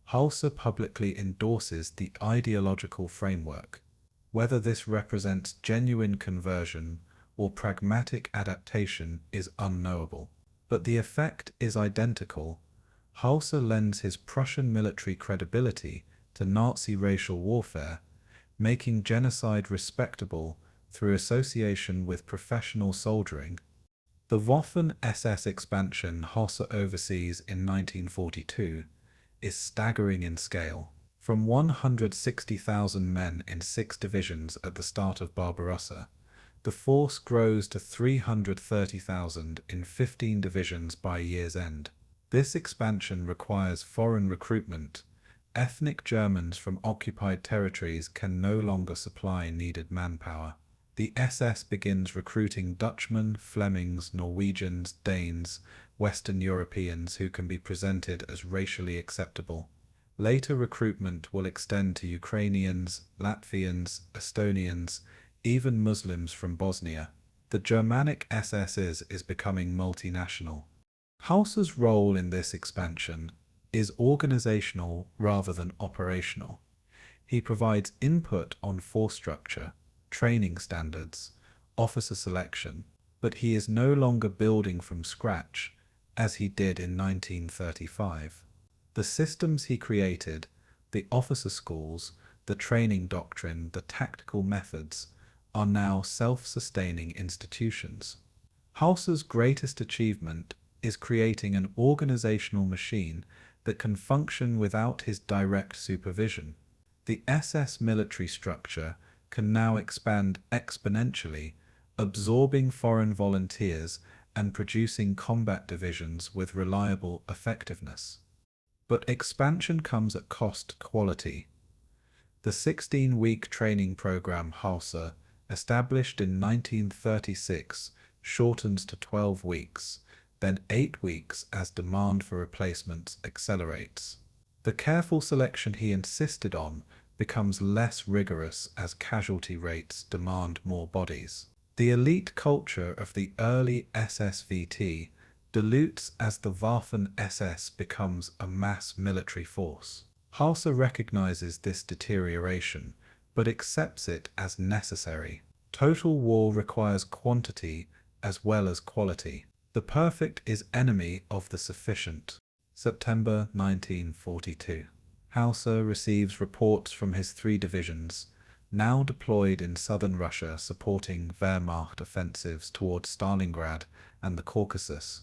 Hausser publicly endorses the ideological framework. Whether this represents genuine conversion or pragmatic adaptation is unknowable. But the effect is identical. Hausser lends his Prussian military credibility to Nazi racial warfare, making genocide respectable through association with professional soldiering. The Waffen-SS expansion Hausser oversees in 1942 is staggering in scale. From 160,000 men in 6 divisions at the start of Barbarossa, the force grows to 330,000 in 15 divisions by year's end. This expansion requires foreign recruitment, Ethnic Germans from occupied territories can no longer supply needed manpower. The SS begins recruiting Dutchmen, Flemings, Norwegians, Danes, Western Europeans who can be presented as racially acceptable. Later recruitment will extend to Ukrainians, Latvians, Estonians, even Muslims from Bosnia. The Germanic SS is becoming multinational. Hausser's role in this expansion is organizational rather than operational. He provides input on force structure, training standards, officer selection, but he is no longer building from scratch as he did in 1935. The systems he created, the officer schools, the training doctrine, the tactical methods, are now self-sustaining institutions. Hausser's greatest achievement is creating an organizational machine that can function without his direct supervision. The SS military structure can now expand exponentially, absorbing foreign volunteers and producing combat divisions with reliable effectiveness. But expansion comes at cost to quality. The 16-week training program Hausser, established in 1936, shortens to 12 weeks, then 8 weeks as demand for replacements accelerates. The careful selection he insisted on becomes less rigorous as casualty rates demand more bodies. The elite culture of the early SSVT dilutes as the Waffen-SS becomes a mass military force. Hausser recognizes this deterioration, but accepts it as necessary. Total war requires quantity as well as quality. The perfect is enemy of the sufficient. September 1942. Hausser receives reports from his 3 divisions, now deployed in southern Russia supporting Wehrmacht offensives towards Stalingrad and the Caucasus.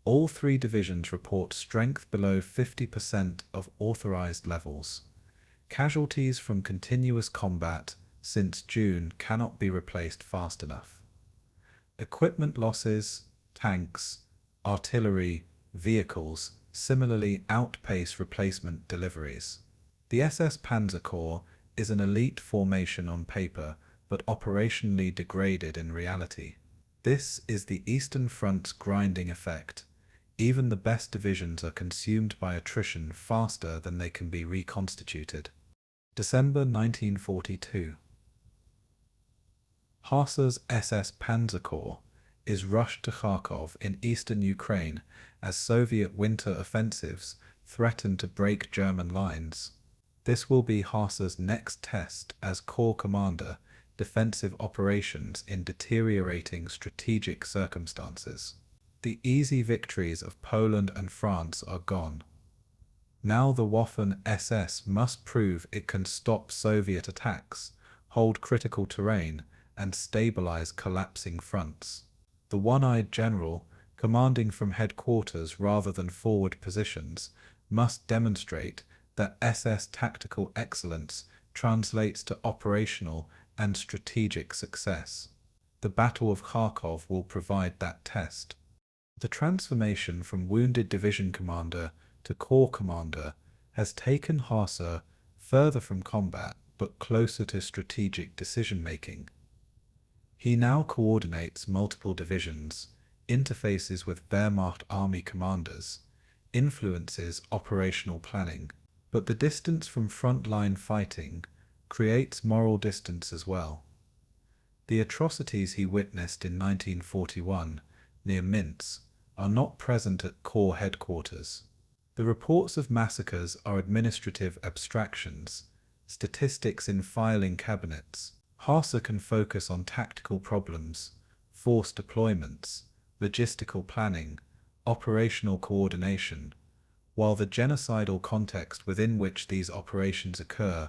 All 3 divisions report strength below 50% of authorized levels. Casualties from continuous combat since June cannot be replaced fast enough. Equipment losses, tanks, artillery, vehicles similarly outpace replacement deliveries. The SS Panzer Corps is an elite formation on paper, but operationally degraded in reality. This is the Eastern Front's grinding effect. Even the best divisions are consumed by attrition faster than they can be reconstituted. December 1942. Hausser's SS Panzer Corps is rushed to Kharkov in eastern Ukraine as Soviet winter offensives threaten to break German lines. This will be Hausser's next test as Corps commander, defensive operations in deteriorating strategic circumstances. The easy victories of Poland and France are gone. Now the Waffen-SS must prove it can stop Soviet attacks, hold critical terrain, and stabilize collapsing fronts. The one-eyed general, commanding from headquarters rather than forward positions, must demonstrate that SS tactical excellence translates to operational and strategic success. The Battle of Kharkov will provide that test. The transformation from wounded division commander to corps commander has taken Hausser further from combat but closer to strategic decision-making. He now coordinates multiple divisions, interfaces with Wehrmacht army commanders, influences operational planning, but the distance from front-line fighting creates moral distance as well. The atrocities he witnessed in 1941 near Minsk are not present at Corps headquarters. The reports of massacres are administrative abstractions, statistics in filing cabinets. Hausser can focus on tactical problems, force deployments, logistical planning, operational coordination, while the genocidal context within which these operations occur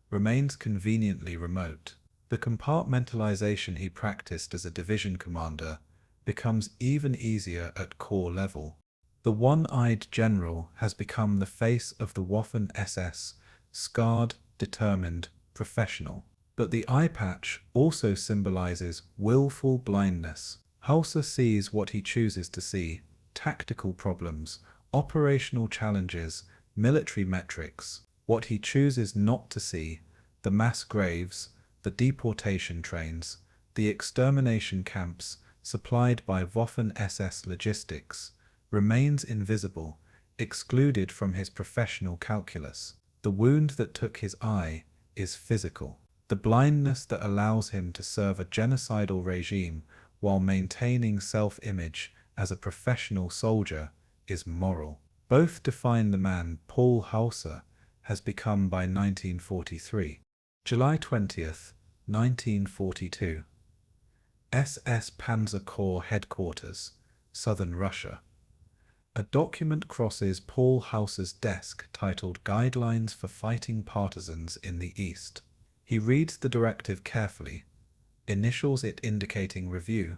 remains conveniently remote. The compartmentalization he practiced as a division commander becomes even easier at corps level. The one-eyed general has become the face of the Waffen-SS, scarred, determined, professional. But the eye patch also symbolizes willful blindness. Hausser sees what he chooses to see: tactical problems, operational challenges, military metrics. What he chooses not to see, the mass graves, the deportation trains, the extermination camps supplied by Waffen-SS logistics, remains invisible, excluded from his professional calculus. The wound that took his eye is physical. The blindness that allows him to serve a genocidal regime while maintaining self-image as a professional soldier is moral. Both define the man Paul Hausser has become by 1943. July 20th, 1942. SS Panzer Corps Headquarters, Southern Russia. A document crosses Paul Hausser's desk titled Guidelines for Fighting Partisans in the East. He reads the directive carefully, initials it indicating review,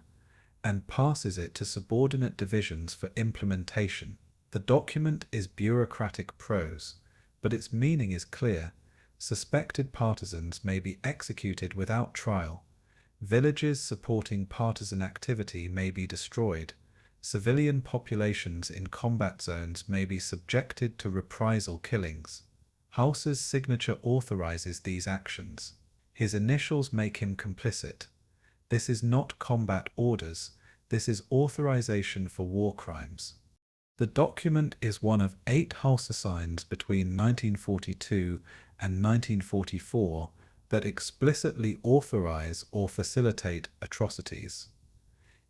and passes it to subordinate divisions for implementation. The document is bureaucratic prose, but its meaning is clear. Suspected partisans may be executed without trial. Villages supporting partisan activity may be destroyed. Civilian populations in combat zones may be subjected to reprisal killings. Hausser's signature authorizes these actions. His initials make him complicit. This is not combat orders, this is authorization for war crimes. The document is one of 8 Hausser signs between 1942 and 1944 that explicitly authorize or facilitate atrocities.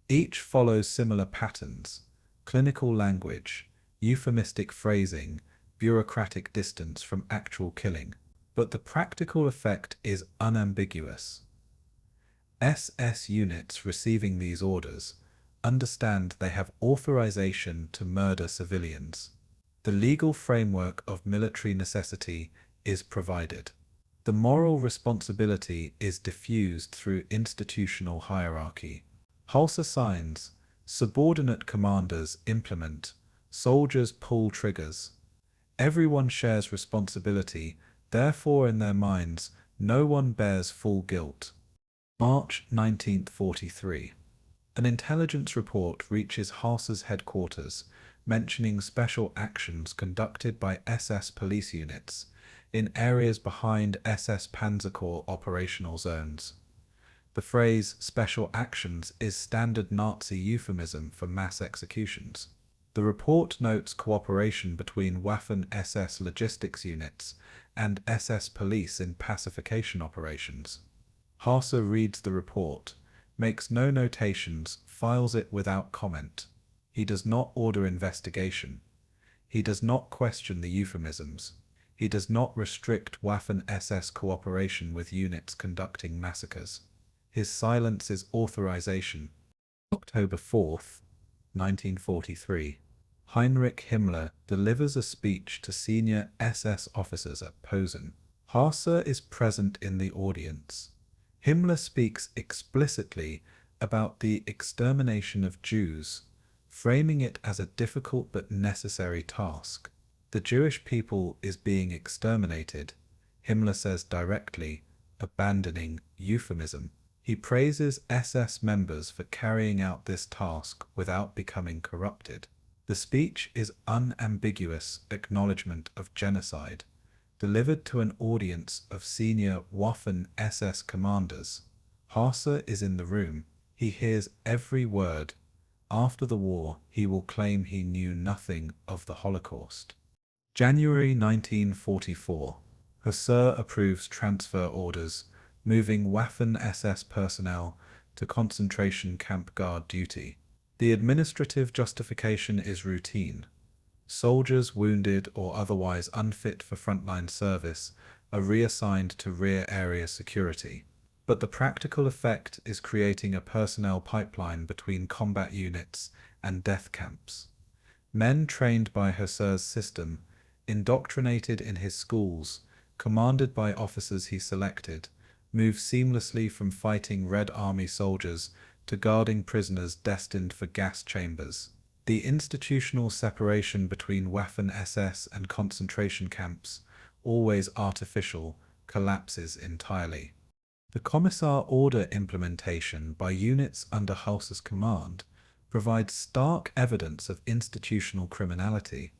Each follows similar patterns: clinical language, euphemistic phrasing, bureaucratic distance from actual killing. But the practical effect is unambiguous. SS units receiving these orders understand they have authorization to murder civilians. The legal framework of military necessity is provided. The moral responsibility is diffused through institutional hierarchy. Hausser signs, subordinate commanders implement, soldiers pull triggers. Everyone shares responsibility, therefore in their minds no one bears full guilt. March 1943. An intelligence report reaches Hausser's headquarters, mentioning special actions conducted by SS police units in areas behind SS Panzer Corps operational zones. The phrase "special actions" is standard Nazi euphemism for mass executions. The report notes cooperation between Waffen-SS logistics units and SS police in pacification operations. Hausser reads the report, makes no notations, files it without comment. He does not order investigation. He does not question the euphemisms. He does not restrict Waffen-SS cooperation with units conducting massacres. His silence is authorization. October 4th, 1943. Heinrich Himmler delivers a speech to senior SS officers at Posen. Hausser is present in the audience. Himmler speaks explicitly about the extermination of Jews, framing it as a difficult but necessary task. The Jewish people is being exterminated, Himmler says directly, abandoning euphemism. He praises SS members for carrying out this task without becoming corrupted. The speech is unambiguous acknowledgement of genocide, delivered to an audience of senior Waffen-SS commanders. Hausser is in the room. He hears every word. After the war, he will claim he knew nothing of the Holocaust. January 1944. Hausser approves transfer orders, moving Waffen-SS personnel to concentration camp guard duty. The administrative justification is routine. Soldiers wounded or otherwise unfit for frontline service are reassigned to rear area security. But the practical effect is creating a personnel pipeline between combat units and death camps. Men trained by Hausser's system, indoctrinated in his schools, commanded by officers he selected, move seamlessly from fighting Red Army soldiers to guarding prisoners destined for gas chambers. The institutional separation between Waffen-SS and concentration camps, always artificial, collapses entirely. The Commissar order implementation by units under Hausser's command provides stark evidence of institutional criminality.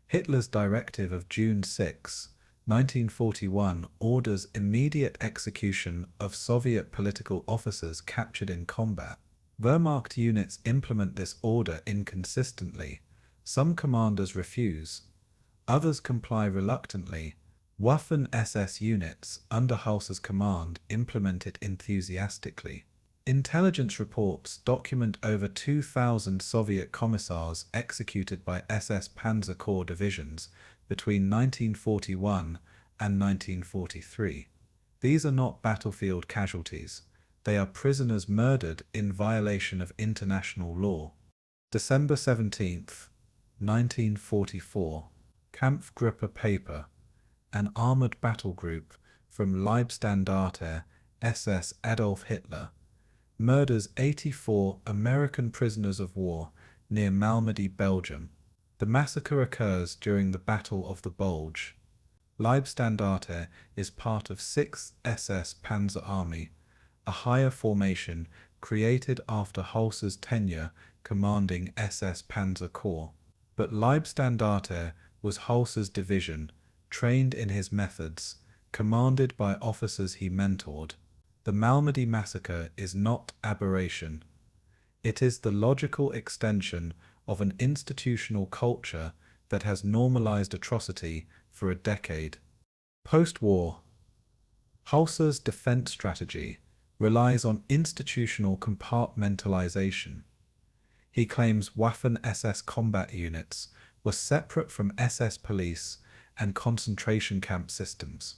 Hitler's directive of June 6, 1941 orders immediate execution of Soviet political officers captured in combat. Wehrmacht units implement this order inconsistently. Some commanders refuse, others comply reluctantly. Waffen-SS units under Hausser's command implement it enthusiastically. Intelligence reports document over 2,000 Soviet commissars executed by SS Panzer Corps divisions between 1941 and 1943. These are not battlefield casualties. They are prisoners murdered in violation of international law. December 17th, 1944. Kampfgruppe Paper, an armored battle group from Leibstandarte SS Adolf Hitler, murders 84 American prisoners of war near Malmedy, Belgium. The massacre occurs during the Battle of the Bulge. Leibstandarte is part of 6th SS Panzer Army, a higher formation created after Hausser's tenure commanding SS Panzer Corps. But Leibstandarte was Hausser's division, trained in his methods, commanded by officers he mentored. The Malmedy massacre is not aberration. It is the logical extension of an institutional culture that has normalized atrocity for a decade. Post-war, Hausser's defense strategy relies on institutional compartmentalization. He claims Waffen-SS combat units were separate from SS police and concentration camp systems.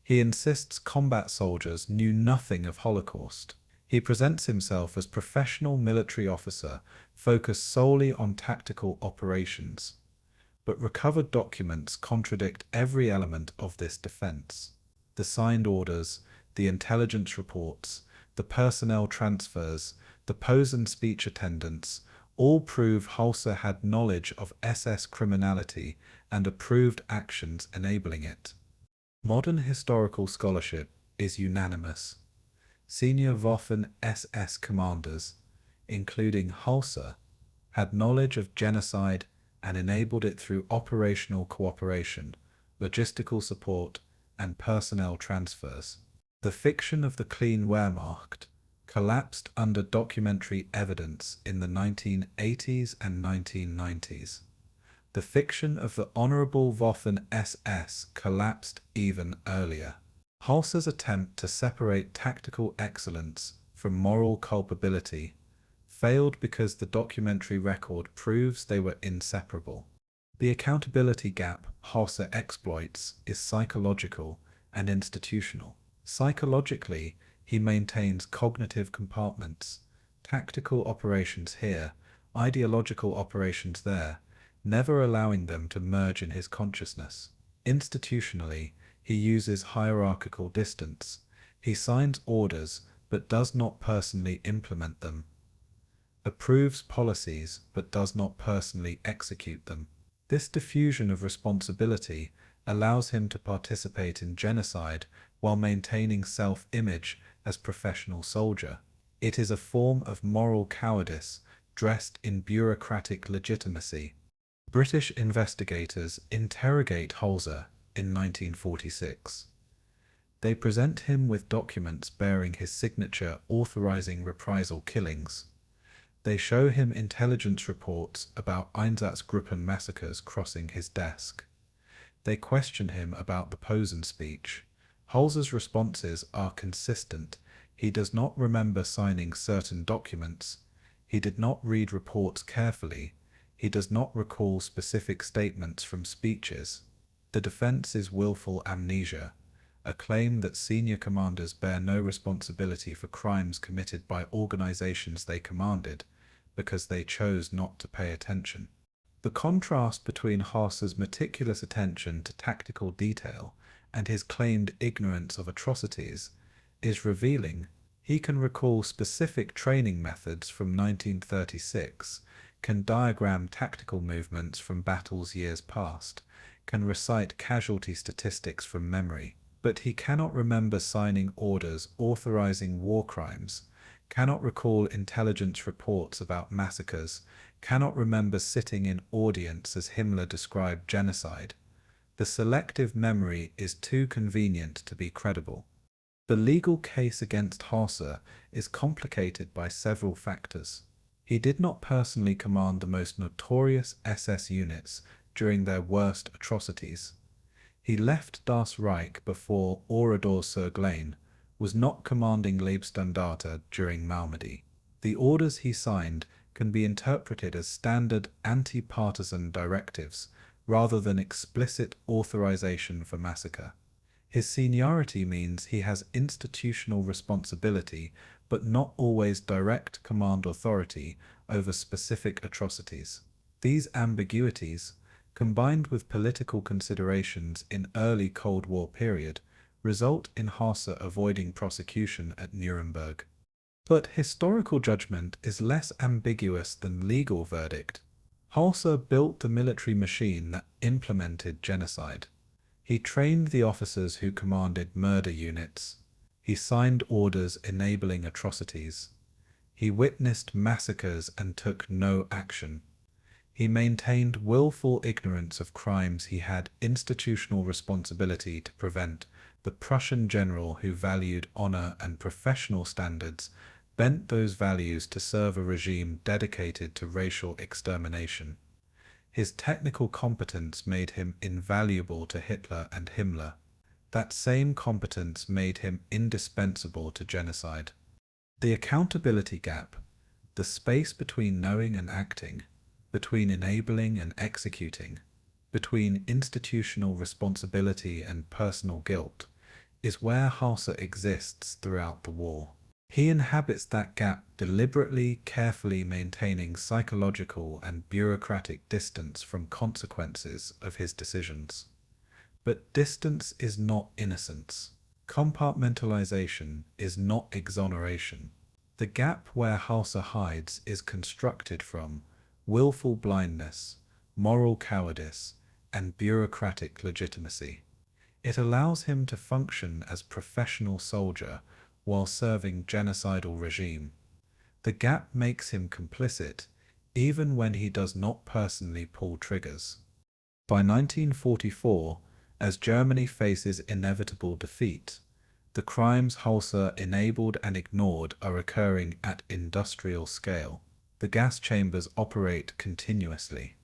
He insists combat soldiers knew nothing of Holocaust. He presents himself as professional military officer focused solely on tactical operations. But recovered documents contradict every element of this defense. The signed orders, the intelligence reports, the personnel transfers, the Posen speech attendance, all prove Hausser had knowledge of SS criminality and approved actions enabling it. Modern historical scholarship is unanimous. Senior Waffen-SS commanders, including Hausser, had knowledge of genocide and enabled it through operational cooperation, logistical support, and personnel transfers. The fiction of the clean Wehrmacht collapsed under documentary evidence in the 1980s and 1990s. The fiction of the honorable Waffen-SS collapsed even earlier. Hausser's attempt to separate tactical excellence from moral culpability failed because the documentary record proves they were inseparable. The accountability gap Hausser exploits is psychological and institutional. Psychologically, he maintains cognitive compartments, tactical operations here, ideological operations there, never allowing them to merge in his consciousness. Institutionally, he uses hierarchical distance. He signs orders but does not personally implement them, approves policies but does not personally execute them. This diffusion of responsibility allows him to participate in genocide while maintaining self-image as professional soldier. It is a form of moral cowardice dressed in bureaucratic legitimacy. British investigators interrogate Hausser in 1946. They present him with documents bearing his signature authorizing reprisal killings. They show him intelligence reports about Einsatzgruppen massacres crossing his desk. They question him about the Posen speech. Hausser's responses are consistent. He does not remember signing certain documents. He did not read reports carefully. He does not recall specific statements from speeches. The defense is willful amnesia, a claim that senior commanders bear no responsibility for crimes committed by organizations they commanded because they chose not to pay attention. The contrast between Hausser's meticulous attention to tactical detail and his claimed ignorance of atrocities is revealing. He can recall specific training methods from 1936, can diagram tactical movements from battles years past, can recite casualty statistics from memory, but he cannot remember signing orders authorizing war crimes, cannot recall intelligence reports about massacres, cannot remember sitting in audience as Himmler described genocide. The selective memory is too convenient to be credible. The legal case against Hausser is complicated by several factors. He did not personally command the most notorious SS units during their worst atrocities. He left Das Reich before Oradour-sur-Glane, was not commanding Leibstandarte during Normandy. The orders he signed can be interpreted as standard anti-partisan directives rather than explicit authorization for massacre. His seniority means he has institutional responsibility but not always direct command authority over specific atrocities. These ambiguities, combined with political considerations in early Cold War period, result in Hausser avoiding prosecution at Nuremberg. But historical judgment is less ambiguous than legal verdict. Hausser built the military machine that implemented genocide. He trained the officers who commanded murder units. He signed orders enabling atrocities. He witnessed massacres and took no action. He maintained willful ignorance of crimes he had institutional responsibility to prevent. The Prussian general who valued honor and professional standards bent those values to serve a regime dedicated to racial extermination. His technical competence made him invaluable to Hitler and Himmler. That same competence made him indispensable to genocide. The accountability gap, the space between knowing and acting, between enabling and executing, between institutional responsibility and personal guilt, is where Hausser exists throughout the war. He inhabits that gap deliberately, carefully maintaining psychological and bureaucratic distance from consequences of his decisions. But distance is not innocence. Compartmentalization is not exoneration. The gap where Hausser hides is constructed from willful blindness, moral cowardice, and bureaucratic legitimacy. It allows him to function as professional soldier while serving genocidal regime. The gap makes him complicit, even when he does not personally pull triggers. By 1944, as Germany faces inevitable defeat, the crimes Hausser enabled and ignored are occurring at industrial scale. The gas chambers operate continuously.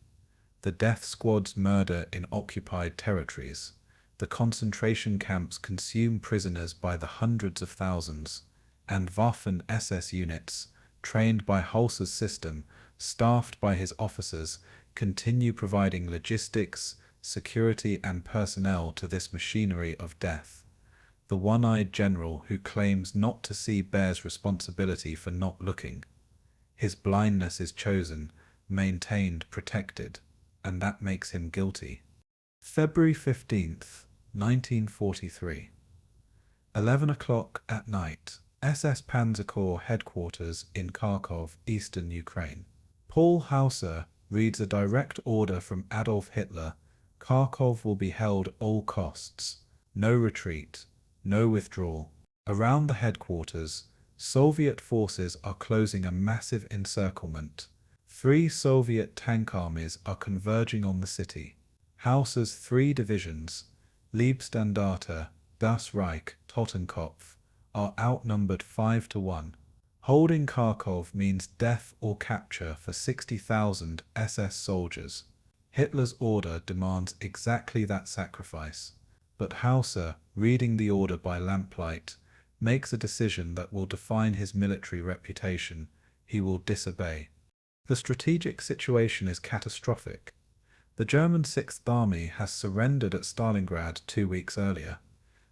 The death squads murder in occupied territories. The concentration camps consume prisoners by the hundreds of thousands, and Waffen-SS units, trained by Hausser's system, staffed by his officers, continue providing logistics, security and personnel to this machinery of death. The one-eyed general who claims not to see bears responsibility for not looking. His blindness is chosen, maintained, protected, and that makes him guilty. February 15th, 1943. 11 o'clock at night. SS Panzer Corps headquarters in Kharkov, eastern Ukraine. Paul Hausser reads a direct order from Adolf Hitler. Kharkov will be held at all costs. No retreat, no withdrawal. Around the headquarters, Soviet forces are closing a massive encirclement. 3 Soviet tank armies are converging on the city. Hausser's 3 divisions, Leibstandarte, Das Reich, Totenkopf, are outnumbered 5-1. Holding Kharkov means death or capture for 60,000 SS soldiers. Hitler's order demands exactly that sacrifice, but Hausser, reading the order by lamplight, makes a decision that will define his military reputation. He will disobey. The strategic situation is catastrophic. The German 6th Army has surrendered at Stalingrad 2 weeks earlier.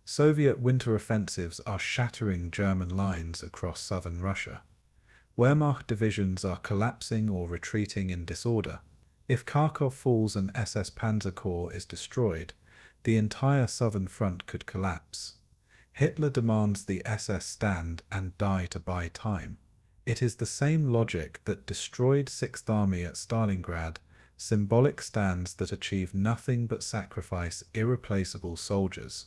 Soviet winter offensives are shattering German lines across southern Russia. Wehrmacht divisions are collapsing or retreating in disorder. If Kharkov falls and SS Panzer Corps is destroyed, the entire southern front could collapse. Hitler demands the SS stand and die to buy time. It is the same logic that destroyed 6th Army at Stalingrad, symbolic stands that achieve nothing but sacrifice irreplaceable soldiers.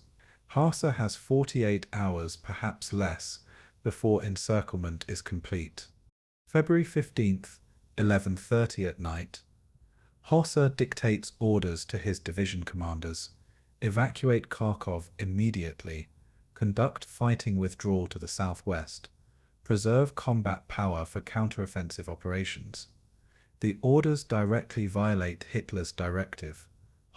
Hausser has 48 hours, perhaps less, before encirclement is complete. February 15th, 11:30 at night. Hausser dictates orders to his division commanders. Evacuate Kharkov immediately. Conduct fighting withdrawal to the southwest. Preserve combat power for counteroffensive operations. The orders directly violate Hitler's directive.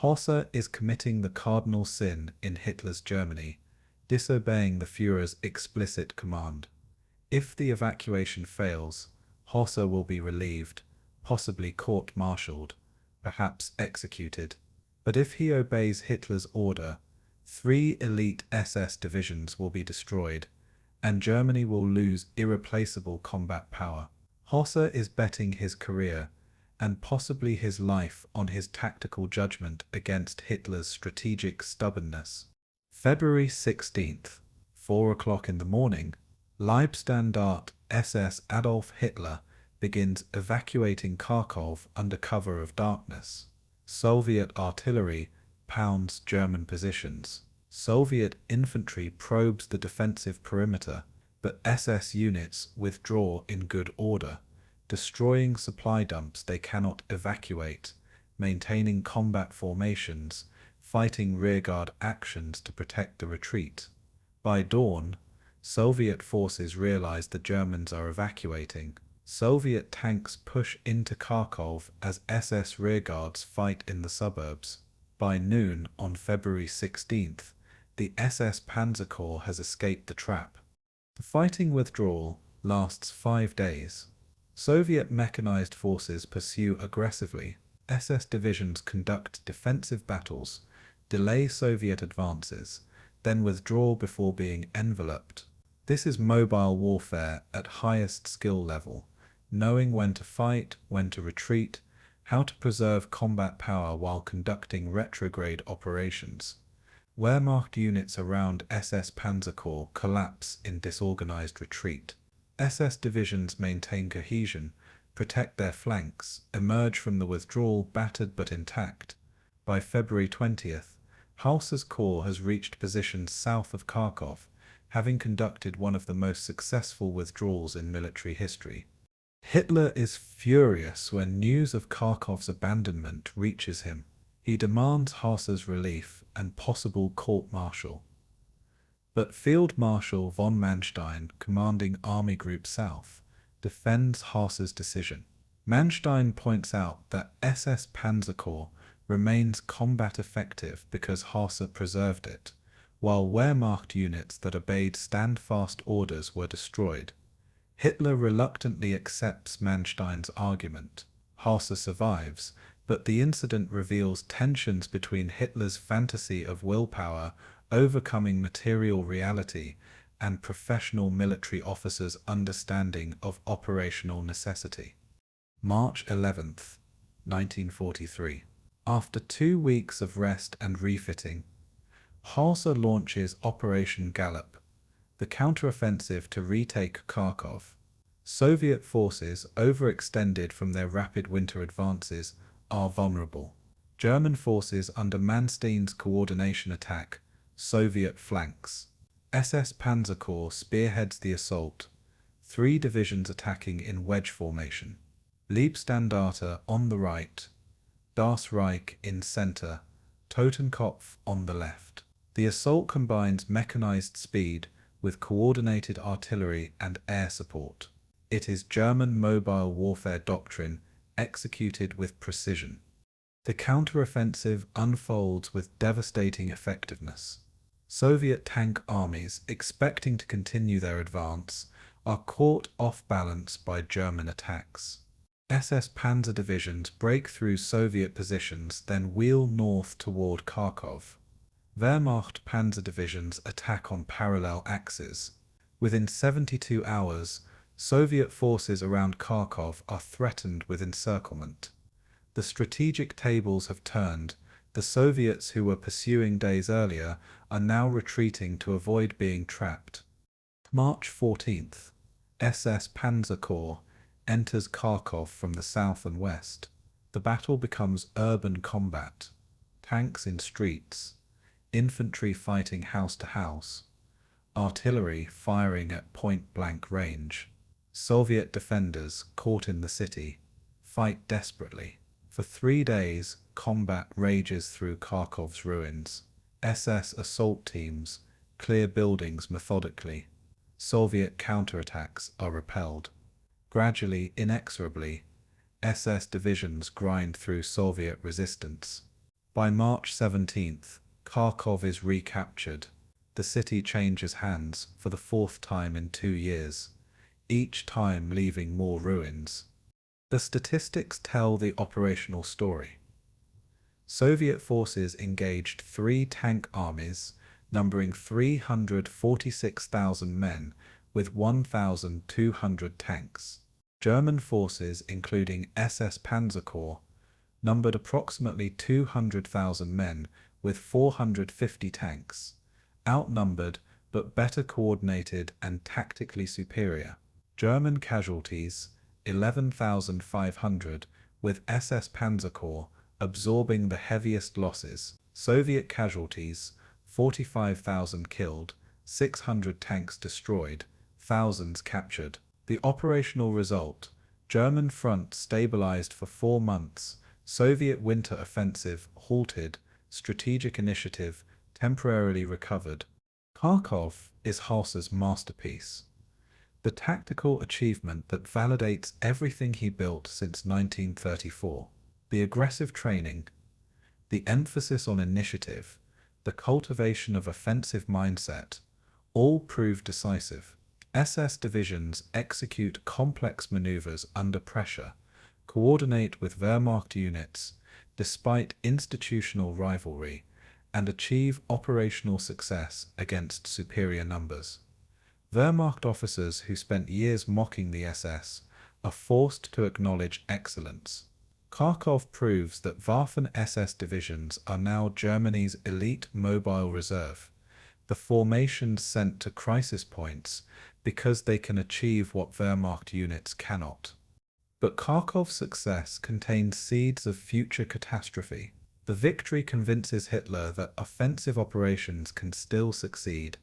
Hausser is committing the cardinal sin in Hitler's Germany, disobeying the Führer's explicit command. If the evacuation fails, Hausser will be relieved, possibly court-martialed, perhaps executed. But if he obeys Hitler's order, 3 elite SS divisions will be destroyed, and Germany will lose irreplaceable combat power. Hausser is betting his career, and possibly his life, on his tactical judgment against Hitler's strategic stubbornness. February 16th, 4 o'clock in the morning, Leibstandarte SS Adolf Hitler begins evacuating Kharkov under cover of darkness. Soviet artillery pounds German positions. Soviet infantry probes the defensive perimeter, but SS units withdraw in good order, destroying supply dumps they cannot evacuate, maintaining combat formations, fighting rearguard actions to protect the retreat. By dawn, Soviet forces realize the Germans are evacuating. Soviet tanks push into Kharkov as SS rearguards fight in the suburbs. By noon on February 16th, the SS Panzer Corps has escaped the trap. The fighting withdrawal lasts 5 days. Soviet mechanized forces pursue aggressively. SS divisions conduct defensive battles, delay Soviet advances, then withdraw before being enveloped. This is mobile warfare at highest skill level, knowing when to fight, when to retreat, how to preserve combat power while conducting retrograde operations. Wehrmacht units around SS Panzer Corps collapse in disorganized retreat. SS divisions maintain cohesion, protect their flanks, emerge from the withdrawal battered but intact. By February 20th, Hausser's corps has reached positions south of Kharkov, having conducted one of the most successful withdrawals in military history. Hitler is furious when news of Kharkov's abandonment reaches him. He demands Hausser's relief and possible court-martial. But Field Marshal von Manstein, commanding Army Group South, defends Hausser's decision. Manstein points out that SS Panzer Corps remains combat effective because Hausser preserved it, while Wehrmacht units that obeyed stand-fast orders were destroyed. Hitler reluctantly accepts Manstein's argument. Hausser survives, but the incident reveals tensions between Hitler's fantasy of willpower overcoming material reality and professional military officers' understanding of operational necessity. March 11th, 1943. After 2 weeks of rest and refitting, Hausser launches Operation Gallop, the counteroffensive to retake Kharkov. Soviet forces, overextended from their rapid winter advances, are vulnerable. German forces under Manstein's coordination attack Soviet flanks. SS Panzer Corps spearheads the assault, 3 divisions attacking in wedge formation. Leibstandarte on the right, Das Reich in center, Totenkopf on the left. The assault combines mechanized speed with coordinated artillery and air support. It is German mobile warfare doctrine executed with precision. The counteroffensive unfolds with devastating effectiveness. Soviet tank armies, expecting to continue their advance, are caught off balance by German attacks. SS Panzer divisions break through Soviet positions, then wheel north toward Kharkov. Wehrmacht panzer divisions attack on parallel axes. Within 72 hours, Soviet forces around Kharkov are threatened with encirclement. The strategic tables have turned. The Soviets who were pursuing days earlier are now retreating to avoid being trapped. March 14th. SS Panzer Corps enters Kharkov from the south and west. The battle becomes urban combat. Tanks in streets, infantry fighting house to house, artillery firing at point-blank range. Soviet defenders, caught in the city, fight desperately. For 3 days, combat rages through Kharkov's ruins. SS assault teams clear buildings methodically. Soviet counterattacks are repelled. Gradually, inexorably, SS divisions grind through Soviet resistance. By March 17th, Kharkov is recaptured. The city changes hands for the fourth time in 2 years, each time leaving more ruins. The statistics tell the operational story. Soviet forces engaged 3 tank armies, numbering 346,000 men, with 1,200 tanks. German forces, including SS Panzer Corps, numbered approximately 200,000 men, with 450 tanks, outnumbered but better coordinated and tactically superior. German casualties, 11,500, with SS Panzer Corps absorbing the heaviest losses. Soviet casualties, 45,000 killed, 600 tanks destroyed, thousands captured. The operational result: German front stabilized for 4 months, Soviet winter offensive halted, strategic initiative temporarily recovered. Kharkov is Hausser's masterpiece. The tactical achievement that validates everything he built since 1934. The aggressive training, the emphasis on initiative, the cultivation of offensive mindset, all prove decisive. SS divisions execute complex maneuvers under pressure, coordinate with Wehrmacht units despite institutional rivalry, and achieve operational success against superior numbers. Wehrmacht officers who spent years mocking the SS are forced to acknowledge excellence. Kharkov proves that Waffen-SS divisions are now Germany's elite mobile reserve, the formations sent to crisis points because they can achieve what Wehrmacht units cannot. But Kharkov's success contains seeds of future catastrophe. The victory convinces Hitler that offensive operations can still succeed,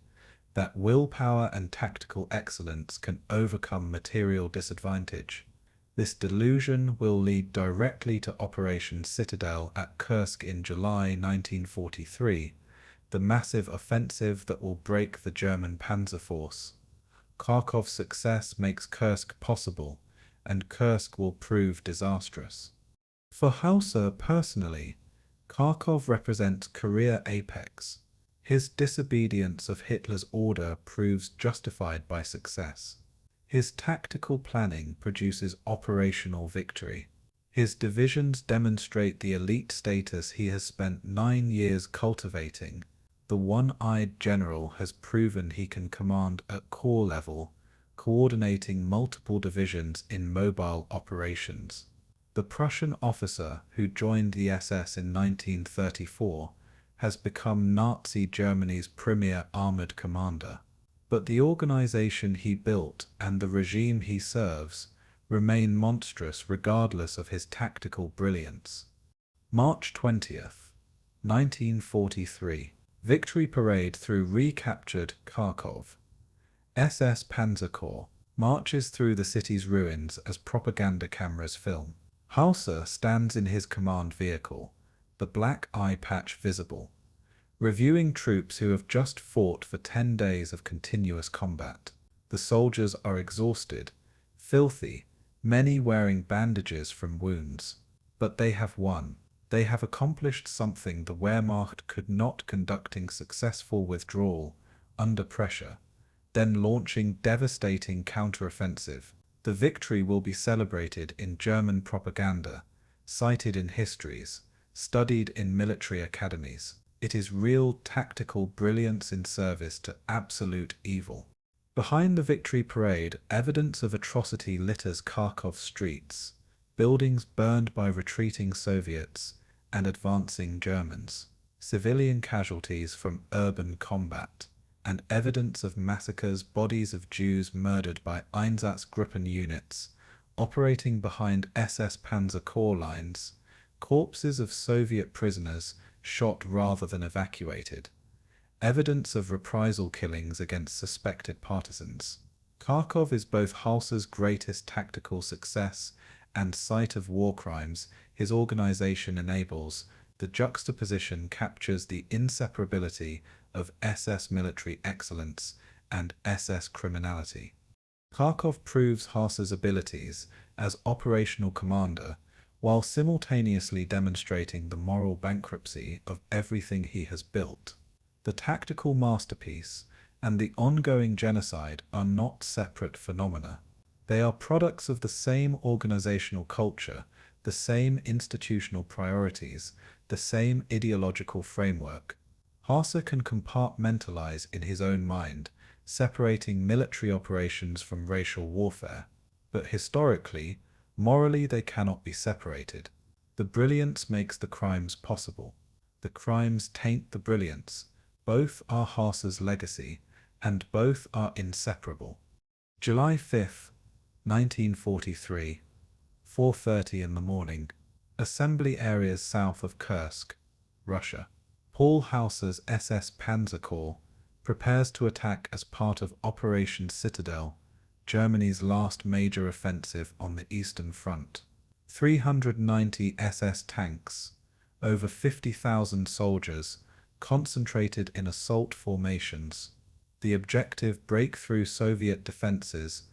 that willpower and tactical excellence can overcome material disadvantage. This delusion will lead directly to Operation Citadel at Kursk in July 1943, the massive offensive that will break the German panzer force. Kharkov's success makes Kursk possible, and Kursk will prove disastrous. For Hausser personally, Kharkov represents career apex. His disobedience of Hitler's order proves justified by success. His tactical planning produces operational victory. His divisions demonstrate the elite status he has spent 9 years cultivating. The one-eyed general has proven he can command at corps level, coordinating multiple divisions in mobile operations. The Prussian officer who joined the SS in 1934 has become Nazi Germany's premier armored commander. But the organization he built and the regime he serves remain monstrous regardless of his tactical brilliance. March 20th, 1943. Victory parade through recaptured Kharkov. SS Panzer Corps marches through the city's ruins as propaganda cameras film. Hausser stands in his command vehicle, the black eye patch visible, reviewing troops who have just fought for 10 days of continuous combat. The soldiers are exhausted, filthy, many wearing bandages from wounds. But they have won. They have accomplished something the Wehrmacht could not, conducting successful withdrawal under pressure, then launching devastating counteroffensive. The victory will be celebrated in German propaganda, cited in histories, studied in military academies. It is real tactical brilliance in service to absolute evil. Behind the victory parade, evidence of atrocity litters Kharkov streets, buildings burned by retreating Soviets and advancing Germans, civilian casualties from urban combat, and evidence of massacres, bodies of Jews murdered by Einsatzgruppen units operating behind SS Panzer Corps lines, corpses of Soviet prisoners shot rather than evacuated, evidence of reprisal killings against suspected partisans. Kharkov is both Hausser's greatest tactical success and site of war crimes his organization enables, The juxtaposition captures the inseparability of SS military excellence and SS criminality. Kharkov proves Hausser's abilities as operational commander while simultaneously demonstrating the moral bankruptcy of everything he has built. The tactical masterpiece and the ongoing genocide are not separate phenomena. They are products of the same organizational culture, the same institutional priorities, the same ideological framework. Hausser can compartmentalize in his own mind, separating military operations from racial warfare. But historically, morally they cannot be separated. The brilliance makes the crimes possible. The crimes taint the brilliance. Both are Hausser's legacy, and both are inseparable. July 5, 1943, 4:30 in the morning. Assembly areas south of Kursk, Russia. Paul Hausser's SS Panzer Corps prepares to attack as part of Operation Citadel, Germany's last major offensive on the Eastern Front. 390 SS tanks, over 50,000 soldiers, concentrated in assault formations. The objective: break through Soviet defenses,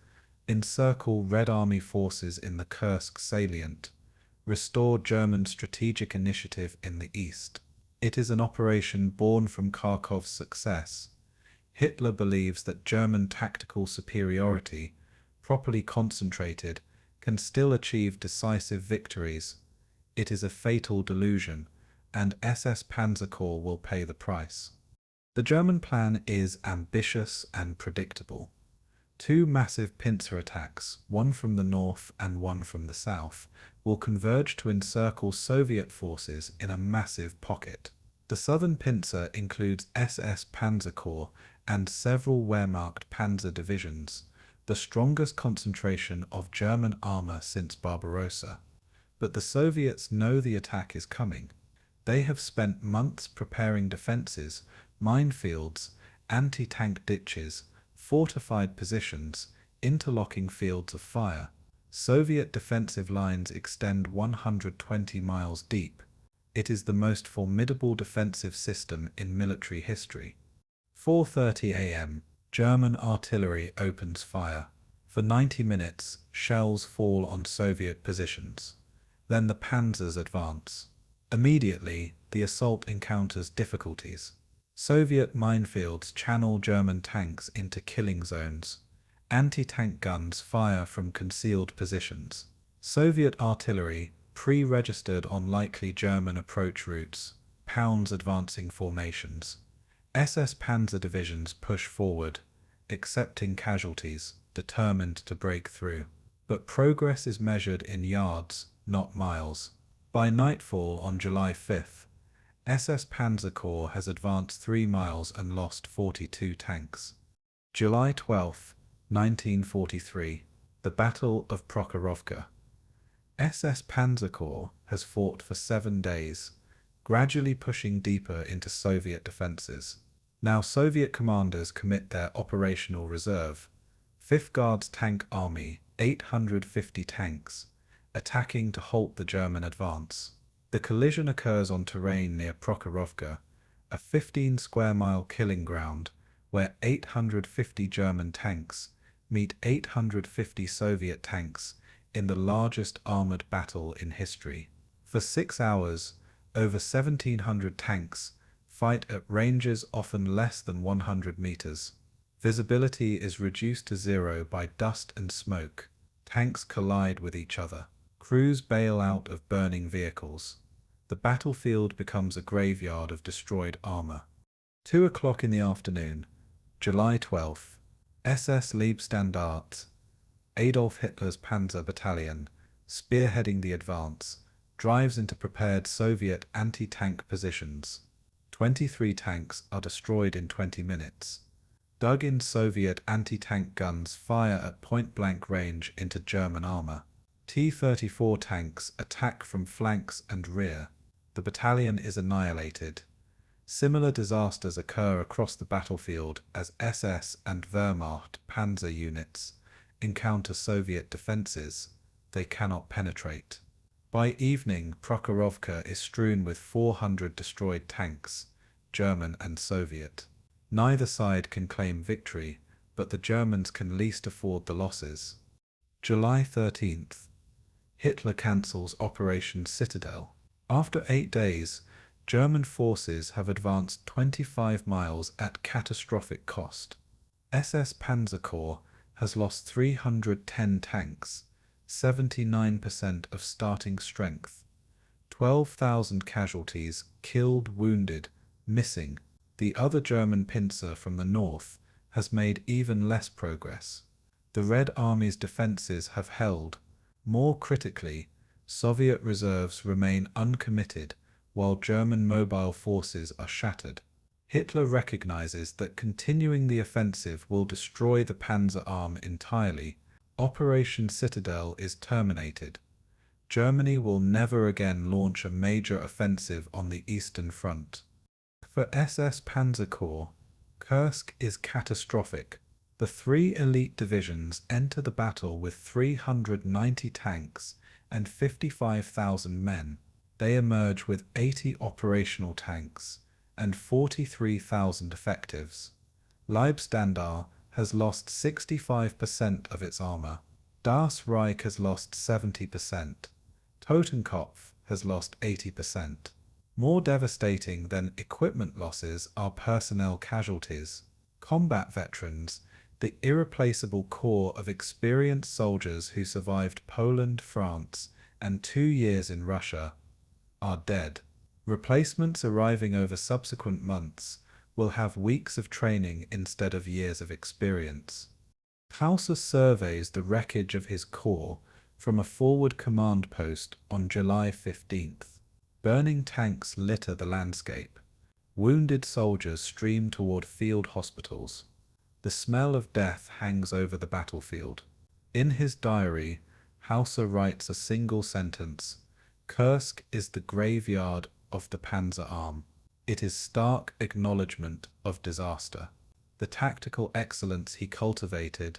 encircle Red Army forces in the Kursk salient, restore German strategic initiative in the east. It is an operation born from Kharkov's success. Hitler believes that German tactical superiority, properly concentrated, can still achieve decisive victories. It is a fatal delusion, and SS Panzer Corps will pay the price. The German plan is ambitious and predictable. Two massive pincer attacks, one from the north and one from the south, will converge to encircle Soviet forces in a massive pocket. The southern pincer includes SS Panzer Corps and several Wehrmacht panzer divisions, the strongest concentration of German armor since Barbarossa. But the Soviets know the attack is coming. They have spent months preparing defenses, minefields, anti-tank ditches, fortified positions, interlocking fields of fire. Soviet defensive lines extend 120 miles deep. It is the most formidable defensive system in military history. 4:30 a.m. German artillery opens fire. For 90 minutes, shells fall on Soviet positions. Then the panzers advance. Immediately, the assault encounters difficulties. Soviet minefields channel German tanks into killing zones. Anti-tank guns fire from concealed positions. Soviet artillery, pre-registered on likely German approach routes, pounds advancing formations. SS panzer divisions push forward, accepting casualties, determined to break through. But progress is measured in yards, not miles. By nightfall on July 5th, SS Panzer Corps has advanced 3 miles and lost 42 tanks. July 12, 1943, the Battle of Prokhorovka. SS Panzer Corps has fought for 7 days, gradually pushing deeper into Soviet defenses. Now Soviet commanders commit their operational reserve. 5th Guards Tank Army, 850 tanks, attacking to halt the German advance. The collision occurs on terrain near Prokhorovka, a 15 square mile killing ground, where 850 German tanks meet 850 Soviet tanks in the largest armored battle in history. For 6 hours, over 1,700 tanks fight at ranges often less than 100 meters. Visibility is reduced to zero by dust and smoke. Tanks collide with each other. Crews bail out of burning vehicles. The battlefield becomes a graveyard of destroyed armor. 2 o'clock in the afternoon, July 12th, SS Leibstandarte, Adolf Hitler's Panzer Battalion, spearheading the advance, drives into prepared Soviet anti-tank positions. 23 tanks are destroyed in 20 minutes. Dug-in Soviet anti-tank guns fire at point-blank range into German armor. T-34 tanks attack from flanks and rear. The battalion is annihilated. Similar disasters occur across the battlefield as SS and Wehrmacht panzer units encounter Soviet defenses they cannot penetrate. By evening, Prokhorovka is strewn with 400 destroyed tanks, German and Soviet. Neither side can claim victory, but the Germans can least afford the losses. July 13th. Hitler cancels Operation Citadel. After 8 days, German forces have advanced 25 miles at catastrophic cost. SS Panzer Corps has lost 310 tanks, 79% of starting strength, 12,000 casualties, killed, wounded, missing. The other German pincer from the north has made even less progress. The Red Army's defences have held. More critically, Soviet reserves remain uncommitted while German mobile forces are shattered. Hitler recognizes that continuing the offensive will destroy the Panzer Arm entirely. Operation Citadel is terminated. Germany will never again launch a major offensive on the Eastern Front. For SS Panzer Corps, Kursk is catastrophic. The 3 elite divisions enter the battle with 390 tanks and 55,000 men. They emerge with 80 operational tanks and 43,000 effectives. Leibstandar has lost 65% of its armor. Das Reich has lost 70%. Totenkopf has lost 80%. More devastating than equipment losses are personnel casualties. Combat veterans, the irreplaceable core of experienced soldiers who survived Poland, France, and 2 years in Russia, are dead. Replacements arriving over subsequent months will have weeks of training instead of years of experience. Hausser surveys the wreckage of his corps from a forward command post on July 15th. Burning tanks litter the landscape. Wounded soldiers stream toward field hospitals. The smell of death hangs over the battlefield. In his diary, Hausser writes a single sentence: "Kursk is the graveyard of the Panzer Arm." It is stark acknowledgement of disaster. The tactical excellence he cultivated,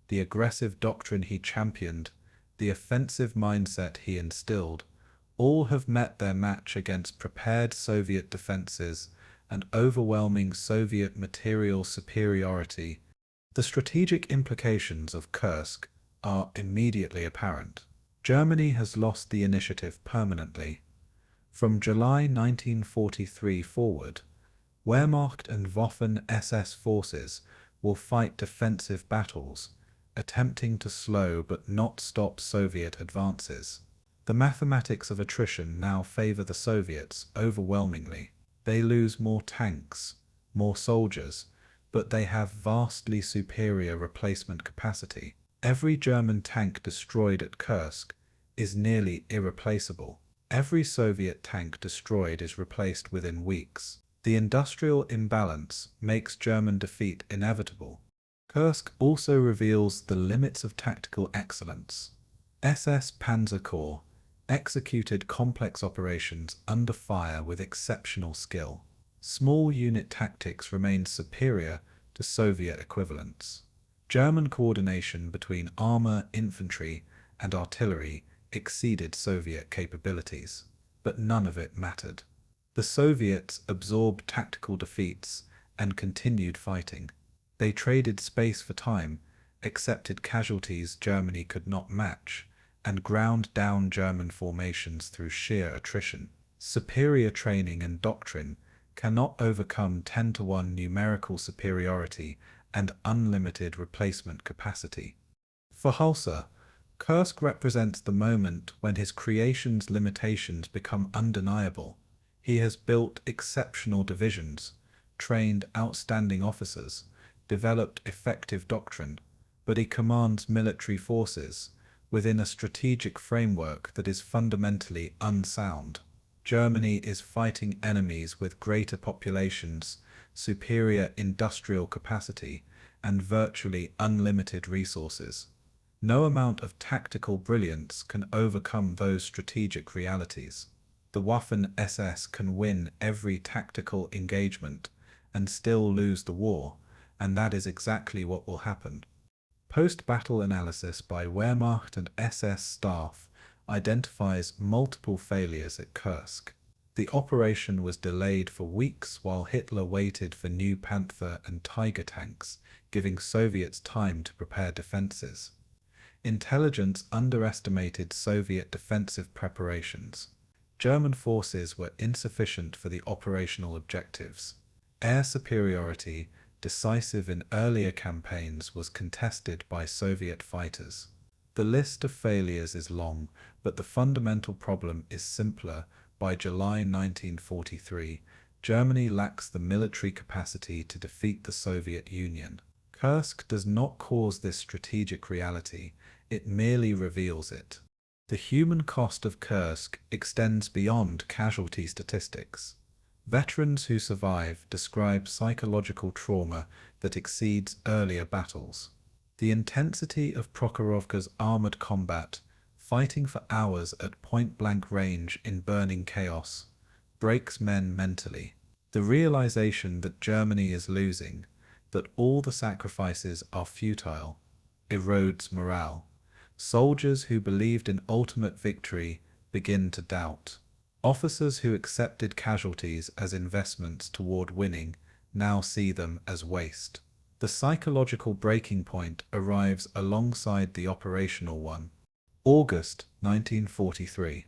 the aggressive doctrine he championed, the offensive mindset he instilled, all have met their match against prepared Soviet defenses and overwhelming Soviet material superiority. The strategic implications of Kursk are immediately apparent. Germany has lost the initiative permanently. From July 1943 forward, Wehrmacht and Waffen-SS forces will fight defensive battles, attempting to slow but not stop Soviet advances. The mathematics of attrition now favor the Soviets overwhelmingly. They lose more tanks, more soldiers, but they have vastly superior replacement capacity. Every German tank destroyed at Kursk is nearly irreplaceable. Every Soviet tank destroyed is replaced within weeks. The industrial imbalance makes German defeat inevitable. Kursk also reveals the limits of tactical excellence. SS Panzer Corps executed complex operations under fire with exceptional skill. Small unit tactics remained superior to Soviet equivalents. German coordination between armor, infantry, and artillery exceeded Soviet capabilities, but none of it mattered. The Soviets absorbed tactical defeats and continued fighting. They traded space for time, accepted casualties Germany could not match, and ground down German formations through sheer attrition. Superior training and doctrine cannot overcome 10-to-1 numerical superiority and unlimited replacement capacity. For Hausser, Kursk represents the moment when his creation's limitations become undeniable. He has built exceptional divisions, trained outstanding officers, developed effective doctrine, but he commands military forces within a strategic framework that is fundamentally unsound. Germany is fighting enemies with greater populations, superior industrial capacity, and virtually unlimited resources. No amount of tactical brilliance can overcome those strategic realities. The Waffen-SS can win every tactical engagement and still lose the war, and that is exactly what will happen. Post-battle analysis by Wehrmacht and SS staff identifies multiple failures at Kursk. The operation was delayed for weeks while Hitler waited for new Panther and Tiger tanks, giving Soviets time to prepare defenses. Intelligence underestimated Soviet defensive preparations. German forces were insufficient for the operational objectives. Air superiority, decisive in earlier campaigns, was contested by Soviet fighters. The list of failures is long, but the fundamental problem is simpler. By July 1943, Germany lacks the military capacity to defeat the Soviet Union. Kursk does not cause this strategic reality, it merely reveals it. The human cost of Kursk extends beyond casualty statistics. Veterans who survive describe psychological trauma that exceeds earlier battles. The intensity of Prokhorovka's armored combat, fighting for hours at point-blank range in burning chaos, breaks men mentally. The realization that Germany is losing, that all the sacrifices are futile, erodes morale. Soldiers who believed in ultimate victory begin to doubt. Officers who accepted casualties as investments toward winning now see them as waste. The psychological breaking point arrives alongside the operational one. August 1943.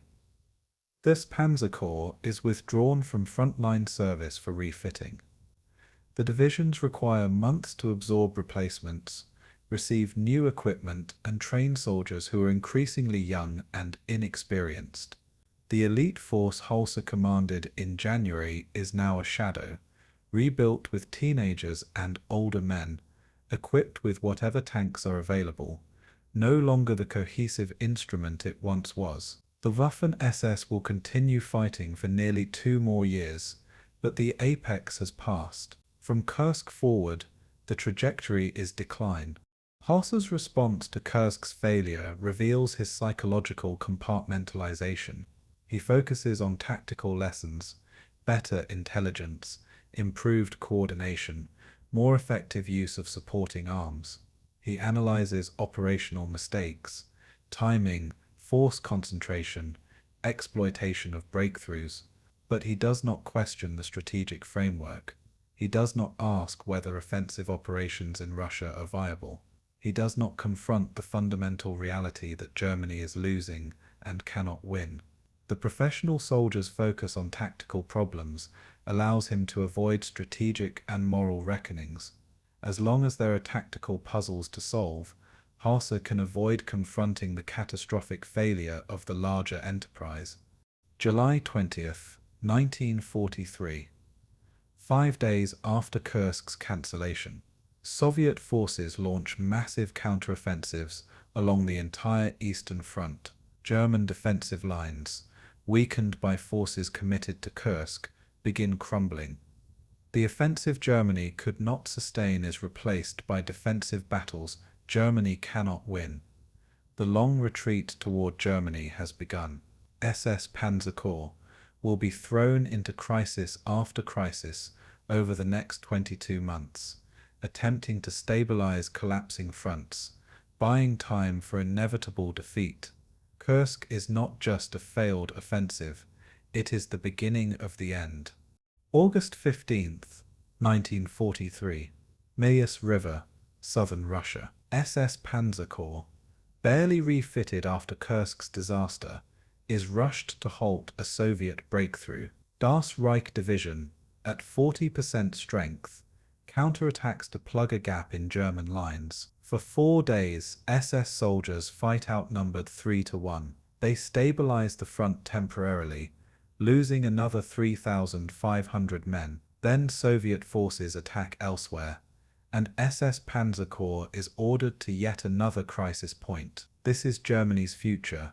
This Panzer Corps is withdrawn from frontline service for refitting. The divisions require months to absorb replacements, receive new equipment, and train soldiers who are increasingly young and inexperienced. The elite force Hausser commanded in January is now a shadow, rebuilt with teenagers and older men, equipped with whatever tanks are available, no longer the cohesive instrument it once was. The Waffen-SS will continue fighting for nearly 2 more years, but the apex has passed. From Kursk forward, the trajectory is decline. Hausser's response to Kursk's failure reveals his psychological compartmentalization. He focuses on tactical lessons, better intelligence, improved coordination, more effective use of supporting arms. He analyzes operational mistakes, timing, force concentration, exploitation of breakthroughs, but he does not question the strategic framework. He does not ask whether offensive operations in Russia are viable. He does not confront the fundamental reality that Germany is losing and cannot win. The professional soldier's focus on tactical problems allows him to avoid strategic and moral reckonings. As long as there are tactical puzzles to solve, Hausser can avoid confronting the catastrophic failure of the larger enterprise. July 20th, 1943. 5 days after Kursk's cancellation, Soviet forces launch massive counteroffensives along the entire Eastern Front. German defensive lines, weakened by forces committed to Kursk, begin crumbling. The offensive Germany could not sustain is replaced by defensive battles Germany cannot win. The long retreat toward Germany has begun. SS Panzer Corps will be thrown into crisis after crisis over the next 22 months, attempting to stabilize collapsing fronts, buying time for inevitable defeat. Kursk is not just a failed offensive, it is the beginning of the end. August 15th, 1943. Mias River, southern Russia. SS Panzer Corps, barely refitted after Kursk's disaster, is rushed to halt a Soviet breakthrough. Das Reich Division, at 40% strength, counterattacks to plug a gap in German lines. For 4 days, SS soldiers fight outnumbered 3-1. They stabilize the front temporarily, losing another 3,500 men. Then Soviet forces attack elsewhere, and SS Panzer Corps is ordered to yet another crisis point. This is Germany's future.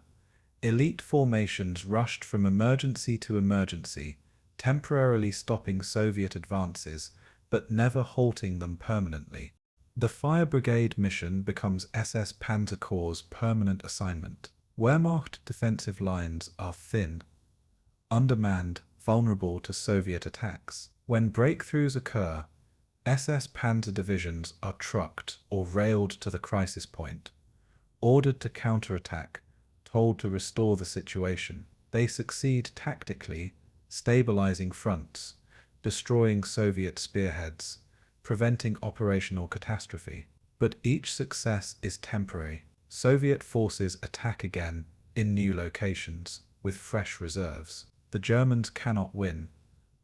Elite formations rushed from emergency to emergency, temporarily stopping Soviet advances, but never halting them permanently. The Fire Brigade mission becomes SS Panzer Corps' permanent assignment. Wehrmacht defensive lines are thin, undermanned, vulnerable to Soviet attacks. When breakthroughs occur, SS Panzer divisions are trucked or railed to the crisis point, ordered to counterattack, told to restore the situation. They succeed tactically, stabilizing fronts, destroying Soviet spearheads, preventing operational catastrophe. But each success is temporary. Soviet forces attack again, in new locations, with fresh reserves. The Germans cannot win,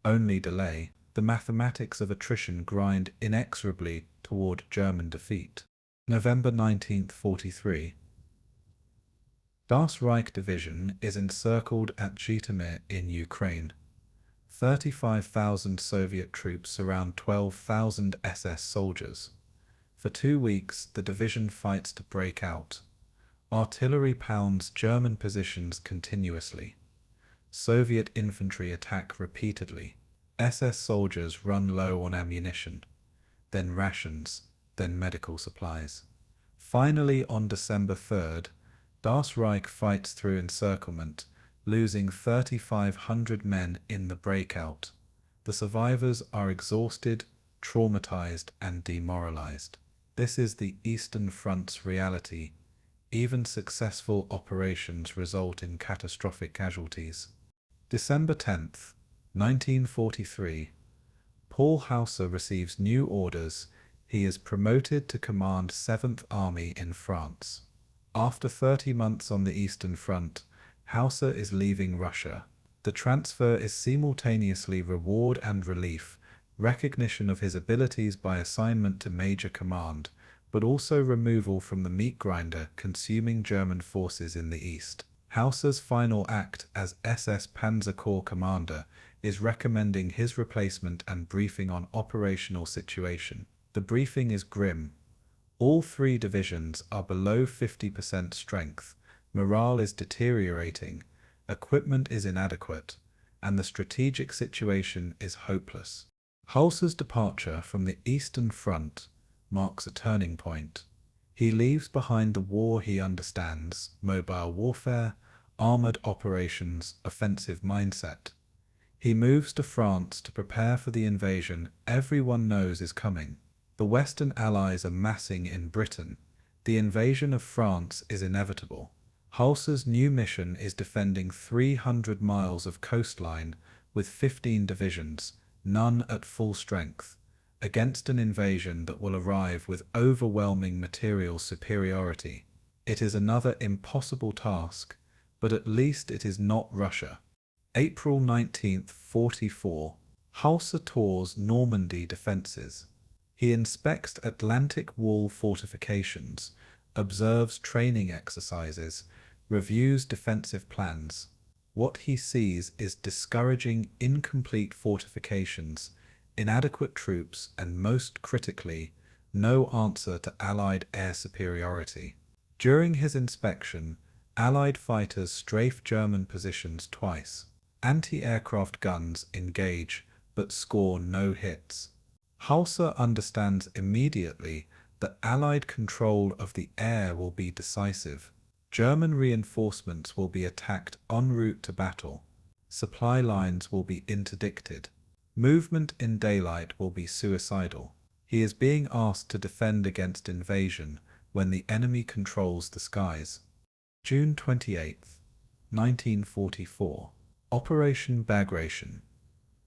only delay. The mathematics of attrition grind inexorably toward German defeat. November 1943. Das Reich Division is encircled at Zhytomyr in Ukraine. 35,000 Soviet troops surround 12,000 SS soldiers. For 2 weeks, the division fights to break out. Artillery pounds German positions continuously. Soviet infantry attack repeatedly. SS soldiers run low on ammunition, then rations, then medical supplies. Finally, on December 3rd, Das Reich fights through encirclement, losing 3,500 men in the breakout. The survivors are exhausted, traumatized, and demoralized. This is the Eastern Front's reality. Even successful operations result in catastrophic casualties. December 10th, 1943. Paul Hausser receives new orders. He is promoted to command 7th Army in France. After 30 months on the Eastern Front, Hausser is leaving Russia. The transfer is simultaneously reward and relief, recognition of his abilities by assignment to major command, but also removal from the meat grinder consuming German forces in the East. Hausser's final act as SS Panzer Corps commander is recommending his replacement and briefing on operational situation. The briefing is grim. All 3 divisions are below 50% strength, morale is deteriorating, equipment is inadequate, and the strategic situation is hopeless. Hausser's departure from the Eastern Front marks a turning point. He leaves behind the war he understands: mobile warfare, armored operations, offensive mindset. He moves to France to prepare for the invasion everyone knows is coming. The Western Allies are massing in Britain. The invasion of France is inevitable. Hausser's new mission is defending 300 miles of coastline with 15 divisions, none at full strength, against an invasion that will arrive with overwhelming material superiority. It is another impossible task, but at least it is not Russia. April 19th, 44. Hausser tours Normandy defences. He inspects Atlantic Wall fortifications, observes training exercises, reviews defensive plans. What he sees is discouraging incomplete fortifications, inadequate troops, and most critically, no answer to Allied air superiority. During his inspection, Allied fighters strafe German positions twice. Anti-aircraft guns engage, but score no hits. Hausser understands immediately that Allied control of the air will be decisive. German reinforcements will be attacked en route to battle. Supply lines will be interdicted. Movement in daylight will be suicidal. He is being asked to defend against invasion when the enemy controls the skies. June 28th, 1944. Operation Bagration.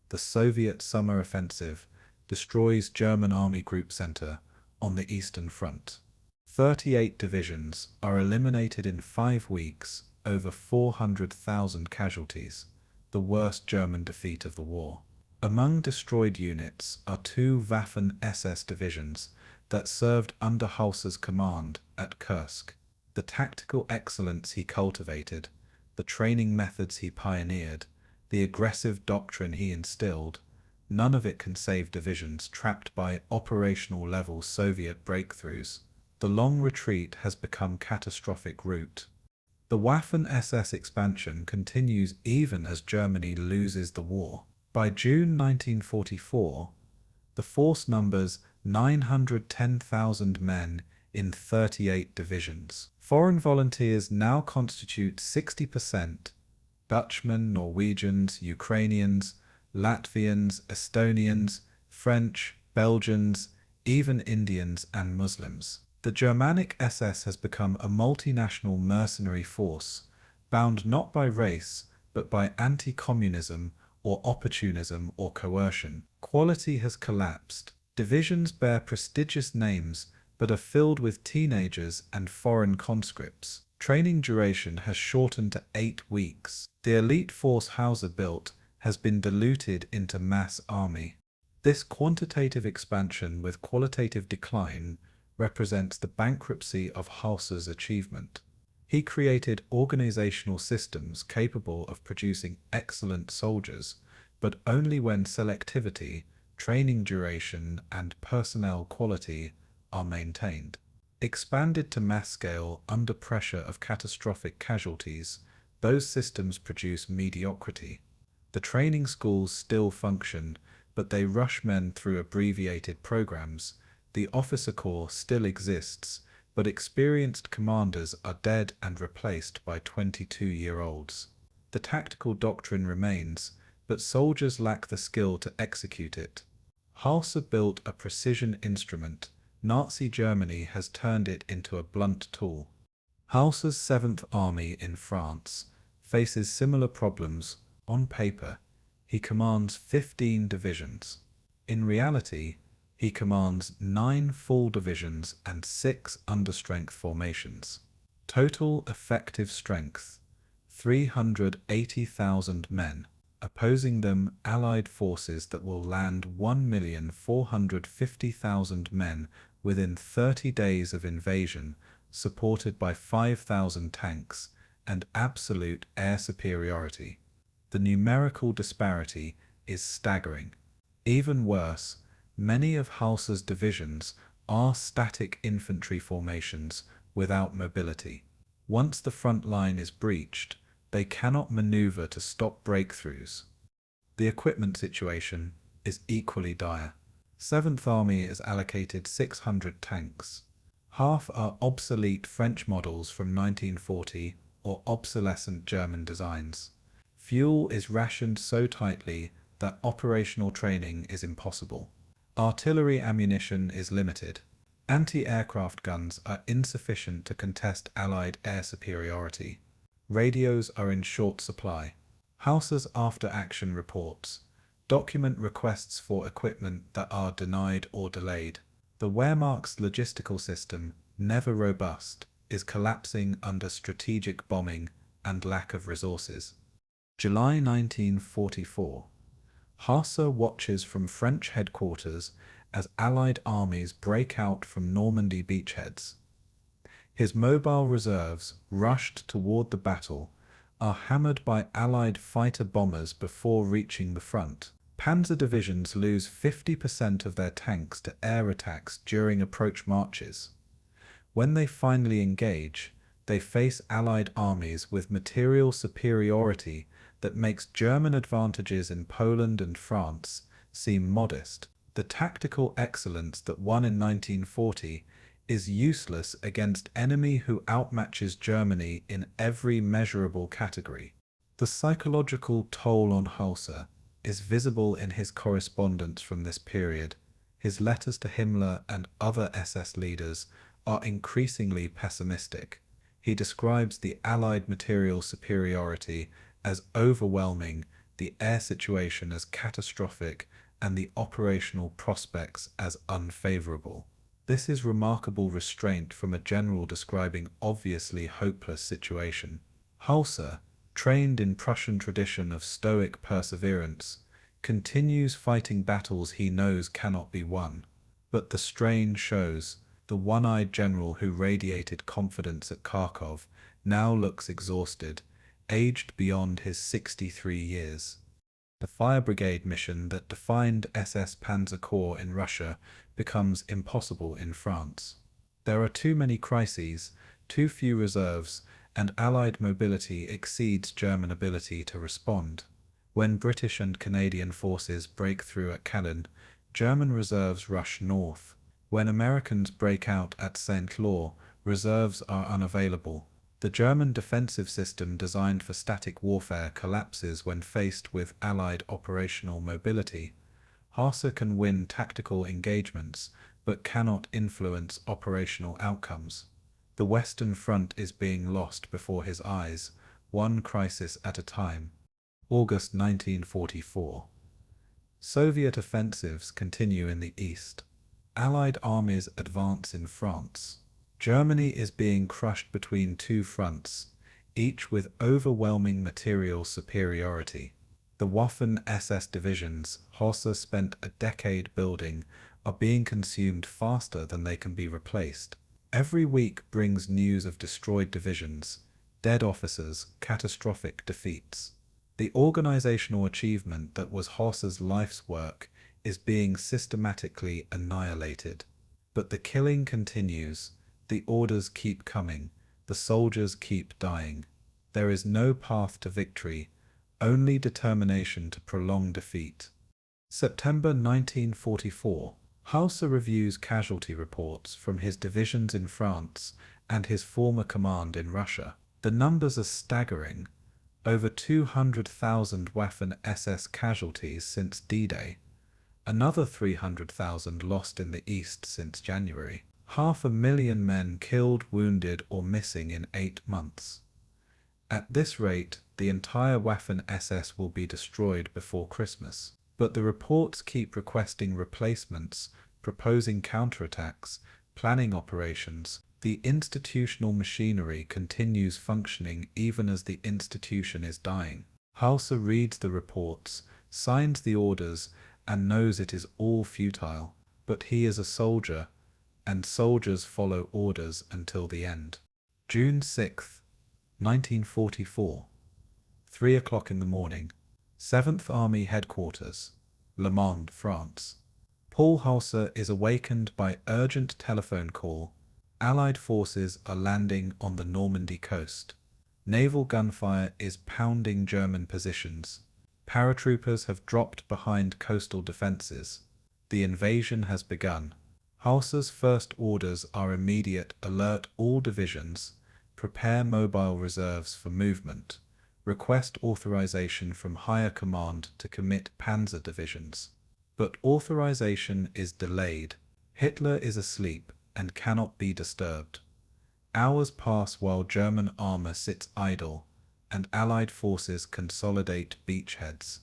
The Soviet summer offensive destroys German Army Group Center on the Eastern Front. 38 divisions are eliminated in 5 weeks, over 400,000 casualties, the worst German defeat of the war. Among destroyed units are 2 Waffen-SS divisions that served under Hausser's command at Kursk. The tactical excellence he cultivated, the training methods he pioneered, the aggressive doctrine he instilled, none of it can save divisions trapped by operational-level Soviet breakthroughs. The long retreat has become catastrophic rout. The Waffen-SS expansion continues even as Germany loses the war. By June 1944, the force numbers 910,000 men in 38 divisions. Foreign volunteers now constitute 60%. Dutchmen, Norwegians, Ukrainians, Latvians, Estonians, French, Belgians, even Indians and Muslims. The Germanic SS has become a multinational mercenary force, bound not by race, but by anti-communism or opportunism or coercion. Quality has collapsed. Divisions bear prestigious names, but are filled with teenagers and foreign conscripts. Training duration has shortened to 8 weeks. The elite force Hausser built has been diluted into mass army. This quantitative expansion with qualitative decline represents the bankruptcy of Hausser's achievement. He created organizational systems capable of producing excellent soldiers, but only when selectivity, training duration, and personnel quality are maintained. Expanded to mass scale under pressure of catastrophic casualties, those systems produce mediocrity. The training schools still function, but they rush men through abbreviated programs. The officer corps still exists, but experienced commanders are dead and replaced by 22-year-olds. The tactical doctrine remains, but soldiers lack the skill to execute it. Hausser built a precision instrument. Nazi Germany has turned it into a blunt tool. Hausser's 7th Army in France faces similar problems. On paper, he commands 15 divisions. In reality, he commands 9 full divisions and 6 understrength formations. Total effective strength, 380,000 men. Opposing them, Allied forces that will land 1,450,000 men within 30 days of invasion, supported by 5,000 tanks and absolute air superiority. The numerical disparity is staggering. Even worse, many of Hausser's divisions are static infantry formations without mobility. Once the front line is breached, they cannot maneuver to stop breakthroughs. The equipment situation is equally dire. 7th Army is allocated 600 tanks. Half are obsolete French models from 1940 or obsolescent German designs. Fuel is rationed so tightly that operational training is impossible. Artillery ammunition is limited. Anti-aircraft guns are insufficient to contest Allied air superiority. Radios are in short supply. Hausser's after-action reports document requests for equipment that are denied or delayed. The Wehrmacht's logistical system, never robust, is collapsing under strategic bombing and lack of resources. July 1944. Hausser watches from French headquarters as Allied armies break out from Normandy beachheads. His mobile reserves, rushed toward the battle, are hammered by Allied fighter bombers before reaching the front. Panzer divisions lose 50% of their tanks to air attacks during approach marches. When they finally engage, they face Allied armies with material superiority that makes German advantages in Poland and France seem modest. The tactical excellence that won in 1940 is useless against enemy who outmatches Germany in every measurable category. The psychological toll on Hausser is visible in his correspondence from this period. His letters to Himmler and other SS leaders are increasingly pessimistic. He describes the Allied material superiority as overwhelming, the air situation as catastrophic, and the operational prospects as unfavorable. This is remarkable restraint from a general describing obviously hopeless situation. Hausser, trained in Prussian tradition of stoic perseverance, continues fighting battles he knows cannot be won. But the strain shows. The one-eyed general who radiated confidence at Kharkov now looks exhausted, aged beyond his 63 years. The fire brigade mission that defined SS Panzer Corps in Russia becomes impossible in France. There are too many crises, too few reserves, and Allied mobility exceeds German ability to respond. When British and Canadian forces break through at Calais, German reserves rush north. When Americans break out at Saint-Lô, reserves are unavailable. The German defensive system designed for static warfare collapses when faced with Allied operational mobility. Hausser can win tactical engagements, but cannot influence operational outcomes. The Western Front is being lost before his eyes, one crisis at a time. August 1944. Soviet offensives continue in the east. Allied armies advance in France. Germany is being crushed between two fronts, each with overwhelming material superiority. The Waffen-SS divisions Hausser spent a decade building are being consumed faster than they can be replaced. Every week brings news of destroyed divisions, dead officers, catastrophic defeats. The organizational achievement that was Hausser's life's work is being systematically annihilated. But the killing continues, the orders keep coming, the soldiers keep dying. There is no path to victory, only determination to prolong defeat. September 1944. Hausser reviews casualty reports from his divisions in France and his former command in Russia. The numbers are staggering. Over 200,000 Waffen-SS casualties since D-Day. Another 300,000 lost in the east since January. 500,000 men killed, wounded, or missing in 8 months. At this rate, the entire Waffen-SS will be destroyed before Christmas. But the reports keep requesting replacements, proposing counterattacks, planning operations. The institutional machinery continues functioning even as the institution is dying. Hausser reads the reports, signs the orders, and knows it is all futile. But he is a soldier, and soldiers follow orders until the end. June 6, 1944. 3 o'clock in the morning. 7th Army Headquarters, Le Mans, France. Paul Hausser is awakened by urgent telephone call. Allied forces are landing on the Normandy coast. Naval gunfire is pounding German positions. Paratroopers have dropped behind coastal defenses. The invasion has begun. Hausser's first orders are immediate: alert all divisions, prepare mobile reserves for movement, request authorization from higher command to commit panzer divisions. But authorization is delayed. Hitler is asleep and cannot be disturbed. Hours pass while German armor sits idle, and Allied forces consolidate beachheads.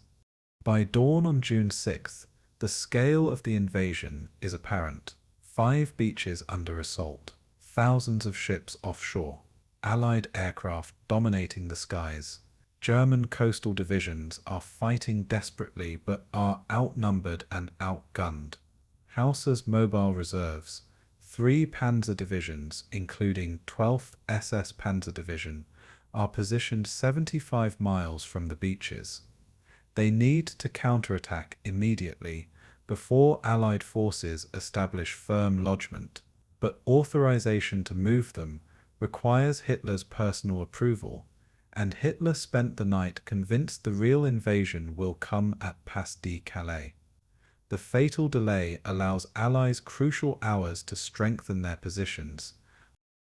By dawn on June 6th, the scale of the invasion is apparent. 5 beaches under assault, thousands of ships offshore, Allied aircraft dominating the skies. German coastal divisions are fighting desperately but are outnumbered and outgunned. Hausser's mobile reserves, 3 panzer divisions, including 12th SS Panzer Division, are positioned 75 miles from the beaches. They need to counterattack immediately before Allied forces establish firm lodgment, but authorization to move them requires Hitler's personal approval, and Hitler spent the night convinced the real invasion will come at Pas-de-Calais. The fatal delay allows Allies crucial hours to strengthen their positions.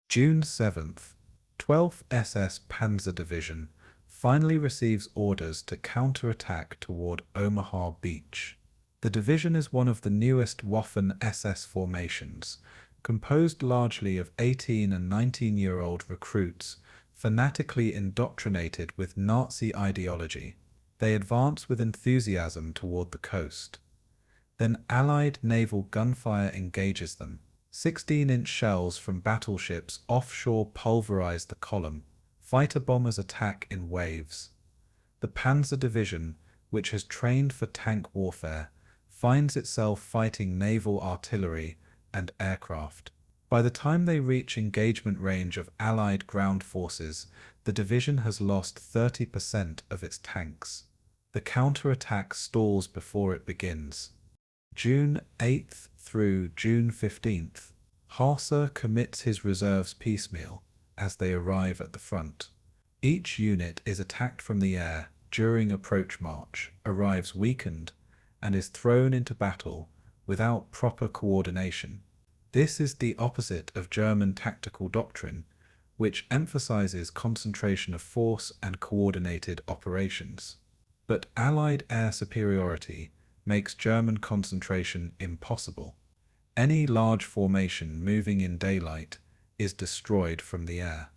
June 7th, 12th SS Panzer Division finally receives orders to counterattack toward Omaha Beach. The division is one of the newest Waffen-SS formations, composed largely of 18 and 19-year-old recruits fanatically indoctrinated with Nazi ideology. They advance with enthusiasm toward the coast. Then Allied naval gunfire engages them. 16-inch shells from battleships offshore pulverize the column. Fighter bombers attack in waves. The Panzer Division, which has trained for tank warfare, finds itself fighting naval artillery and aircraft. By the time they reach engagement range of Allied ground forces, the division has lost 30% of its tanks. The counterattack stalls before it begins. June 8th through June 15th, Hausser commits his reserves piecemeal as they arrive at the front. Each unit is attacked from the air during approach march, arrives weakened, and is thrown into battle without proper coordination. This is the opposite of German tactical doctrine, which emphasizes concentration of force and coordinated operations. But Allied air superiority makes German concentration impossible. Any large formation moving in daylight is destroyed from the air.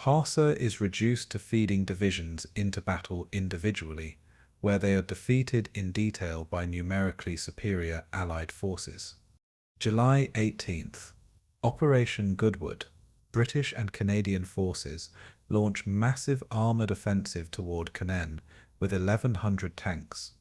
Hausser is reduced to feeding divisions into battle individually, where they are defeated in detail by numerically superior Allied forces. July 18th. Operation Goodwood. British and Canadian forces launch massive armoured offensive toward Cannes with 1,100 tanks.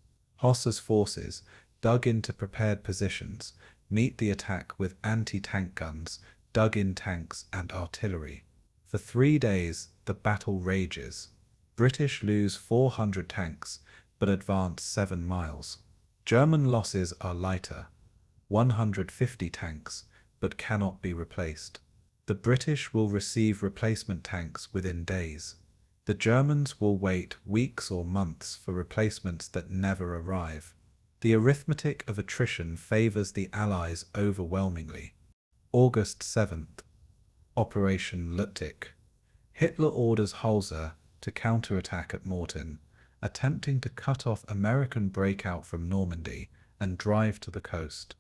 Hausser's forces, dug into prepared positions, meet the attack with anti-tank guns, dug-in tanks and artillery. For 3 days, the battle rages. British lose 400 tanks, but advance 7 miles. German losses are lighter, 150 tanks, but cannot be replaced. The British will receive replacement tanks within days. The Germans will wait weeks or months for replacements that never arrive. The arithmetic of attrition favors the Allies overwhelmingly. August 7th. Operation Lüttich. Hitler orders Hausser to counterattack at Mortain, attempting to cut off American breakout from Normandy and drive to the coast.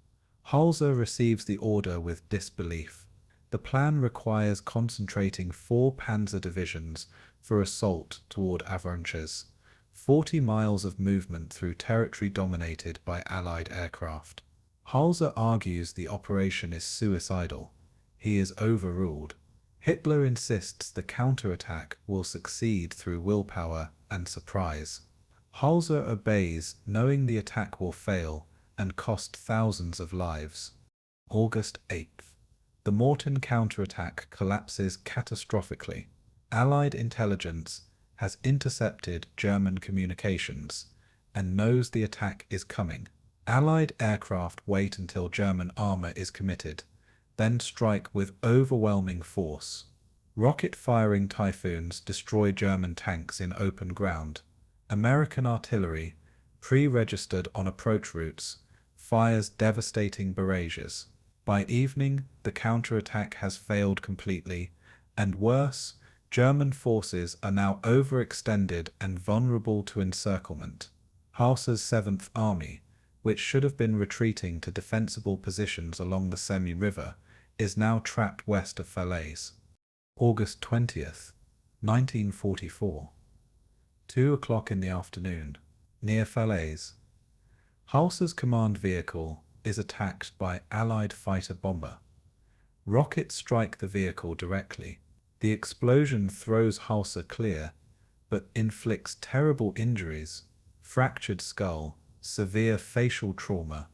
Hausser receives the order with disbelief. The plan requires concentrating 4 panzer divisions for assault toward Avranches, 40 miles of movement through territory dominated by Allied aircraft. Hausser argues the operation is suicidal. He is overruled. Hitler insists the counterattack will succeed through willpower and surprise. Hausser obeys, knowing the attack will fail and cost thousands of lives. August 8th. The Mortain counterattack collapses catastrophically. Allied intelligence has intercepted German communications and knows the attack is coming. Allied aircraft wait until German armor is committed, then strike with overwhelming force. Rocket-firing Typhoons destroy German tanks in open ground. American artillery, pre-registered on approach routes, fires devastating barrages. By evening, the counterattack has failed completely, and worse, German forces are now overextended and vulnerable to encirclement. Hausser's 7th Army, which should have been retreating to defensible positions along the Semi River, is now trapped west of Falaise. August 20th, 1944. 2 o'clock in the afternoon, near Falaise. Hausser's command vehicle is attacked by Allied fighter bomber. Rockets strike the vehicle directly. The explosion throws Hausser clear, but inflicts terrible injuries: fractured skull, severe facial trauma,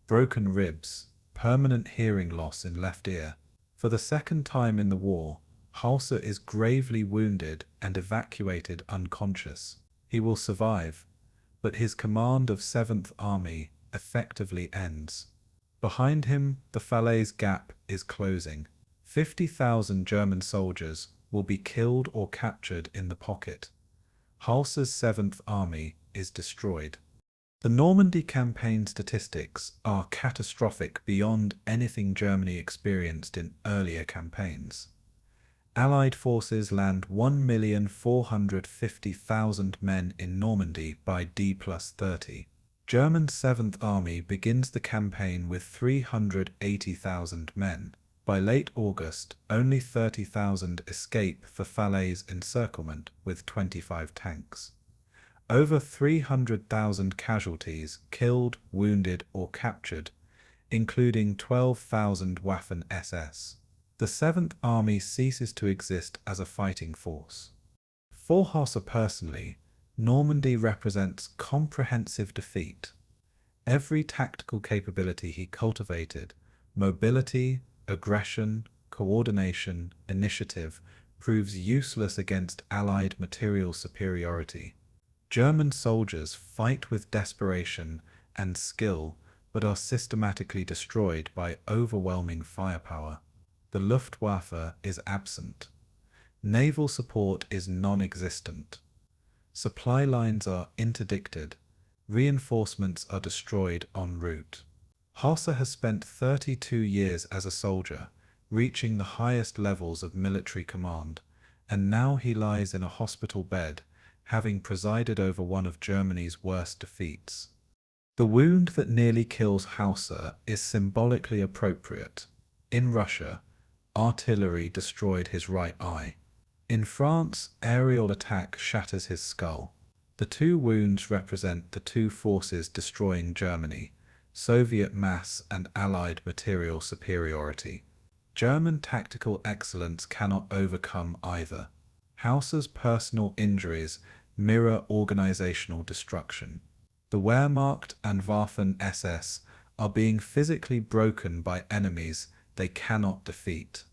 broken ribs, permanent hearing loss in left ear. For the second time in the war, Hausser is gravely wounded and evacuated unconscious. He will survive, but his command of 7th Army effectively ends. Behind him, the Falaise Gap is closing. 50,000 German soldiers will be killed or captured in the pocket. Hausser's 7th Army is destroyed. The Normandy campaign statistics are catastrophic beyond anything Germany experienced in earlier campaigns. Allied forces land 1,450,000 men in Normandy by D+30. German 7th Army begins the campaign with 380,000 men. By late August, only 30,000 escape for Falaise encirclement with 25 tanks. Over 300,000 casualties killed, wounded or captured, including 12,000 Waffen-SS. The 7th Army ceases to exist as a fighting force. For Hausser personally, Normandy represents comprehensive defeat. Every tactical capability he cultivated, mobility, aggression, coordination, initiative, proves useless against Allied material superiority. German soldiers fight with desperation and skill, but are systematically destroyed by overwhelming firepower. The Luftwaffe is absent. Naval support is non-existent. Supply lines are interdicted. Reinforcements are destroyed en route. Hausser has spent 32 years as a soldier, reaching the highest levels of military command, and now he lies in a hospital bed, having presided over one of Germany's worst defeats. The wound that nearly kills Hausser is symbolically appropriate. In Russia, artillery destroyed his right eye. In France, aerial attack shatters his skull. The two wounds represent the two forces destroying Germany: Soviet mass and Allied material superiority. German tactical excellence cannot overcome either. Hausser's personal injuries mirror organizational destruction. The Wehrmacht and Waffen-SS are being physically broken by enemies they cannot defeat.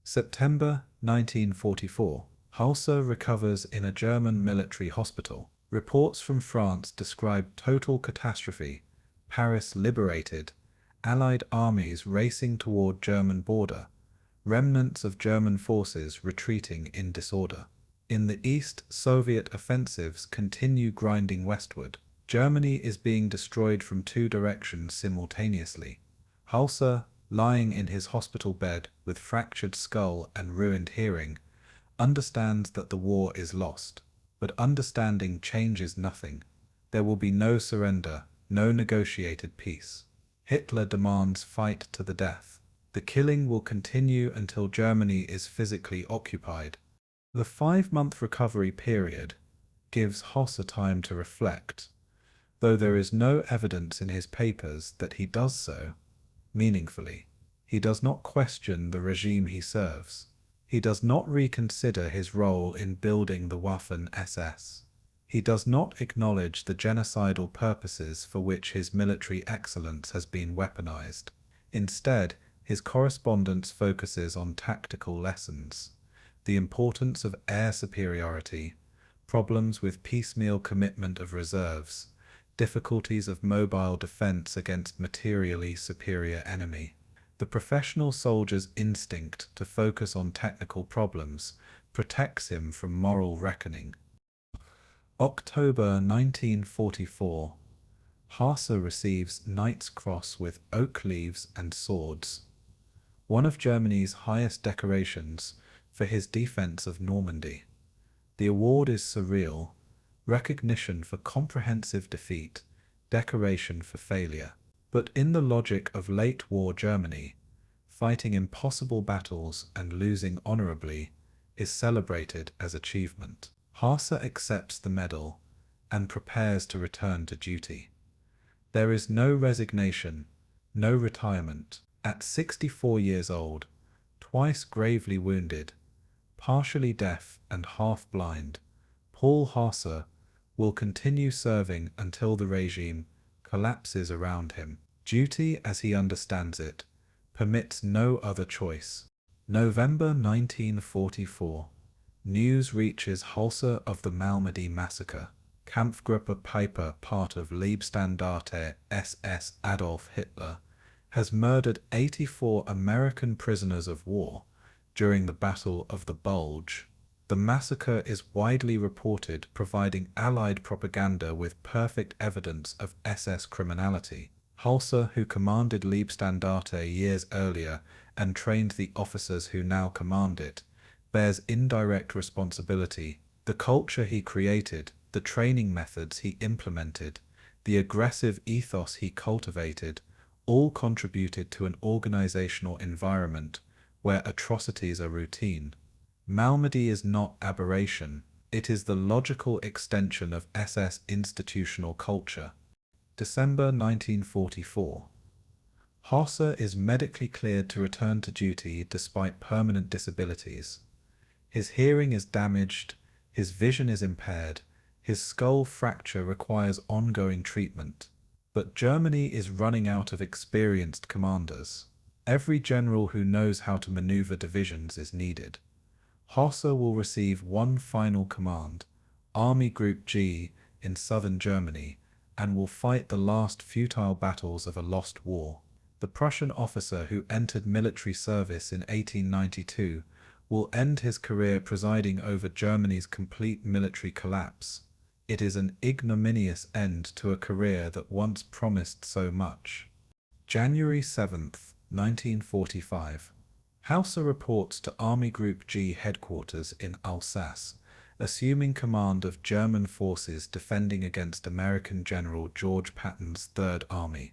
September 1944. Hausser recovers in a German military hospital. Reports from France describe total catastrophe. Paris liberated. Allied armies racing toward German border. Remnants of German forces retreating in disorder. In the east, Soviet offensives continue grinding westward. Germany is being destroyed from two directions simultaneously. Hausser, lying in his hospital bed with fractured skull and ruined hearing, understands that the war is lost. But understanding changes nothing. There will be no surrender, no negotiated peace. Hitler demands fight to the death. The killing will continue until Germany is physically occupied. The 5-month recovery period gives Hausser time to reflect, though there is no evidence in his papers that he does so meaningfully. He does not question the regime he serves. He does not reconsider his role in building the Waffen-SS. He does not acknowledge the genocidal purposes for which his military excellence has been weaponized. Instead, his correspondence focuses on tactical lessons: the importance of air superiority, problems with piecemeal commitment of reserves, difficulties of mobile defense against materially superior enemy. The professional soldier's instinct to focus on technical problems protects him from moral reckoning. October 1944. Hausser receives Knight's Cross with oak leaves and swords, one of Germany's highest decorations, for his defense of Normandy. The award is surreal: recognition for comprehensive defeat, decoration for failure. But in the logic of late war Germany, fighting impossible battles and losing honorably is celebrated as achievement. Hausser accepts the medal and prepares to return to duty. There is no resignation, no retirement. At 64 years old, twice gravely wounded, partially deaf and half blind, Paul Hausser will continue serving until the regime collapses around him. Duty, as he understands it, permits no other choice. November 1944. News reaches Hausser of the Malmedy massacre. Kampfgruppe Piper, part of Leibstandarte SS Adolf Hitler, has murdered 84 American prisoners of war during the Battle of the Bulge. The massacre is widely reported, providing Allied propaganda with perfect evidence of SS criminality. Hausser, who commanded Leibstandarte years earlier and trained the officers who now command it, bears indirect responsibility. The culture he created, the training methods he implemented, the aggressive ethos he cultivated, all contributed to an organizational environment where atrocities are routine. Malmedy is not aberration, it is the logical extension of SS institutional culture. December 1944. Hausser is medically cleared to return to duty despite permanent disabilities. His hearing is damaged, his vision is impaired, his skull fracture requires ongoing treatment. But Germany is running out of experienced commanders. Every general who knows how to maneuver divisions is needed. Hausser will receive one final command, Army Group G, in southern Germany, and will fight the last futile battles of a lost war. The Prussian officer who entered military service in 1892 will end his career presiding over Germany's complete military collapse. It is an ignominious end to a career that once promised so much. January 7th, 1945. Hausser reports to Army Group G headquarters in Alsace assuming command of German forces defending against American General George Patton's Third Army.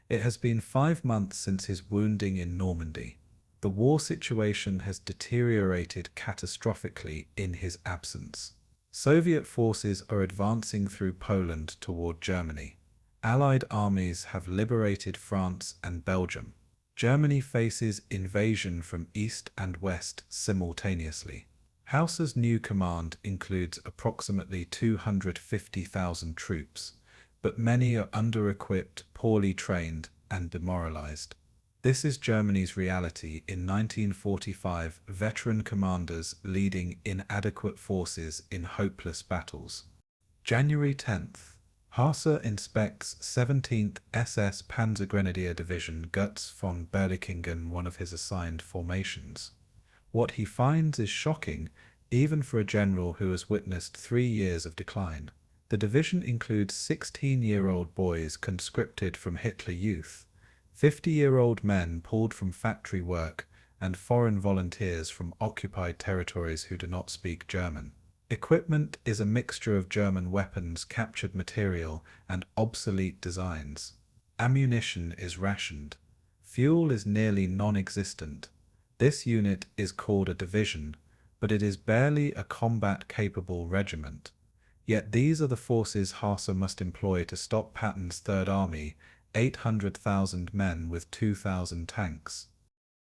It has been 5 months since his wounding in Normandy. The war situation has deteriorated catastrophically in his absence. Soviet forces are advancing through Poland toward Germany. Allied armies have liberated France and Belgium. Germany faces invasion from east and west simultaneously. Hausser's new command includes approximately 250,000 troops, but many are under-equipped, poorly trained, and demoralized. This is Germany's reality in 1945, veteran commanders leading inadequate forces in hopeless battles. January 10th. Hausser inspects 17th SS Panzergrenadier Division Götz von Berlichingen, one of his assigned formations. What he finds is shocking, even for a general who has witnessed 3 years of decline. The division includes 16-year-old boys conscripted from Hitler Youth, 50-year-old men pulled from factory work, and foreign volunteers from occupied territories who do not speak German. Equipment is a mixture of German weapons, captured material, and obsolete designs. Ammunition is rationed. Fuel is nearly non-existent. This unit is called a division, but it is barely a combat-capable regiment. Yet these are the forces Hausser must employ to stop Patton's Third Army, 800,000 men with 2,000 tanks.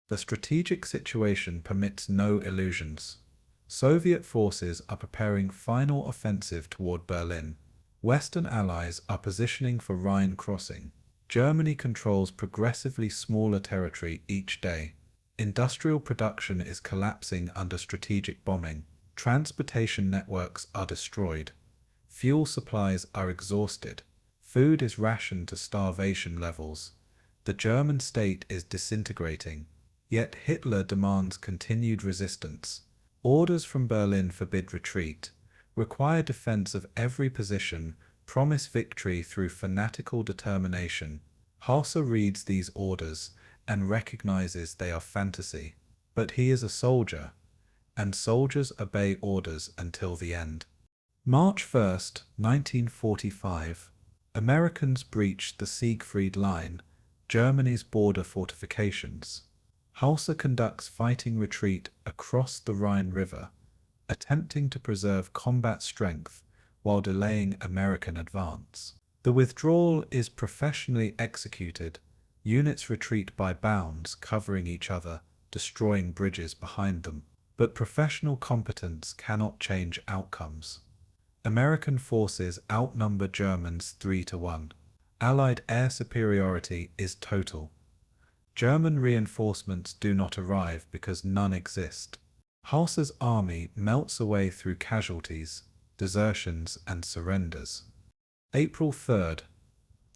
The strategic situation permits no illusions. Soviet forces are preparing final offensive toward Berlin. Western allies are positioning for Rhine crossing. Germany controls progressively smaller territory each day. Industrial production is collapsing under strategic bombing. Transportation networks are destroyed. Fuel supplies are exhausted. Food is rationed to starvation levels. The German state is disintegrating. Yet Hitler demands continued resistance. Orders from Berlin forbid retreat, require defense of every position, promise victory through fanatical determination. Hausser reads these orders and recognizes they are fantasy. But he is a soldier, and soldiers obey orders until the end. March 1st, 1945. Americans breach the Siegfried Line, Germany's border fortifications. Hausser conducts fighting retreat across the Rhine River, attempting to preserve combat strength while delaying American advance. The withdrawal is professionally executed. Units retreat by bounds, covering each other, destroying bridges behind them. But professional competence cannot change outcomes. American forces outnumber Germans 3-1. Allied air superiority is total. German reinforcements do not arrive because none exist. Hausser's army melts away through casualties, desertions, and surrenders. April 3rd.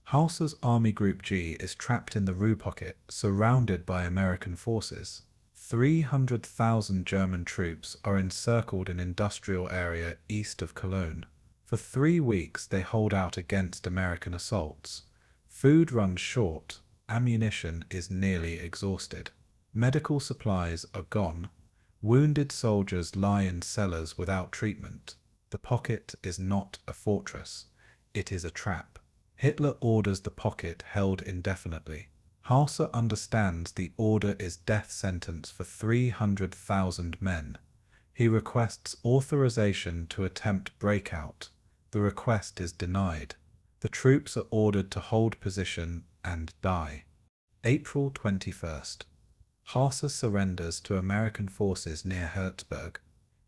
Hausser's Army Group G is trapped in the Ruhr Pocket, surrounded by American forces. 300,000 German troops are encircled in industrial area east of Cologne. For 3 weeks they hold out against American assaults. Food runs short. Ammunition is nearly exhausted. Medical supplies are gone. Wounded soldiers lie in cellars without treatment. The pocket is not a fortress. It is a trap. Hitler orders the pocket held indefinitely. Hausser understands the order is death sentence for 300,000 men. He requests authorization to attempt breakout. The request is denied. The troops are ordered to hold position and die. April 21st. Hausser surrenders to American forces near Herzberg.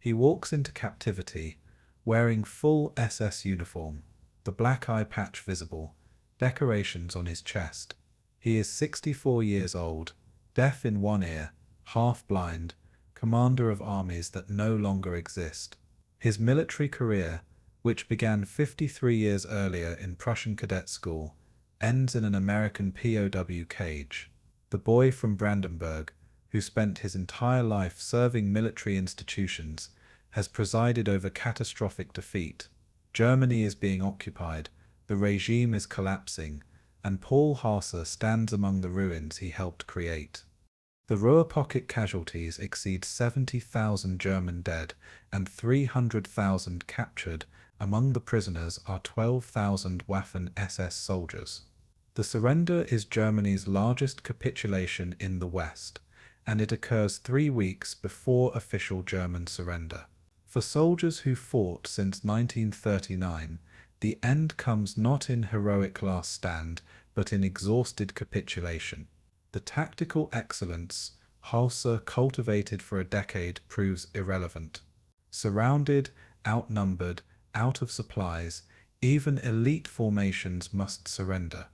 He walks into captivity, wearing full SS uniform, the black eye patch visible, decorations on his chest. He is 64 years old, deaf in one ear, half blind, commander of armies that no longer exist. His military career, which began 53 years earlier in Prussian cadet school, ends in an American POW cage. The boy from Brandenburg, who spent his entire life serving military institutions, has presided over catastrophic defeat. Germany is being occupied, the regime is collapsing, and Paul Hausser stands among the ruins he helped create. The Ruhr Pocket casualties exceed 70,000 German dead and 300,000 captured. Among the prisoners are 12,000 Waffen-SS soldiers. The surrender is Germany's largest capitulation in the West, and it occurs 3 weeks before official German surrender. For soldiers who fought since 1939, the end comes not in heroic last stand, but in exhausted capitulation. The tactical excellence Hausser cultivated for a decade proves irrelevant. Surrounded, outnumbered, out of supplies, even elite formations must surrender.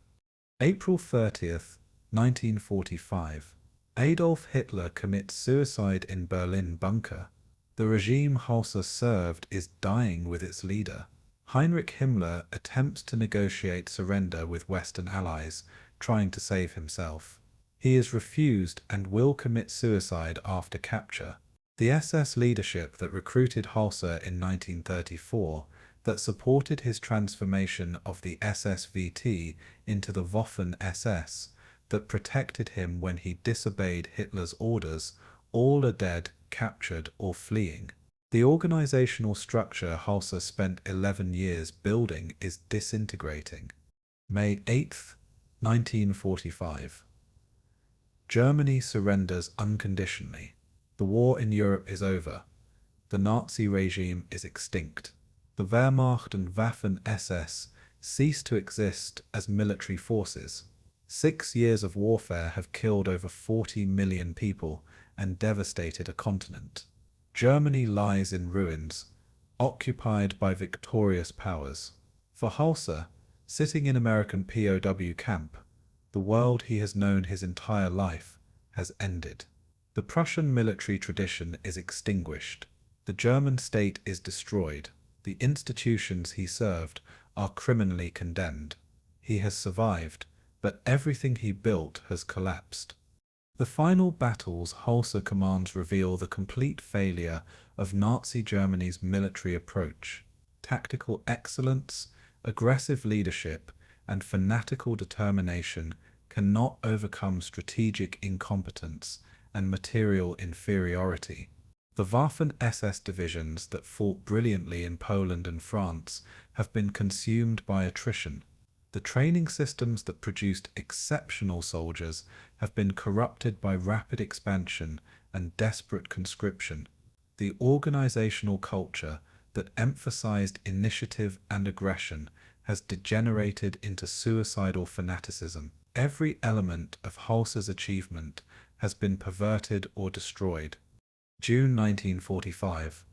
April 30th, 1945. Adolf Hitler commits suicide in Berlin bunker. The regime Hausser served is dying with its leader. Heinrich Himmler attempts to negotiate surrender with Western allies, trying to save himself. He is refused and will commit suicide after capture. The SS leadership that recruited Hausser in 1934, that supported his transformation of the SSVT into the Waffen-SS, that protected him when he disobeyed Hitler's orders, all are dead, captured, or fleeing. The organizational structure Hausser spent 11 years building is disintegrating. May 8th, 1945. Germany surrenders unconditionally. The war in Europe is over. The Nazi regime is extinct. The Wehrmacht and Waffen-SS cease to exist as military forces. 6 years of warfare have killed over 40 million people and devastated a continent. Germany lies in ruins, occupied by victorious powers. For Hausser, sitting in American POW camp, the world he has known his entire life has ended. The Prussian military tradition is extinguished. The German state is destroyed. The institutions he served are criminally condemned. He has survived, but everything he built has collapsed. The final battles Hausser commands reveal the complete failure of Nazi Germany's military approach. Tactical excellence, aggressive leadership, and fanatical determination cannot overcome strategic incompetence and material inferiority. The Waffen-SS divisions that fought brilliantly in Poland and France have been consumed by attrition. The training systems that produced exceptional soldiers have been corrupted by rapid expansion and desperate conscription. The organizational culture that emphasized initiative and aggression has degenerated into suicidal fanaticism. Every element of Hausser's achievement has been perverted or destroyed. June 1945.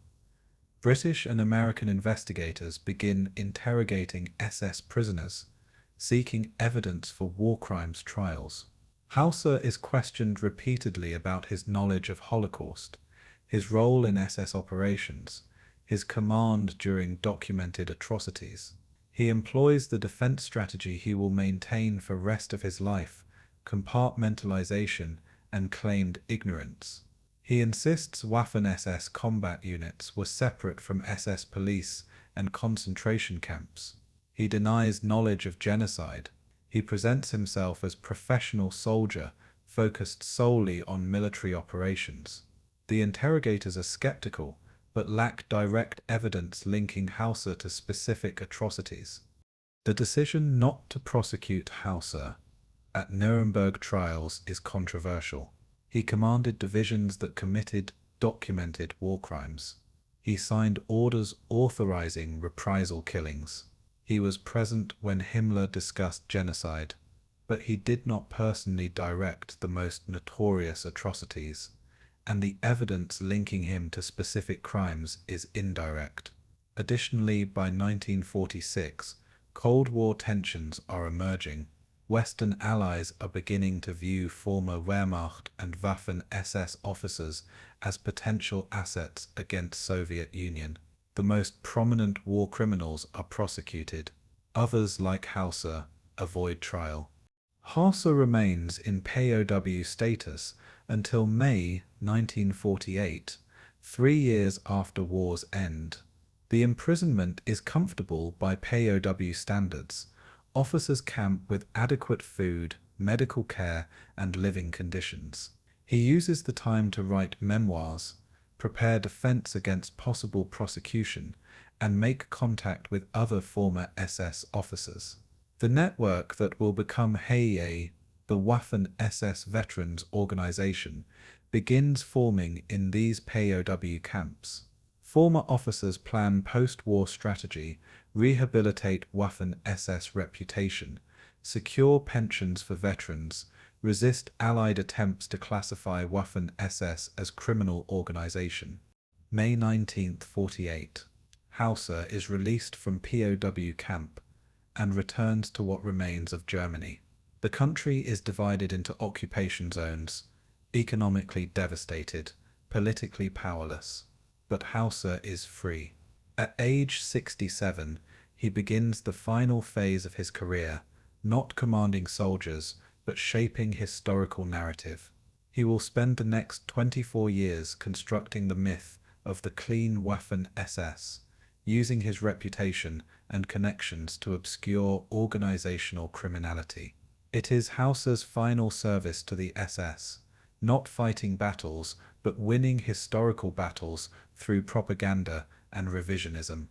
British and American investigators begin interrogating SS prisoners, seeking evidence for war crimes trials. Hausser is questioned repeatedly about his knowledge of Holocaust, his role in SS operations, his command during documented atrocities. He employs the defense strategy he will maintain for the rest of his life: compartmentalization and claimed ignorance. He insists Waffen-SS combat units were separate from SS police and concentration camps. He denies knowledge of genocide. He presents himself as professional soldier, focused solely on military operations. The interrogators are skeptical, but lack direct evidence linking Hausser to specific atrocities. The decision not to prosecute Hausser at Nuremberg trials is controversial. He commanded divisions that committed documented war crimes. He signed orders authorizing reprisal killings. He was present when Himmler discussed genocide, but he did not personally direct the most notorious atrocities, and the evidence linking him to specific crimes is indirect. Additionally, by 1946, Cold War tensions are emerging. Western allies are beginning to view former Wehrmacht and Waffen-SS officers as potential assets against Soviet Union. The most prominent war criminals are prosecuted. Others, like Hausser, avoid trial. Hausser remains in POW status until May 1948, 3 years after war's end. The imprisonment is comfortable by POW standards. Officers camp with adequate food, medical care, and living conditions. He uses the time to write memoirs, prepare defense against possible prosecution, and make contact with other former SS officers. The network that will become HEE, the Waffen-SS Veterans Organization, begins forming in these POW camps. Former officers plan post-war strategy, rehabilitate Waffen-SS reputation, secure pensions for veterans, resist Allied attempts to classify Waffen-SS as criminal organization. May 1948. Hausser is released from POW camp and returns to what remains of Germany. The country is divided into occupation zones, economically devastated, politically powerless. But Hausser is free. At age 67, he begins the final phase of his career, not commanding soldiers, but shaping historical narrative. He will spend the next 24 years constructing the myth of the clean Waffen-SS, using his reputation and connections to obscure organizational criminality. It is Hausser's final service to the SS, not fighting battles, but winning historical battles through propaganda and revisionism.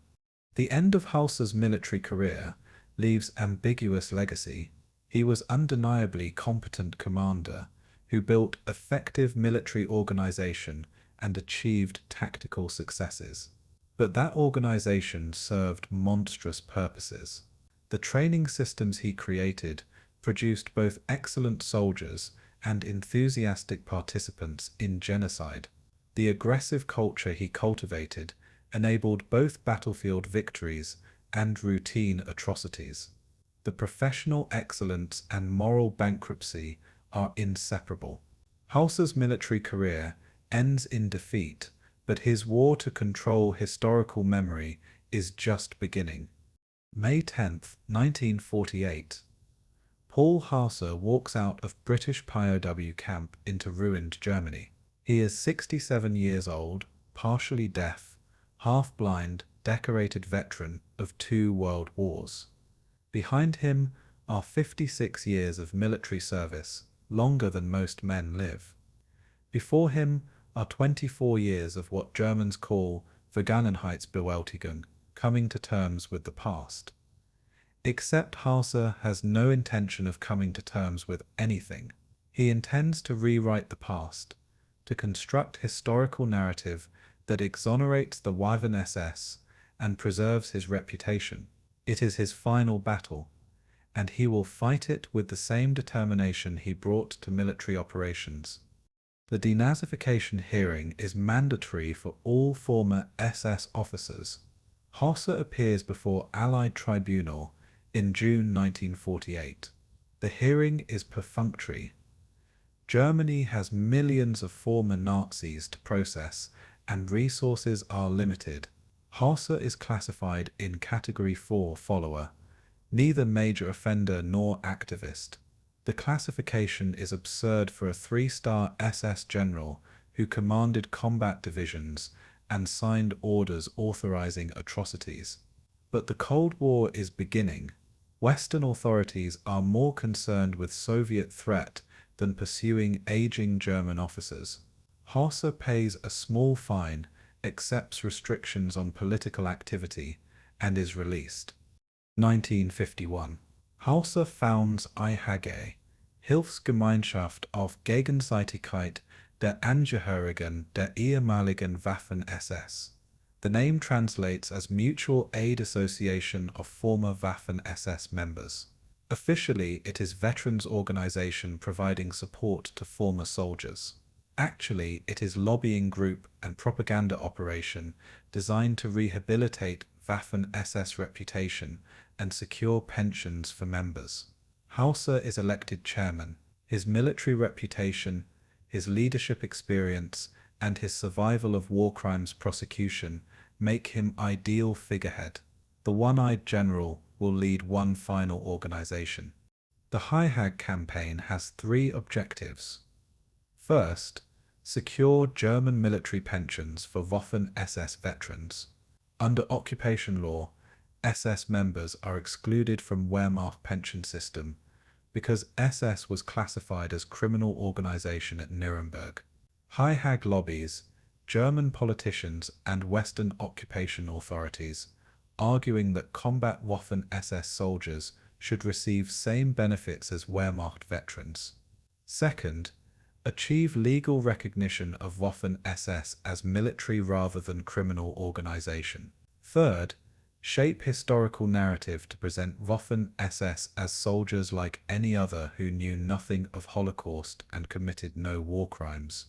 The end of Hausser's military career leaves ambiguous legacy. He was undeniably competent commander who built effective military organization and achieved tactical successes. But that organization served monstrous purposes. The training systems he created produced both excellent soldiers and enthusiastic participants in genocide. The aggressive culture he cultivated enabled both battlefield victories and routine atrocities. The professional excellence and moral bankruptcy are inseparable. Hausser's military career ends in defeat, but his war to control historical memory is just beginning. May 10, 1948. Paul Hausser walks out of British POW camp into ruined Germany. He is 67 years old, partially deaf, half-blind, decorated veteran of 2 world wars. Behind him are 56 years of military service, longer than most men live. Before him are 24 years of what Germans call Vergangenheitsbewältigung, coming to terms with the past. Except Hausser has no intention of coming to terms with anything. He intends to rewrite the past, to construct historical narrative that exonerates the Waffen-SS and preserves his reputation. It is his final battle, and he will fight it with the same determination he brought to military operations. The denazification hearing is mandatory for all former SS officers. Hausser appears before Allied tribunal in June 1948. The hearing is perfunctory. Germany has millions of former Nazis to process, and resources are limited. Hausser is classified in Category 4 follower, neither major offender nor activist. The classification is absurd for a 3-star SS general who commanded combat divisions and signed orders authorizing atrocities. But the Cold War is beginning. Western authorities are more concerned with Soviet threat than pursuing aging German officers. Hausser pays a small fine, accepts restrictions on political activity, and is released. 1951. Hausser founds IHG, Hilfsgemeinschaft auf Gegenseitigkeit der Angehörigen der ehemaligen Waffen-SS. The name translates as Mutual Aid Association of Former Waffen-SS Members. Officially, it is veterans organization providing support to former soldiers. Actually, it is lobbying group and propaganda operation designed to rehabilitate Waffen-SS reputation and secure pensions for members. Hausser is elected chairman. His military reputation, his leadership experience, and his survival of war crimes prosecution make him ideal figurehead. The one-eyed general will lead one final organization. The IHG campaign has 3 objectives. First, secure German military pensions for Waffen-SS veterans. Under occupation law, SS members are excluded from Wehrmacht pension system because SS was classified as criminal organization at Nuremberg. High Hag lobbies, German politicians and Western occupation authorities, arguing that combat Waffen-SS soldiers should receive same benefits as Wehrmacht veterans. Second, achieve legal recognition of Waffen-SS as military rather than criminal organization. Third, shape historical narrative to present Waffen-SS as soldiers like any other who knew nothing of Holocaust and committed no war crimes.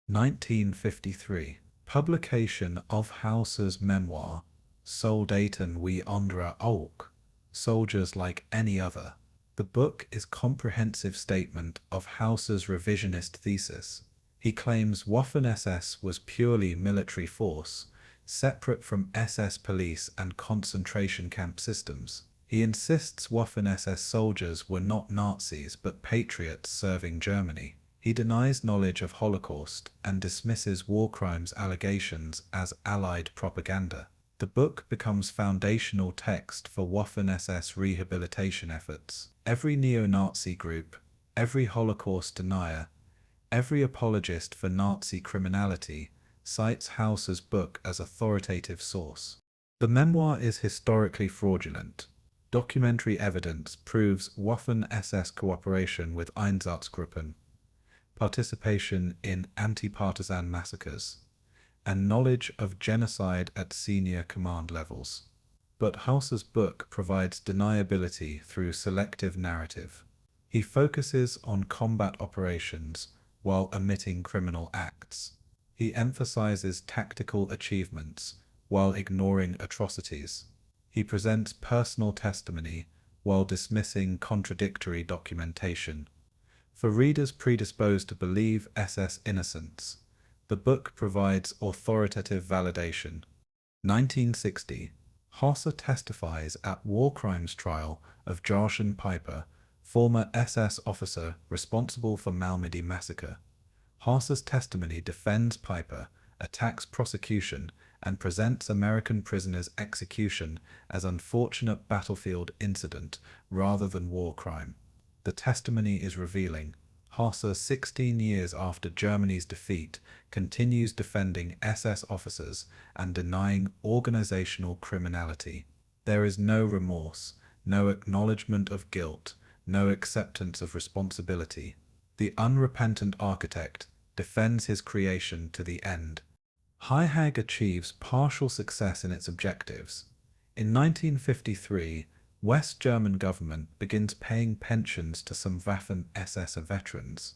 1953. Publication of Hausser's memoir, Soldaten wie andere auch, Soldiers Like Any Other. The book is a comprehensive statement of Hausser's revisionist thesis. He claims Waffen-SS was purely military force, separate from SS police and concentration camp systems. He insists Waffen-SS soldiers were not Nazis but patriots serving Germany. He denies knowledge of Holocaust and dismisses war crimes allegations as Allied propaganda. The book becomes foundational text for Waffen-SS rehabilitation efforts. Every neo-Nazi group, every Holocaust denier, every apologist for Nazi criminality cites Hausser's book as authoritative source. The memoir is historically fraudulent. Documentary evidence proves Waffen-SS cooperation with Einsatzgruppen, participation in anti-partisan massacres, and knowledge of genocide at senior command levels. But Hausser's book provides deniability through selective narrative. He focuses on combat operations while omitting criminal acts. He emphasizes tactical achievements while ignoring atrocities. He presents personal testimony while dismissing contradictory documentation. For readers predisposed to believe SS innocence, the book provides authoritative validation. 1960. Hausser testifies at war crimes trial of Joachim Peiper, former SS officer responsible for Malmedy massacre. Hausser's testimony defends Peiper, attacks prosecution, and presents American prisoners' execution as unfortunate battlefield incident rather than war crime. The testimony is revealing. Hausser, 16 years after Germany's defeat, continues defending SS officers and denying organizational criminality. There is no remorse, no acknowledgement of guilt, no acceptance of responsibility. The unrepentant architect defends his creation to the end. High Hag achieves partial success in its objectives. In 1953, West German government begins paying pensions to some Waffen-SS veterans.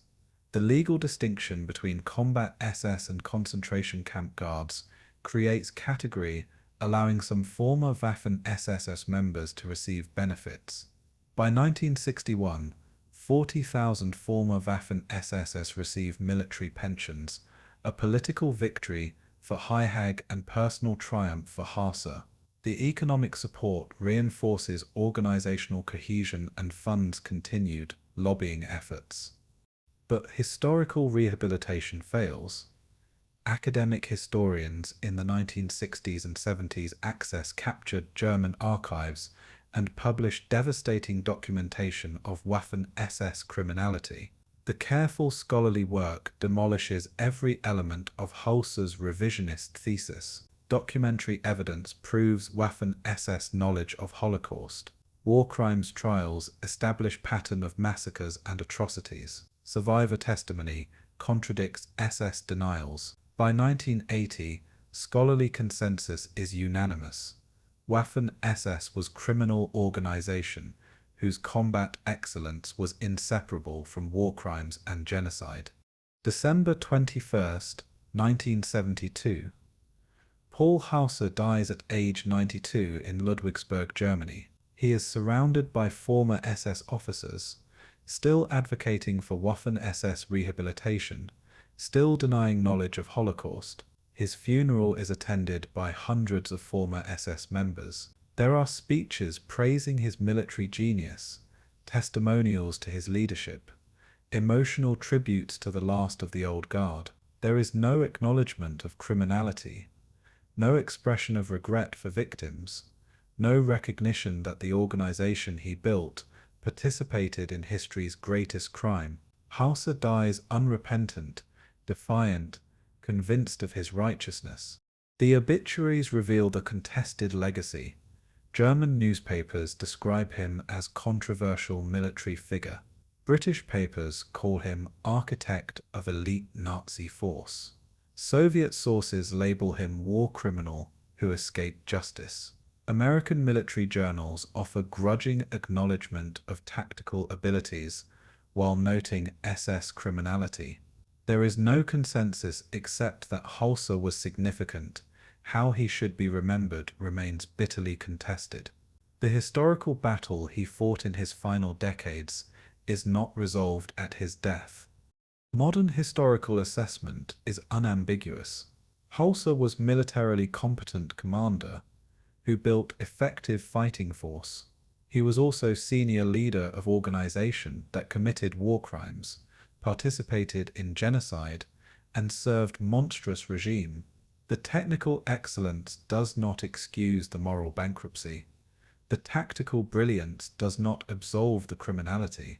The legal distinction between combat SS and concentration camp guards creates category, allowing some former Waffen-SS members to receive benefits. By 1961, 40,000 former Waffen-SS receive military pensions, a political victory for High Hag and personal triumph for Hausser. The economic support reinforces organizational cohesion and funds continued lobbying efforts. But historical rehabilitation fails. Academic historians in the 1960s and 70s accessed captured German archives and published devastating documentation of Waffen-SS criminality. The careful scholarly work demolishes every element of Hausser's revisionist thesis. Documentary evidence proves Waffen-SS knowledge of Holocaust. War crimes trials establish pattern of massacres and atrocities. Survivor testimony contradicts SS denials. By 1980, scholarly consensus is unanimous. Waffen-SS was criminal organization whose combat excellence was inseparable from war crimes and genocide. December 21st, 1972. Paul Hausser dies at age 92 in Ludwigsburg, Germany. He is surrounded by former SS officers, still advocating for Waffen-SS rehabilitation, still denying knowledge of Holocaust. His funeral is attended by hundreds of former SS members. There are speeches praising his military genius, testimonials to his leadership, emotional tributes to the last of the old guard. There is no acknowledgement of criminality, no expression of regret for victims, no recognition that the organization he built participated in history's greatest crime. Hausser dies unrepentant, defiant, convinced of his righteousness. The obituaries reveal the contested legacy. German newspapers describe him as controversial military figure. British papers call him architect of elite Nazi force. Soviet sources label him war criminal who escaped justice. American military journals offer grudging acknowledgement of tactical abilities while noting SS criminality. There is no consensus except that Hausser was significant. How he should be remembered remains bitterly contested. The historical battle he fought in his final decades is not resolved at his death. Modern historical assessment is unambiguous. Hausser was militarily competent commander who built effective fighting force. He was also senior leader of organization that committed war crimes, participated in genocide, and served monstrous regime. The technical excellence does not excuse the moral bankruptcy. The tactical brilliance does not absolve the criminality.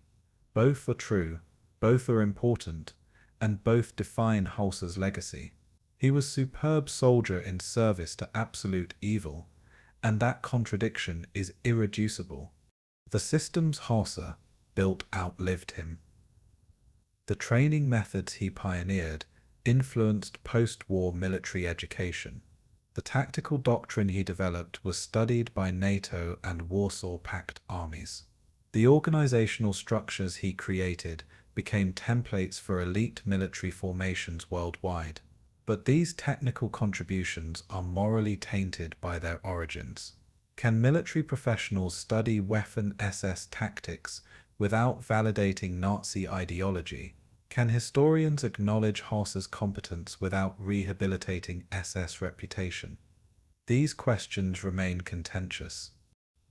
Both are true, both are important, and both define Hausser's legacy. He was a superb soldier in service to absolute evil, and that contradiction is irreducible. The systems Hausser built outlived him. The training methods he pioneered influenced post-war military education. The tactical doctrine he developed was studied by NATO and Warsaw Pact armies. The organizational structures he created became templates for elite military formations worldwide. But these technical contributions are morally tainted by their origins. Can military professionals study Waffen-SS tactics without validating Nazi ideology? Can historians acknowledge Hausser's competence without rehabilitating SS reputation? These questions remain contentious.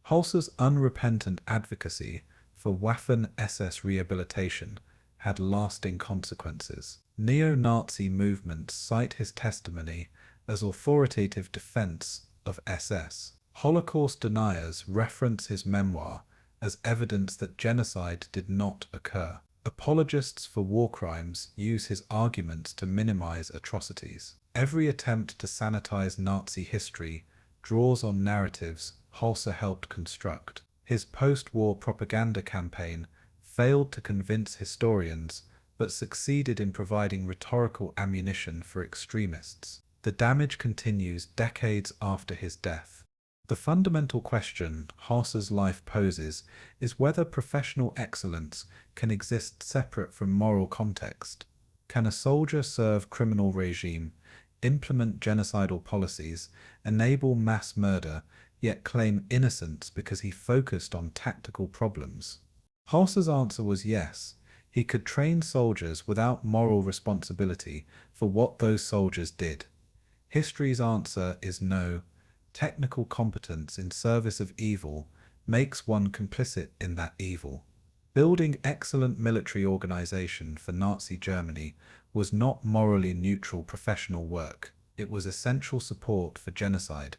Hausser's unrepentant advocacy for Waffen-SS rehabilitation had lasting consequences. Neo-Nazi movements cite his testimony as authoritative defense of SS. Holocaust deniers reference his memoir as evidence that genocide did not occur. Apologists for war crimes use his arguments to minimize atrocities. Every attempt to sanitize Nazi history draws on narratives Hausser helped construct. His post-war propaganda campaign failed to convince historians, but succeeded in providing rhetorical ammunition for extremists. The damage continues decades after his death. The fundamental question Hausser's life poses is whether professional excellence can exist separate from moral context. Can a soldier serve criminal regime, implement genocidal policies, enable mass murder, yet claim innocence because he focused on tactical problems? Hausser's answer was yes. He could train soldiers without moral responsibility for what those soldiers did. History's answer is no. Technical competence in service of evil makes one complicit in that evil. Building excellent military organization for Nazi Germany was not morally neutral professional work. It was essential support for genocide.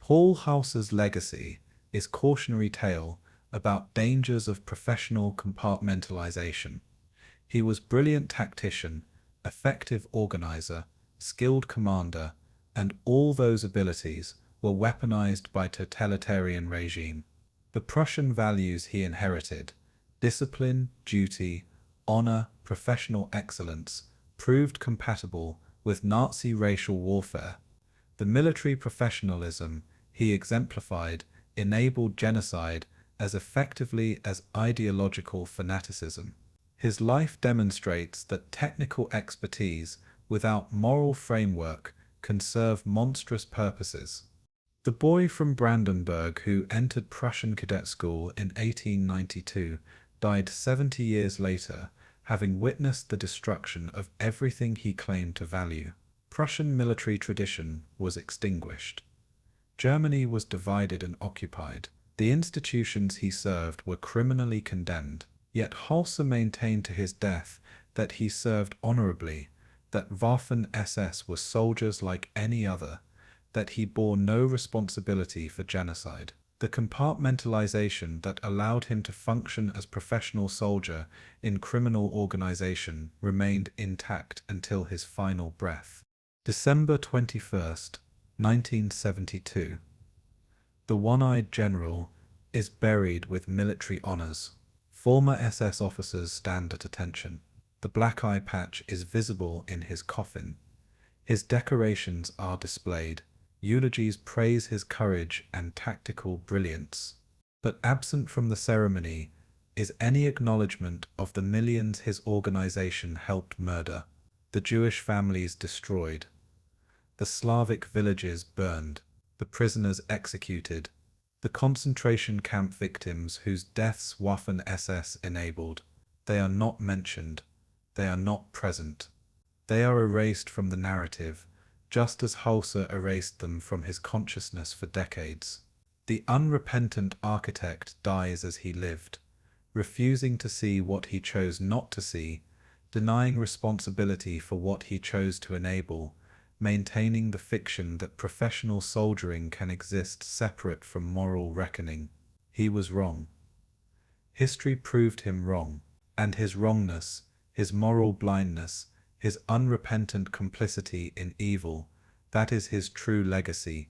Paul Hausser's legacy is cautionary tale about dangers of professional compartmentalization. He was brilliant tactician, effective organizer, skilled commander, and all those abilities were weaponized by totalitarian regime. The Prussian values he inherited, discipline, duty, honor, professional excellence, proved compatible with Nazi racial warfare. The military professionalism he exemplified enabled genocide as effectively as ideological fanaticism. His life demonstrates that technical expertise without moral framework can serve monstrous purposes. The boy from Brandenburg who entered Prussian cadet school in 1892 died 70 years later, having witnessed the destruction of everything he claimed to value. Prussian military tradition was extinguished. Germany was divided and occupied. The institutions he served were criminally condemned. Yet Hausser maintained to his death that he served honorably, that Waffen-SS were soldiers like any other, that he bore no responsibility for genocide. The compartmentalization that allowed him to function as professional soldier in criminal organization remained intact until his final breath. December 21st, 1972. The one-eyed general is buried with military honors. Former SS officers stand at attention. The black eye patch is visible in his coffin. His decorations are displayed. Eulogies praise his courage and tactical brilliance. But absent from the ceremony is any acknowledgement of the millions his organization helped murder, the Jewish families destroyed, the Slavic villages burned, the prisoners executed, the concentration camp victims whose deaths Waffen-SS enabled. They are not mentioned. They are not present. They are erased from the narrative, just as Hausser erased them from his consciousness for decades. The unrepentant architect dies as he lived, refusing to see what he chose not to see, denying responsibility for what he chose to enable, maintaining the fiction that professional soldiering can exist separate from moral reckoning. He was wrong. History proved him wrong, and his wrongness, his moral blindness, his unrepentant complicity in evil, that is his true legacy,